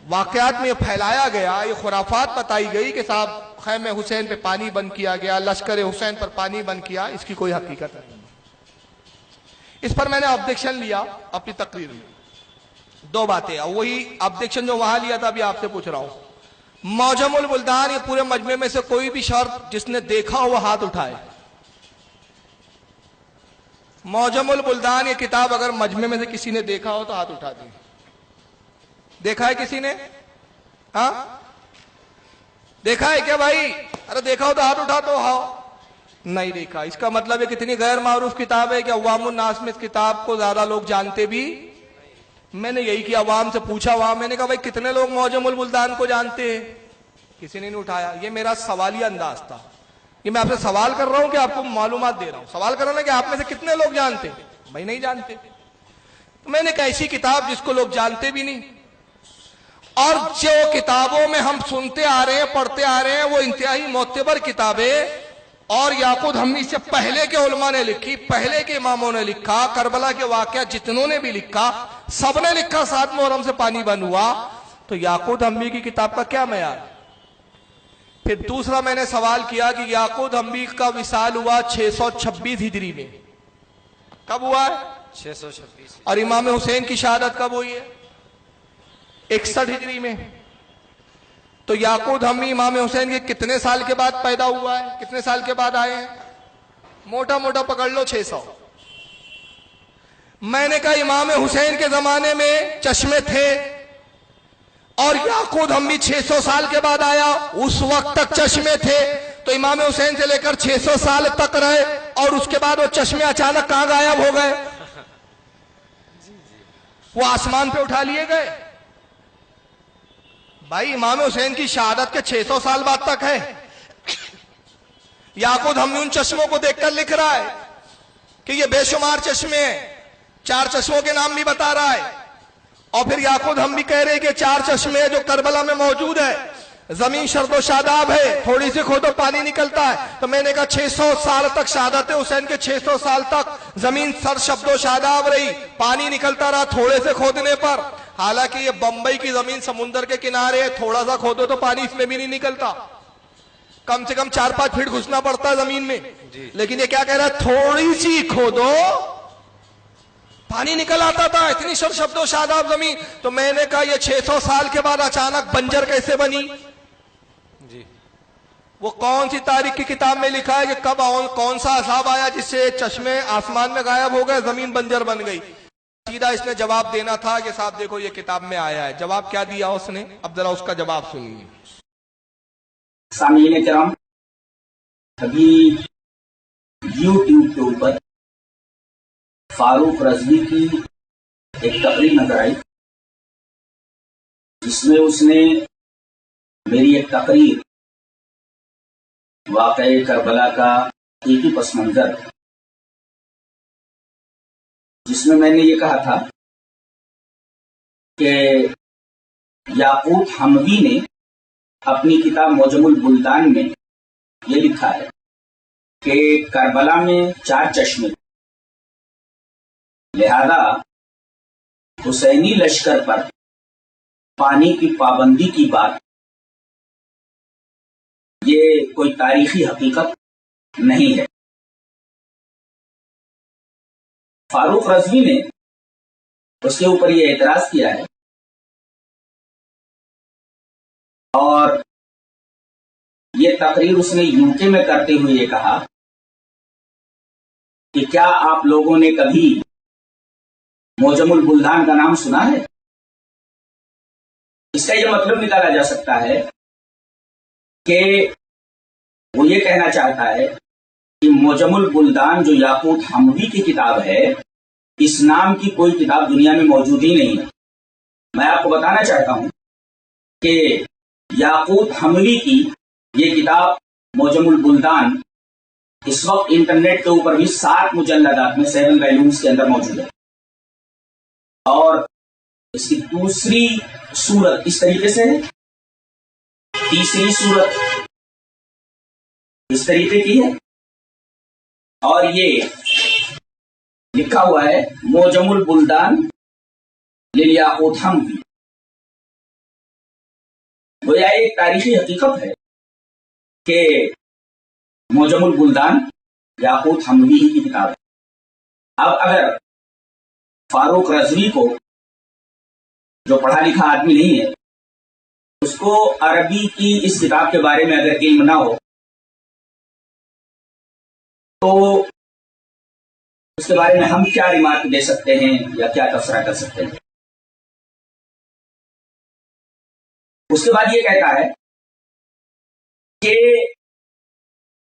واقعات میں یہ پھیلایا گیا، یہ خرافات بتائی گئی کہ صاحب خیمہ حسین پہ پانی بند کیا گیا، لشکر حسین پر پانی بند کیا، اس کی کوئی حقیقت نہیں. اس پر میں نے آبجیکشن لیا اپنی تقریر میں. 2 باتیں، وہی آبجیکشن جو وہاں لیا تھا ابھی آپ سے پوچھ رہا ہوں. معجم البلدان، یہ پورے مجمع میں سے کوئی بھی شخص جس نے دیکھا ہو وہ ہاتھ اٹھائے. معجم البلدان یہ کتاب اگر مجمع میں سے کسی نے دیکھا ہو تو ہاتھ اٹھا دیں. دیکھا ہے کسی نے؟ ہاں دیکھا ہے کیا بھائی؟ ارے دیکھا ہو تو ہاتھ اٹھا دو. ہاں نہیں دیکھا. اس کا مطلب ہے کتنی غیر معروف کتاب ہے کہ عوام الناس میں اس کتاب کو زیادہ لوگ جانتے بھی. میں نے یہی کہ عوام سے پوچھا، عوام میں نے کہا بھائی کتنے لوگ معجم البلدان کو جانتے ہیں؟ کسی نے نہیں اٹھایا. یہ میرا سوالیہ انداز تھا. یہ میں آپ سے سوال کر رہا ہوں کہ آپ کو معلومات دے رہا ہوں. سوال کر رہا ہوں کہ آپ میں سے کتنے لوگ جانتے؟ بھائی نہیں جانتے. تو میں نے ایک ایسی کتاب جس کو لوگ جانتے بھی نہیں، اور جو کتابوں میں ہم سنتے آ رہے ہیں، پڑھتے آ رہے ہیں، وہ انتہائی معتبر کتابیں، اور یاقوت حموی سے پہلے کے علماء نے لکھی، پہلے کے اماموں نے لکھا، کربلا کے واقعات جتنوں نے بھی لکھا، سب نے لکھا 7 محرم سے پانی بند ہوا. تو یاقوت حموی کی کتاب کا کیا معیار؟ پھر دوسرا میں نے سوال کیا کہ یاقوت حموی کا وصال ہوا 626 ہجری میں. کب ہوا ہے؟ 626. اور امام حسین کی شہادت کب ہوئی ہے؟ 61 ہجری میں. تو یاقوت حموی امام حسین کے کتنے سال کے بعد پیدا ہوا ہے؟ کتنے سال کے بعد آئے ہیں؟ موٹا موٹا پکڑ لو 600. میں نے کہا امام حسین کے زمانے میں چشمے تھے، اور یاقوت حموی 600 سال کے بعد آیا. اس وقت تک چشمے تھے تو امام حسین سے لے کر 600 سال تک رہے، اور اس کے بعد وہ چشمے اچانک کہاں غائب ہو گئے؟ وہ آسمان پہ اٹھا لیے گئے. بھائی امام حسین کی شہادت کے 600 سال بعد تک ہے. یاقوت حموی ان چشموں کو دیکھ کر لکھ رہا ہے کہ یہ بے شمار چشمے ہیں. 4 چشموں کے نام بھی بتا رہا ہے. اور پھر یاقوت حموی کہہ رہے کہ 4 چشمے جو کربلا میں موجود ہے، زمین شرد و شاداب ہے، تھوڑی سی کھودو پانی نکلتا ہے. تو میں نے کہا 600 سال تک شہادت حسین کے 600 سال تک زمین سر شبد و شاداب رہی، پانی نکلتا رہا تھوڑے سے کھودنے پر. حالانکہ یہ بمبئی کی زمین سمندر کے کنارے ہے، تھوڑا سا کھودو تو پانی اس میں بھی نہیں نکلتا، کم سے کم 4-5 فٹ گھسنا پڑتا ہے زمین میں. لیکن یہ کیا کہہ رہا ہے؟ تھوڑی سی کھودو پانی نکل آتا تھا، اتنی سر شبد و شاداب زمین. تو میں نے کہا یہ 600 سال کے بعد اچانک بنجر کیسے بنی؟ وہ کون سی تاریخ کی کتاب میں لکھا ہے کہ کب کون سا عذاب آیا جس سے چشمے آسمان میں غائب ہو گئے، زمین بنجر بن گئی؟ سیدھا اس نے جواب دینا تھا کہ صاحب دیکھو یہ کتاب میں آیا ہے. جواب کیا دیا اس نے؟ اب ذرا اس کا جواب سنیے. سامعین کرام، ابھی یوٹیوب کے اوپر فاروق رضوی کی ایک تقریر نظر آئی، جس میں اس نے میری ایک تقریر واقعہ کربلا کا حقیقی پس منظر، جس میں میں نے یہ کہا تھا کہ یاقوت حموی نے اپنی کتاب معجم البلدان میں یہ لکھا ہے کہ کربلا میں 4 چشمے، لہذا حسینی لشکر پر پانی کی پابندی کی بات یہ کوئی تاریخی حقیقت نہیں ہے. فاروق رضوی نے اس کے اوپر یہ اعتراض کیا ہے، اور یہ تقریر اس نے UK میں کرتے ہوئے یہ کہا کہ کیا آپ لوگوں نے کبھی معجم البلدان کا نام سنا ہے؟ اس کا یہ مطلب نکالا جا سکتا ہے کہ وہ یہ کہنا چاہتا ہے کہ معجم البلدان جو یاقوت حموی کی کتاب ہے، اس نام کی کوئی کتاب دنیا میں موجود ہی نہیں ہے. میں آپ کو بتانا چاہتا ہوں کہ یاقوت حموی کی یہ کتاب معجم البلدان اس وقت انٹرنیٹ کے اوپر بھی 7 مجلدات میں 7 ویلیومز کے اندر موجود ہے، اور اس کی دوسری صورت اس طریقے سے ہے، تیسری صورت اس طریقے کی ہے، اور یہ لکھا ہوا ہے معجم البلدان لیاقوت حموی. گویا ایک تاریخی حقیقت ہے کہ معجم البلدان یاقوت حموی ہی کی کتاب ہے. اب اگر فاروق رضوی کو، جو پڑھا لکھا آدمی نہیں ہے، اس کو عربی کی اس کتاب کے بارے میں اگر علم نہ ہو تو اس کے بارے میں ہم کیا ریمارک دے سکتے ہیں یا کیا تبصرہ کر سکتے ہیں؟ اس کے بعد یہ کہتا ہے کہ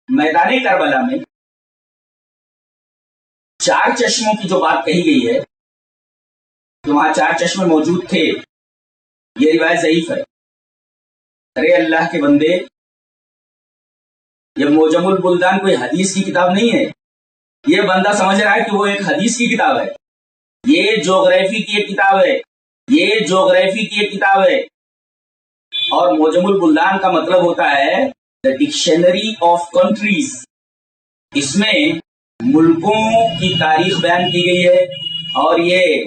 میدان کربلا میں 4 چشموں کی جو بات کہی گئی ہے کہ وہاں 4 چشمے موجود تھے، یہ روایت ضعیف ہے. ارے اللہ کے بندے، یہ موجم البلدان کوئی حدیث کی کتاب نہیں ہے. یہ بندہ سمجھ رہا ہے کہ وہ ایک حدیث کی کتاب ہے. یہ جغرافی کی ایک کتاب ہے. یہ جغرافی کی ایک کتاب ہے. اور موجم البلدان کا مطلب ہوتا ہے دا ڈکشنری آف کنٹریز. اس میں ملکوں کی تاریخ بیان کی گئی ہے، اور یہ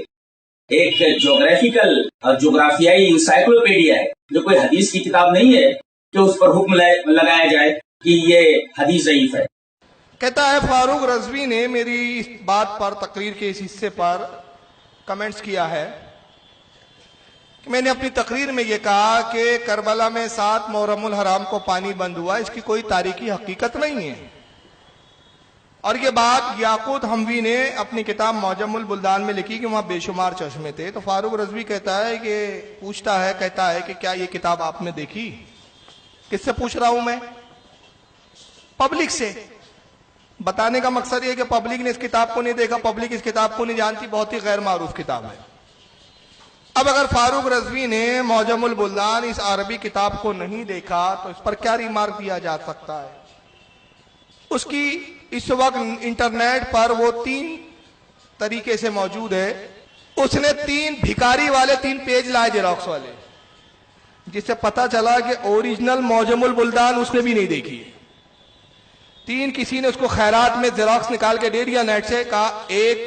ایک جغرافیکل اور جغرافیائی انسائکلوپیڈیا ہے، جو کوئی حدیث کی کتاب نہیں ہے کہ اس پر حکم لگایا جائے کہ یہ حدیث ضعیف ہے. کہتا ہے فاروق رضوی نے میری اس بات پر، تقریر کے اس حصے پر کمنٹس کیا ہے کہ میں نے اپنی تقریر میں یہ کہا کہ کربلا میں 7 محرم الحرام کو پانی بند ہوا، اس کی کوئی تاریخی حقیقت نہیں ہے. اور یہ بات یاقوت حموی نے اپنی کتاب موجم البلدان میں لکھی کہ وہاں بے شمار چشمے تھے. تو فاروق رضوی کہتا ہے کہ کہتا ہے کہ کیا یہ کتاب آپ نے دیکھی؟ کس سے پوچھ رہا ہوں میں؟ پبلک سے. بتانے کا مقصد یہ کہ پبلک نے اس کتاب کو نہیں دیکھا، پبلک اس کتاب کو نہیں جانتی، بہت ہی غیر معروف کتاب ہے. اب اگر فاروق رضوی نے موجم البلدان اس عربی کتاب کو نہیں دیکھا تو اس پر کیا ریمارک دیا جا سکتا ہے؟ اس کی اس وقت انٹرنیٹ پر وہ 3 طریقے سے موجود ہے. اس نے 3 بھکاری والے 3 پیج لائے جیروکس والے، جس سے پتا چلا کہ اوریجنل موجم البلدان اس نے بھی نہیں دیکھی ہے. 3 کسی نے اس کو خیرات میں زیروکس نکال کے دے دیا نیٹ سے، کہا ایک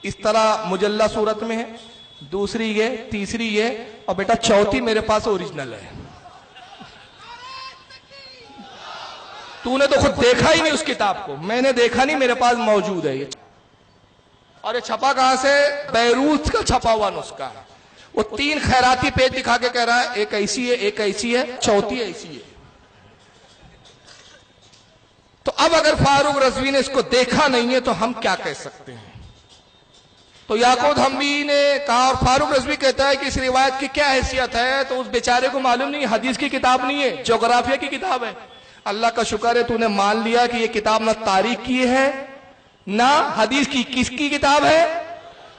اس طرح مجلہ صورت میں ہے، دوسری یہ، تیسری یہ، اور بیٹا چوتھی میرے پاس اوریجنل ہے. تو نے تو خود دیکھا ہی نہیں اس کتاب کو. میں نے دیکھا نہیں، میرے پاس موجود ہے یہ. اور یہ چھپا کہاں سے؟ بیروت کا چھپا ہوا نسخہ ہے. وہ 3 خیراتی پیج دکھا کے کہہ رہا ہے ایک ایسی ہے، ایک ایسی ہے، چوتھی ایسی ہے. تو اب اگر فاروق رضوی نے اس کو دیکھا نہیں ہے تو ہم کیا کہہ سکتے ہیں؟ تو یاقوت حموی نے کہا، اور فاروق رضوی کہتا ہے کہ اس روایت کی کیا حیثیت ہے؟ تو اس بیچارے کو معلوم نہیں، حدیث کی کتاب نہیں ہے، جغرافیہ کی کتاب ہے. اللہ کا شکر ہے تو نے مان لیا کہ یہ کتاب نہ تاریخ کی ہے نہ حدیث کی. کس کی کتاب ہے؟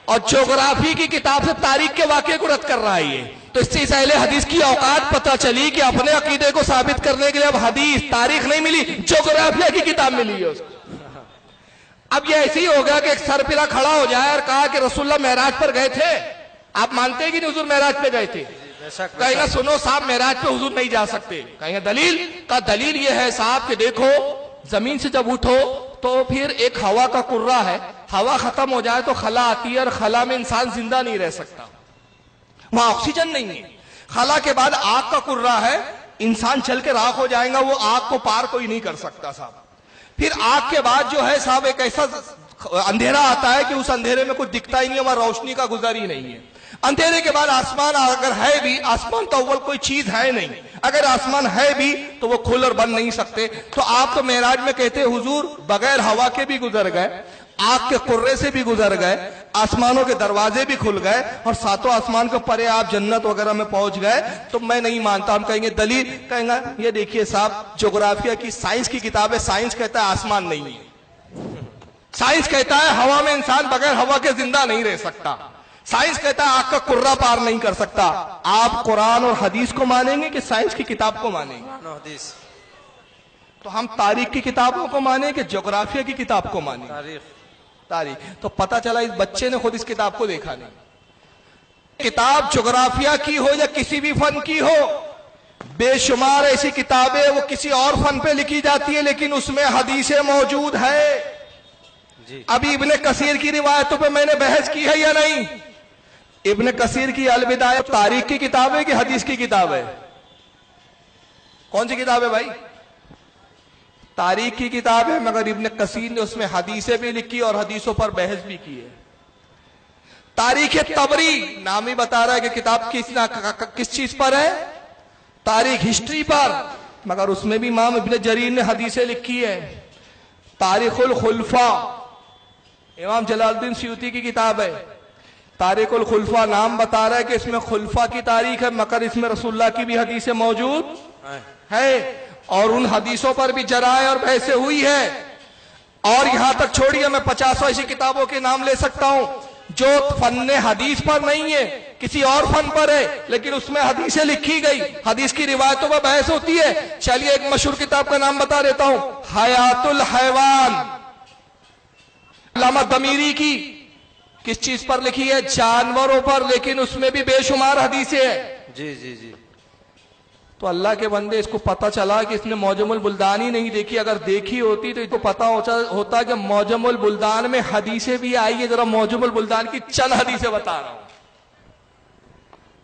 اور جغرافی کی کتاب سے تاریخ کے واقعے کو رد کر رہا ہے یہ. تو اس سے اہل حدیث کی اوقات پتہ چلی کہ اپنے عقیدے کو ثابت کرنے کے لیے اب حدیث تاریخ نہیں ملی، جغرافیہ کی کتاب ملی ہے اس کو. اب یہ ایسے ہی ہوگا کہ ایک سرپرا کھڑا ہو جائے اور کہا کہ رسول اللہ معراج پر گئے تھے. آپ مانتے ہیں کہ نہیں حضور معراج پہ گئے تھے؟ کہیں گا سنو صاحب معراج پہ حضور نہیں جا سکتے. کہیں گا دلیل؟ کا دلیل یہ ہے صاحب کہ دیکھو زمین سے جب اٹھو تو پھر ایک ہوا کا کرہ ہے، ہوا ختم ہو جائے تو خلا آتی ہے، اور خلا میں انسان زندہ نہیں رہ سکتا، وہاں آکسیجن نہیں ہے. خلا کے بعد آگ کا کرہ ہے، انسان چل کے راکھ ہو جائے گا، وہ آگ کو پار کوئی نہیں کر سکتا صاحب. پھر آگ کے بعد جو ہے صاحب ایک ایسا اندھیرا آتا ہے کہ اس اندھیرے میں کچھ دکھتا ہی نہیں، وہاں روشنی کا گزر ہی نہیں ہے. اندھیرے کے بعد آسمان اگر ہے بھی، آسمان تو اول کوئی چیز ہے نہیں، اگر آسمان ہے بھی تو وہ کھل اور بند نہیں سکتے. تو آپ تو معراج میں کہتے حضور بغیر ہوا کے بھی گزر گئے، آگ کے قرے سے بھی گزر گئے، آسمانوں کے دروازے بھی کھل گئے، اور 7 آسمان کے پرے آپ جنت وغیرہ میں پہنچ گئے. تو میں نہیں مانتا. ہم کہیں گے دلیل؟ کہیں گا یہ دیکھیے صاحب جغرافیہ کی سائنس کی کتاب ہے، سائنس کہتا ہے آسمان نہیں ہے، سائنس کہتا ہے ہوا میں انسان بغیر ہوا کے زندہ نہیں رہ سکتا، سائنس کہتا ہے آگ کا کرہ پار نہیں کر سکتا. آپ قرآن اور حدیث کو مانیں گے کہ سائنس کی کتاب کو مانیں گے؟ تو ہم تاریخ کی کتابوں کو مانیں کہ جغرافیہ کی کتاب کو مانیں؟ تاریخ. تو پتہ چلا اس بچے نے خود اس کتاب کو دیکھا نہیں. کتاب جغرافیہ کی ہو یا کسی بھی فن کی ہو، بے شمار ایسی کتابیں وہ کسی اور فن پہ لکھی جاتی ہے لیکن اس میں حدیثیں موجود ہے. ابھی ابن کثیر کی روایتوں پہ میں نے بحث کی ہے یا نہیں؟ ابن کثیر کی البدایہ تاریخ کی کتاب ہے کہ حدیث کی کتاب ہے؟ کون سی کتاب ہے بھائی؟ تاریخ کی کتاب ہے، مگر ابن کثیر نے اس میں حدیثیں بھی لکھی اور حدیثوں پر بحث بھی کی ہے. تاریخ طبری نام ہی بتا رہا ہے کہ کتاب کس چیز پر ہے؟ تاریخ ہسٹری پر، مگر اس میں بھی امام ابن جریر نے حدیثیں لکھی ہے. تاریخ الخلفاء امام جلال الدین سیوطی کی کتاب ہے. تاریخ الخلفاء نام بتا رہا ہے کہ اس میں خلفاء کی تاریخ ہے، مگر اس میں رسول اللہ کی بھی حدیثیں موجود ہے، اور ان حدیثوں پر بھی جرائے اور بحثیں ہوئی ہے. اور یہاں تک چھوڑیے، میں 50 ایسی کتابوں کے نام لے سکتا ہوں جو فن حدیث پر نہیں ہے، کسی اور فن پر ہے، لیکن اس میں حدیثیں لکھی گئی، حدیث کی روایتوں پر بحث ہوتی ہے. چلیے ایک مشہور کتاب کا نام بتا دیتا ہوں، حیات الحیوان، علامہ دمیری کی. کس چیز پر لکھی ہے؟ جانوروں پر، لیکن اس میں بھی بے شمار حدیثیں ہیں. جی جی جی. تو اللہ کے بندے، اس کو پتا چلا کہ اس نے معجم البلدان ہی نہیں دیکھی. اگر دیکھی ہوتی تو اس کو پتا ہوتا کہ معجم البلدان میں حدیثیں بھی آئی ہے. ذرا معجم البلدان کی چند حدیثیں بتا رہا ہوں.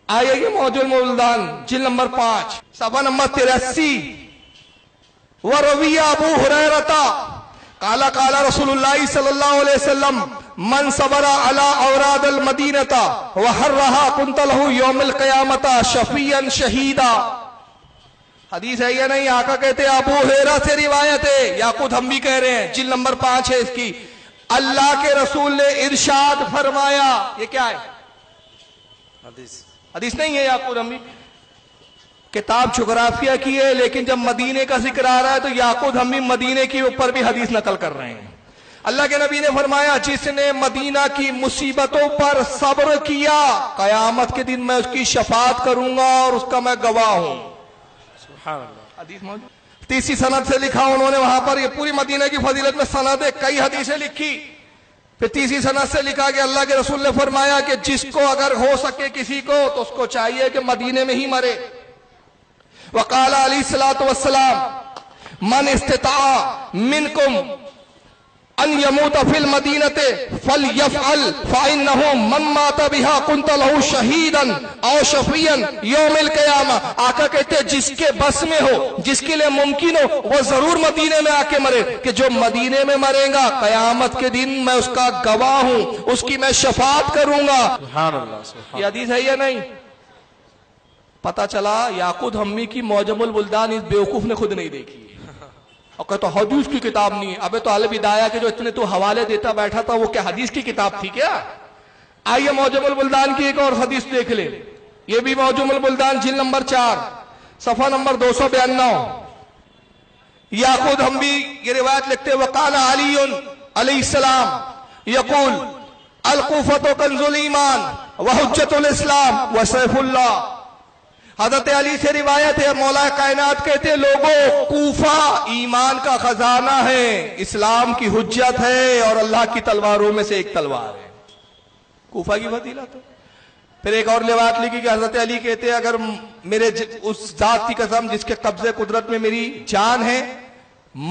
آئیے یہ معجم البلدان جلد نمبر 5 صفحہ نمبر 83. وروی ابو ہریرہ قال قال رسول اللہ صلی اللہ علیہ وسلم من صبر علی اوراد المدینہ وحرها كنت له یوم القیامۃ شفیعا شہیدا. حدیث ہے یا نہیں؟ آقا کہتے ہیں، ابو ہریرہ سے روایت ہے، یا خود ہم بھی کہہ رہے ہیں، جلد نمبر 5 ہے اس کی. اللہ کے رسول نے ارشاد فرمایا. یہ کیا ہے؟ حدیث نہیں ہے، یا خود ہم بھی کتاب جغرافیہ کی ہے، لیکن جب مدینے کا ذکر آ رہا ہے تو یعقوب ہم بھی مدینے کے اوپر بھی حدیث نقل کر رہے ہیں. اللہ کے نبی نے فرمایا، جس نے مدینہ کی مصیبتوں پر صبر کیا، قیامت کے دن میں اس کی شفاعت کروں گا اور اس کا میں گواہ ہوں. سبحان اللہ. حدیث موجود. تیسری سند سے لکھا انہوں نے وہاں پر، یہ پوری مدینہ کی فضیلت میں سند ہے، کئی حدیثیں لکھی. پھر تیسری سند سے لکھا کہ اللہ کے رسول نے فرمایا کہ جس کو اگر ہو سکے کسی کو تو اس کو چاہیے کہ مدینے میں ہی مرے. وقال علیہ الصلوۃ والسلام من استطاع منکم ان يموت في المدینۃ فلیفعل فانه من مات بها كنت له شہیدا او شفیعا یوم القیامہ. آقا کہتے ہیں جس کے بس میں ہو، جس کے لیے ممکن ہو، وہ ضرور مدینے میں آ کے مرے، کہ جو مدینے میں مرے گا قیامت کے دن میں اس کا گواہ ہوں، اس کی میں شفاعت کروں گا. سبحان اللہ. سبحان. یہ حدیث ہے یا نہیں؟ پتا چلا یعقوب ہمی کی معجم البلدان اس بیوقوف نے خود نہیں دیکھی اور کہتا حدیث کی کتاب نہیں. ابے تو عالم ہدایہ کے جو اتنے تو حوالے دیتا بیٹھا تھا وہ کیا حدیث کی کتاب تھی کیا؟ آئیے معجم البلدان کی ایک اور حدیث دیکھ لیں. یہ بھی معجم البلدان جلد نمبر 4 صفحہ نمبر 292. یعقوب ہمی یہ روایت لکھتے وقال علی علیہ السلام یقول الکوفۃ کنز الایمان وحجۃ الاسلام وسیف اللہ. حضرت علی سے روایت ہے، مولا کائنات کہتے ہیں لوگوں کوفہ ایمان کا خزانہ ہے، اسلام کی حجت ہے اور اللہ کی تلواروں میں سے ایک تلوار ہے. کوفہ کی فضیلت ہے. پھر ایک اور روایت لکھی کہ حضرت علی کہتے ہیں اگر میرے اس ذات کی قسم جس کے قبضے قدرت میں میری جان ہے،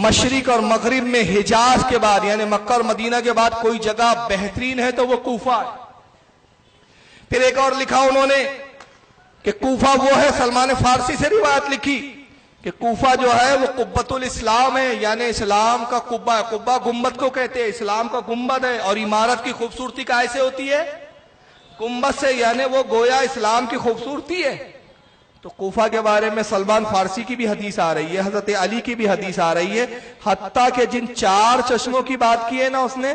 مشرق اور مغرب میں حجاز کے بعد یعنی مکہ اور مدینہ کے بعد کوئی جگہ بہترین ہے تو وہ کوفہ ہے. پھر ایک اور لکھا انہوں نے کہ کوفہ وہ ہے، سلمان فارسی سے روایت لکھی کہ کوفہ جو ہے وہ قبۃ الاسلام ہے، یعنی اسلام کا قبہ ہے. قبہ گنبد کو کہتے ہیں، اسلام کا گنبد ہے. اور عمارت کی خوبصورتی کیسے ہوتی ہے؟ گنبد سے، یعنی وہ گویا اسلام کی خوبصورتی ہے. تو کوفہ کے بارے میں سلمان فارسی کی بھی حدیث آ رہی ہے، حضرت علی کی بھی حدیث آ رہی ہے. حتیٰ کہ جن 4 چشموں کی بات کی ہے نا اس نے،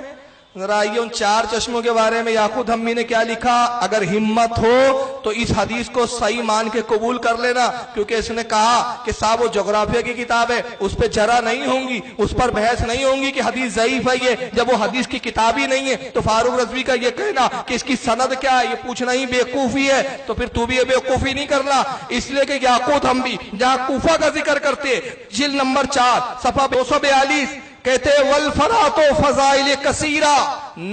ذرا آئیے ان 4 چشموں کے بارے میں یعقوب ہمی نے کیا لکھا. اگر ہمت ہو تو اس حدیث کو صحیح مان کے قبول کر لینا، کیونکہ اس نے کہا کہ صاحب وہ جغرافیہ کی کتاب ہے، اس پہ جرا نہیں ہوں گی، اس پر بحث نہیں ہوں گی کہ حدیث ضعیف ہے. یہ جب وہ حدیث کی کتاب ہی نہیں ہے تو فاروق رضوی کا یہ کہنا کہ اس کی سند کیا ہے یہ پوچھنا ہی بیوقوفی ہے. تو پھر تو بھی یہ بیوقوفی نہیں کرنا. اس لیے کہ یعقوب ہمی جہاں کوفہ کا ذکر کرتے جلد نمبر 4 صفحہ 242 کہتے والفرات و فضائل کثیرہ،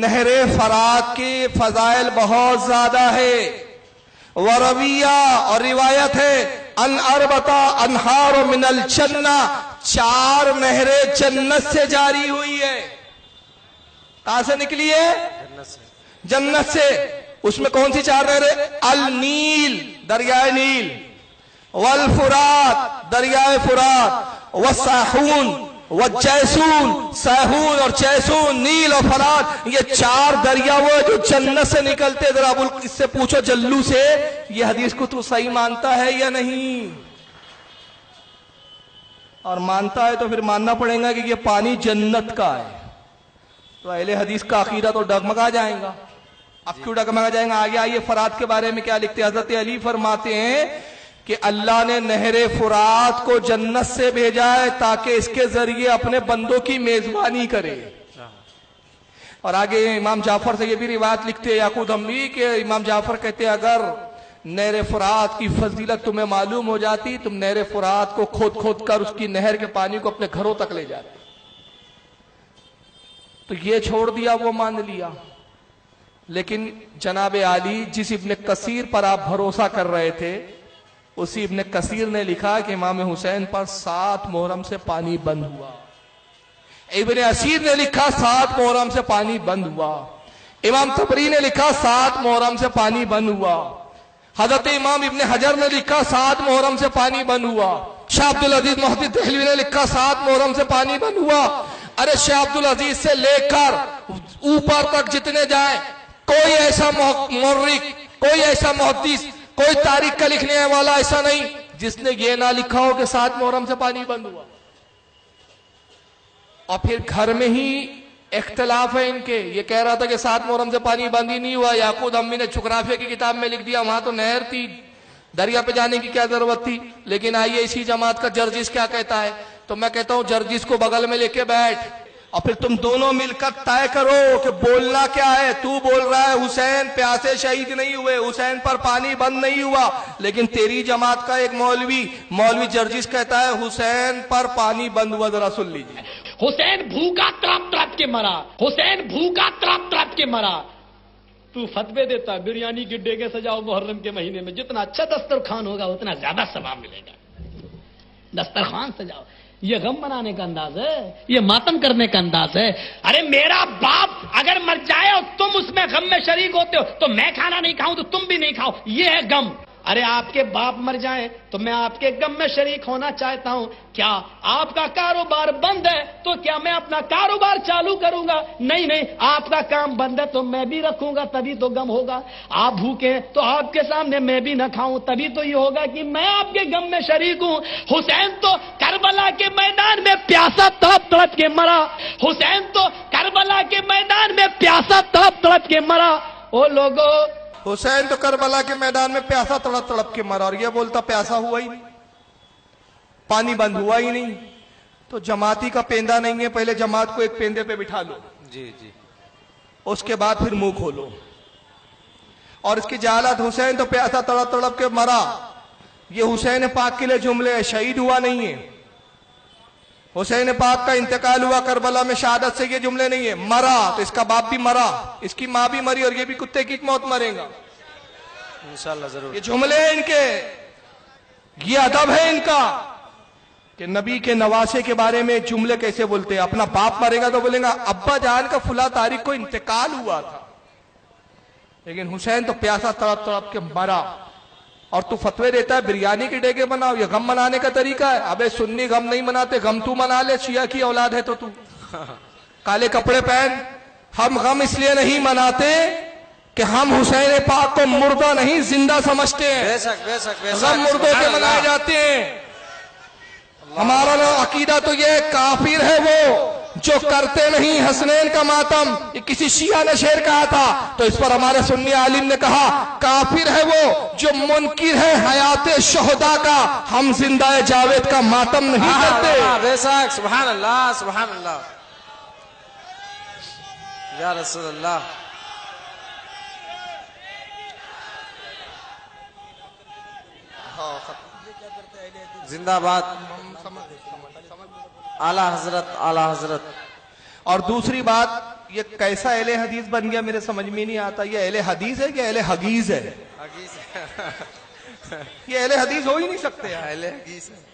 نہر فرات کے فضائل بہت زیادہ ہے. ورویہ اور روایت ہے ان اربتا انہار من الجنہ، 4 نہریں جنت سے جاری ہوئی ہے. کہاں سے نکلی ہے؟ جنت سے. اس میں کون سی 4 نہریں؟ النیل دریائے نیل، والفرات دریائے فرات، والساحون وجیسون، سیہون اور جیسون، نیل اور فرات، یہ 4 دریا وہ جو جنت سے نکلتے. ذرا اس سے پوچھو جلو سے یہ حدیث کو تو صحیح مانتا ہے یا نہیں؟ اور مانتا ہے تو پھر ماننا پڑے گا کہ یہ پانی جنت کا ہے. تو اہل حدیث کا عقیدہ تو ڈگمگا جائے گا. اب کیوں ڈگمگا جائے گا؟ آگے آئیے فرات کے بارے میں کیا لکھتے ہیں. حضرت علی فرماتے ہیں کہ اللہ نے نہر فرات کو جنت سے بھیجا ہے تاکہ اس کے ذریعے اپنے بندوں کی میزبانی کرے. اور آگے امام جعفر سے یہ بھی روایت لکھتے ہیں یعقوب امی کہ امام جعفر کہتے ہیں اگر نہر فرات کی فضیلت تمہیں معلوم ہو جاتی تم نہر فرات کو کھود کھود کر اس کی نہر کے پانی کو اپنے گھروں تک لے جاتے. تو یہ چھوڑ دیا وہ مان لیا. لیکن جناب عالی جس ابن کثیر پر آپ بھروسہ کر رہے تھے اسی ابن کثیر نے لکھا کہ امام حسین پر 7 محرم سے پانی بند ہوا. ابن اسیر نے لکھا 7 محرم سے پانی بند ہوا. امام طبری نے لکھا 7 محرم سے پانی بند ہوا. حضرت امام ابن حجر نے لکھا 7 محرم سے پانی بند ہوا. شاہ عبد العزیز محدث دہلوی نے لکھا 7 محرم سے پانی بند ہوا. ارے شاہ عبد العزیز سے لے کر اوپر تک جتنے جائیں کوئی ایسا مورخ کوئی ایسا محدث کوئی تاریخ کا لکھنے والا ایسا نہیں جس نے یہ نہ لکھا ہو کہ 7 محرم سے پانی بند ہوا. اور پھر گھر میں ہی اختلاف ہے ان کے. یہ کہہ رہا تھا کہ 7 محرم سے پانی بند ہی نہیں ہوا. یعقوب امی نے جغرافیہ کی کتاب میں لکھ دیا وہاں تو نہر تھی دریا پہ جانے کی کیا ضرورت تھی. لیکن آئیے اسی جماعت کا جرجس کیا کہتا ہے. تو میں کہتا ہوں جرجس کو بغل میں لے کے بیٹھ اور پھر تم دونوں مل کر طے کرو کہ بولنا کیا ہے. تو بول رہا ہے حسین پیاسے شہید نہیں ہوئے حسین پر پانی بند نہیں ہوا. لیکن تیری جماعت کا ایک مولوی جرجس کہتا ہے حسین پر پانی بند ہوا. ذرا سن لیجیے. حسین بھوکا تڑپ تڑپ کے مرا. حسین بھوکا تڑپ تڑپ کے مرا. تو فتوے دیتا بریانی کی ڈیگے سجاؤ محرم کے مہینے میں. جتنا اچھا دسترخوان ہوگا اتنا زیادہ ثواب ملے گا. دسترخوان سجاؤ. یہ غم منانے کا انداز ہے. یہ ماتم کرنے کا انداز ہے. ارے میرا باپ اگر مر جائے اور تم اس میں غم میں شریک ہوتے ہو تو میں کھانا نہیں کھاؤں تو تم بھی نہیں کھاؤ. یہ ہے غم. ارے آپ کے باپ مر جائیں تو میں آپ کے غم میں شریک ہونا چاہتا ہوں. کیا آپ کا کاروبار بند ہے تو کیا میں اپنا کاروبار چالو کروں گا؟ نہیں آپ کا کام بند ہے تو میں بھی رکھوں گا تبھی تو غم ہوگا. آپ بھوکے ہیں تو آپ کے سامنے میں بھی نہ کھاؤں تبھی تو یہ ہوگا کہ میں آپ کے غم میں شریک ہوں. حسین تو کربلا کے میدان میں پیاسا تڑپ تڑپ کے مرا. حسین تو کربلا کے میدان میں پیاسا تڑپ تڑپ کے مرا. او لوگوں حسین تو کربلا کے میدان میں پیاسا تڑپ تڑپ کے مرا. اور یہ بولتا پیاسا ہوا ہی نہیں پانی بند ہوا ہی نہیں. تو جماعتی کا پیندہ نہیں ہے. پہلے جماعت کو ایک پیندے پہ بٹھا لو جی جی اس کے بعد پھر منہ کھولو. اور اس کی جہالت حسین تو پیاسا تڑپ تڑپ کے مرا یہ حسین پاک کے لیے جملے ہے. شہید ہوا نہیں ہے. حسین پاک کا انتقال ہوا کربلا میں شہادت سے یہ جملے نہیں ہے. مرا تو اس کا باپ بھی مرا اس کی ماں بھی مری اور یہ بھی کتے کی موت مرے گا. انشاءاللہ ضرور. یہ جملے ہیں ان کے. یہ ادب ہے ان کا کہ نبی کے نواسے کے بارے میں جملے کیسے بولتے ہیں. اپنا باپ مرے گا تو بولیں گا ابا جان کا فلاں تاریخ کو انتقال ہوا تھا. لیکن حسین تو پیاسا تڑپ تڑپ کے مرا. اور تو فتوے دیتا ہے بریانی کے ڈیگے بناؤ. یہ غم منانے کا طریقہ ہے. ابے سنی غم نہیں مناتے. غم تو منا لے. شیعہ کی اولاد ہے تو کالے کپڑے پہن. ہم غم اس لیے نہیں مناتے کہ ہم حسین پاک کو مردہ نہیں زندہ سمجھتے ہیں. بے شک بے شک بے شک. غم مردوں کے منائے جاتے ہیں. ہمارا عقیدہ تو یہ کافر ہے وہ جو کرتے نہیں حسنین کا ماتم. یہ کسی شیعہ نے شعر کہا تھا تو اس پر ہمارے سنی عالم نے کہا کافر ہے وہ جو منکر ہے حیات شہداء کا. ہم زندہ جاوید کا ماتم نہیں کرتے. بے شک. سبحان اللہ سبحان اللہ یا رسول اللہ. زندہ باد اعلی حضرت اعلی حضرت. اور دوسری بات یہ کیسا اہل حدیث بن گیا میرے سمجھ میں نہیں آتا. یہ اہل حدیث ہے کہ اہل حگیز ہے؟ یہ اہل حدیث ہو ہی نہیں سکتے. اہل حدیث ہے.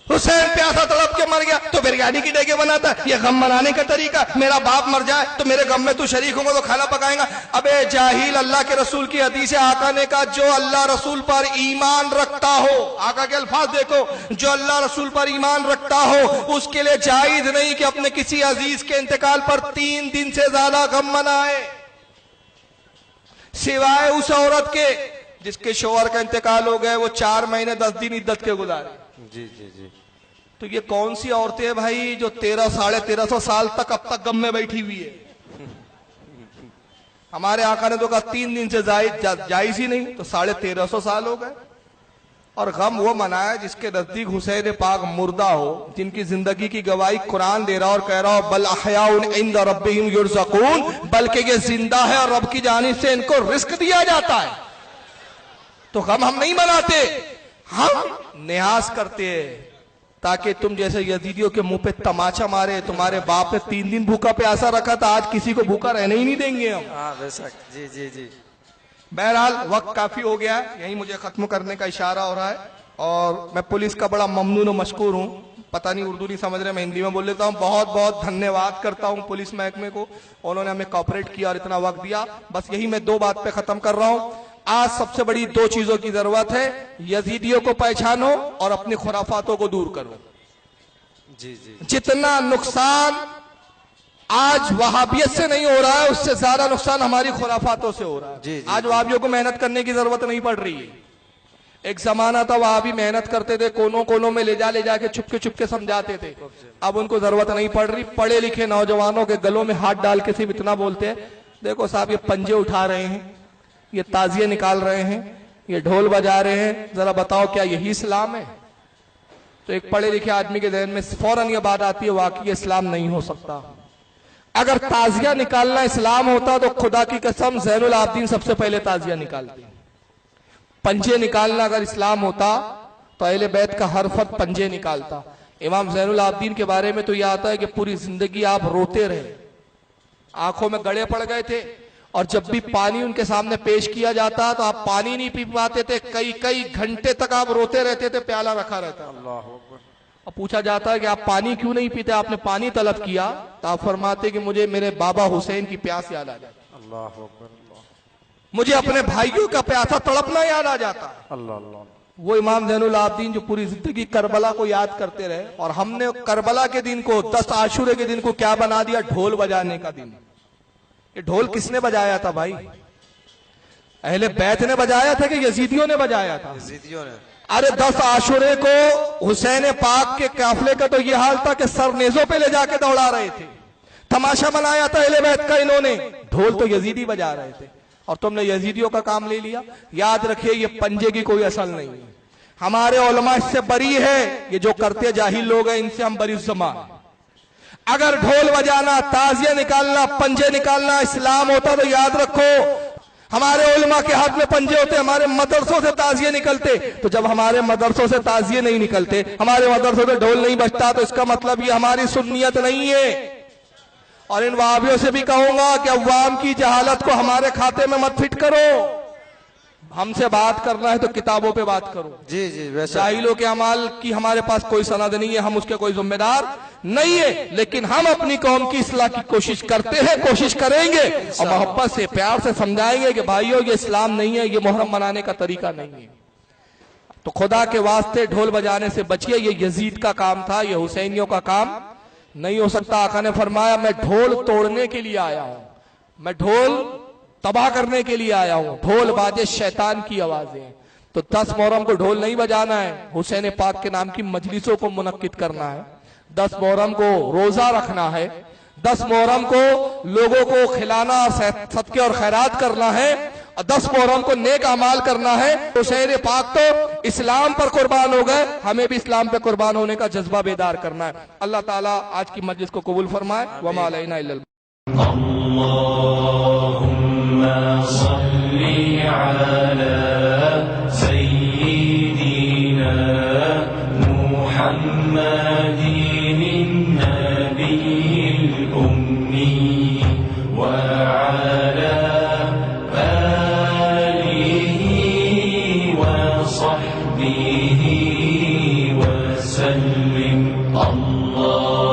حسین پیاسا تڑپ کے مر گیا تو بریانی کی ڈیگے بناتا ہے. یہ غم منانے کا طریقہ. میرا باپ مر جائے تو میرے غم میں تو شریک ہوں گا تو کھانا پکائیں گا. ابے جاہل. اللہ کے رسول کی حدیث ہے آقا نے کہا جو اللہ رسول پر ایمان رکھتا ہو. آقا کے الفاظ دیکھو. جو اللہ رسول پر ایمان رکھتا ہو اس کے لیے جائز نہیں کہ اپنے کسی عزیز کے انتقال پر 3 دن سے زیادہ غم منائے سوائے اس عورت کے جس کے شوہر کا انتقال ہو گئے وہ 4 مہینے 10 دن عدت کے گزارے. جی جی جی. تو یہ کون سی عورتیں ہیں بھائی جو 1300 سال تک اب تک غم میں بیٹھی ہوئی ہے. ہمارے آقا نے تو کہا 3 دن سے زائد جائز ہی نہیں. تو 1350 سال ہو گئے. اور غم وہ منائے جس کے نزدیک حسین پاک مردہ ہو، جن کی زندگی کی گواہی قرآن دے رہا اور کہہ رہا ہو بل احیاء عند ربہم یرزقون، بلکہ یہ زندہ ہے اور رب کی جانب سے ان کو رزق دیا جاتا ہے۔ تو غم ہم نہیں مناتے، ہم نیاز کرتے ہیں تاکہ تم جیسے یزیدیوں کے منہ پہ تماچا مارے، تمہارے باپ نے 3 دن بھوکا پیاسا رکھا تھا، آج کسی کو بھوکا رہنے ہی نہیں دیں گے ہم۔ ہاں بے شک، جی جی جی۔ بہرحال وقت کافی ہو گیا ہے، یہیں مجھے ختم کرنے کا اشارہ ہو رہا ہے، اور میں پولیس کا بڑا ممنون و مشکور ہوں، پتہ نہیں اردو نہیں سمجھ رہے، میں ہندی میں بول لیتا ہوں، بہت بہت دھنیہ واد کرتا ہوں پولیس محکمے کو، انہوں نے ہمیں کوآپریٹ کیا اور اتنا وقت دیا۔ بس یہی میں 2 بات پہ ختم کر رہا ہوں۔ آج سب سے بڑی 2 چیزوں کی ضرورت ہے، یزیدیوں کو پہچانو اور اپنی خرافاتوں کو دور کرو۔ جی جی جتنا نقصان آج وہابیت سے نہیں ہو رہا ہے، اس سے زیادہ نقصان ہماری خرافاتوں سے ہو رہا ہے۔ آج وہابیوں کو محنت کرنے کی ضرورت نہیں پڑ رہی ہے۔ ایک زمانہ تھا وہابی محنت کرتے تھے، کونوں میں لے جا کے چھپ کے سمجھاتے تھے، اب ان کو ضرورت نہیں پڑ رہی۔ پڑھے لکھے نوجوانوں کے گلوں میں ہاتھ ڈال کے صرف اتنا بولتے ہیں، دیکھو صاحب یہ پنجے اٹھا رہے ہیں، یہ تازیے نکال رہے ہیں، یہ ڈھول بجا رہے ہیں، ذرا بتاؤ کیا یہی اسلام ہے؟ تو ایک پڑھے لکھے آدمی کے ذہن میں فوراً یہ بات آتی ہے، واقعی اسلام نہیں ہو سکتا۔ اگر تعزیہ نکالنا اسلام ہوتا تو خدا کی قسم زین العابدین سب سے پہلے تعزیہ نکالتے۔ پنجے نکالنا اگر اسلام ہوتا تو اہل بیت کا ہر فرد پنجے نکالتا۔ امام زین العابدین کے بارے میں تو یہ آتا ہے کہ پوری زندگی آپ روتے رہے، آنکھوں میں گڑے پڑ گئے تھے، اور جب بھی پانی ان کے سامنے پیش کیا جاتا تو آپ پانی نہیں پی پاتے تھے، کئی گھنٹے تک آپ روتے رہتے تھے، پیالہ رکھا رہتا۔ اور پوچھا جاتا ہے کہ آپ پانی کیوں نہیں پیتے، آپ نے پانی طلب کیا تو آپ فرماتے کہ مجھے میرے بابا حسین کی پیاس یاد آ جاتی، اللہ مجھے اپنے بھائیوں کا پیاسا تڑپنا یاد آ جاتا۔ اللہ وہ امام زین العابدین جو پوری زندگی کربلا کو یاد کرتے رہے، اور ہم نے کربلا کے دن کو 10 عاشورے کے دن کو کیا بنا دیا؟ ڈھول بجانے کا دن۔ یہ ڈھول کس نے بجایا تھا بھائی؟ اہل بیت نے بجایا تھا کہ یزیدیوں نے بجایا تھا؟ یزیدیوں نے۔ ارے 10 عاشورے کو حسین پاک کے قافلے کا تو یہ حال تھا کہ سر نیزوں پہ لے جا کے دوڑا رہے تھے، تماشا بنایا تھا اہل بیت کا انہوں نے، ڈھول تو یزیدی بجا رہے تھے، اور تم نے یزیدیوں کا کام لے لیا۔ یاد رکھیے یہ پنجے کی کوئی اصل نہیں ہے، ہمارے علماء اس سے بری ہے، یہ جو کرتے جاہل لوگ ہیں ان سے ہم بری الزمان۔ اگر ڈھول بجانا، تعزیہ نکالنا، پنجے نکالنا اسلام ہوتا تو یاد رکھو ہمارے علماء کے ہاتھ میں پنجے ہوتے، ہمارے مدرسوں سے تعزیے نکلتے۔ تو جب ہمارے مدرسوں سے تعزیے نہیں نکلتے، ہمارے مدرسوں سے ڈھول نہیں بجتا، تو اس کا مطلب یہ ہماری سنیت نہیں ہے۔ اور ان وہابیوں سے بھی کہوں گا کہ عوام کی جہالت کو ہمارے کھاتے میں مت فٹ کرو، ہم سے بات کرنا ہے تو کتابوں پہ بات کرو۔ جی جی ویسے جاہلوں کے اعمال کی ہمارے پاس کوئی سند نہیں ہے، ہم اس کے کوئی ذمہ دار نہیں ہے، لیکن ہم اپنی قوم کی اصلاح کی کوشش کرتے ہیں، کوشش کریں گے، اور محبت سے پیار سے سمجھائیں گے کہ بھائیو یہ اسلام نہیں ہے، یہ محرم منانے کا طریقہ نہیں ہے۔ تو خدا کے واسطے ڈھول بجانے سے بچیے، یہ یزید کا کام تھا، یہ حسینیوں کا کام نہیں ہو سکتا۔ آقا نے فرمایا میں ڈھول توڑنے کے لیے آیا ہوں، میں ڈھول تباہ کرنے کے لیے آیا ہوں، ڈھول باجے شیطان کی آوازیں۔ تو 10 محرم کو ڈھول نہیں بجانا ہے، حسین پاک کے نام کی مجلسوں کو منعقد کرنا ہے، 10 محرم کو روزہ رکھنا ہے، 10 محرم کو لوگوں کو کھلانا، صدقے اور خیرات کرنا ہے، 10 محرم کو نیک اعمال کرنا ہے۔ حسین پاک تو اسلام پر قربان ہو گئے، ہمیں بھی اسلام پہ قربان ہونے کا جذبہ بیدار کرنا ہے۔ اللہ تعالیٰ آج کی مجلس کو قبول فرمائے۔ وما علینا الا اللهم صل على سيدنا محمد النبي الأمي وعلى آله وصحبه وسلم۔ اللہ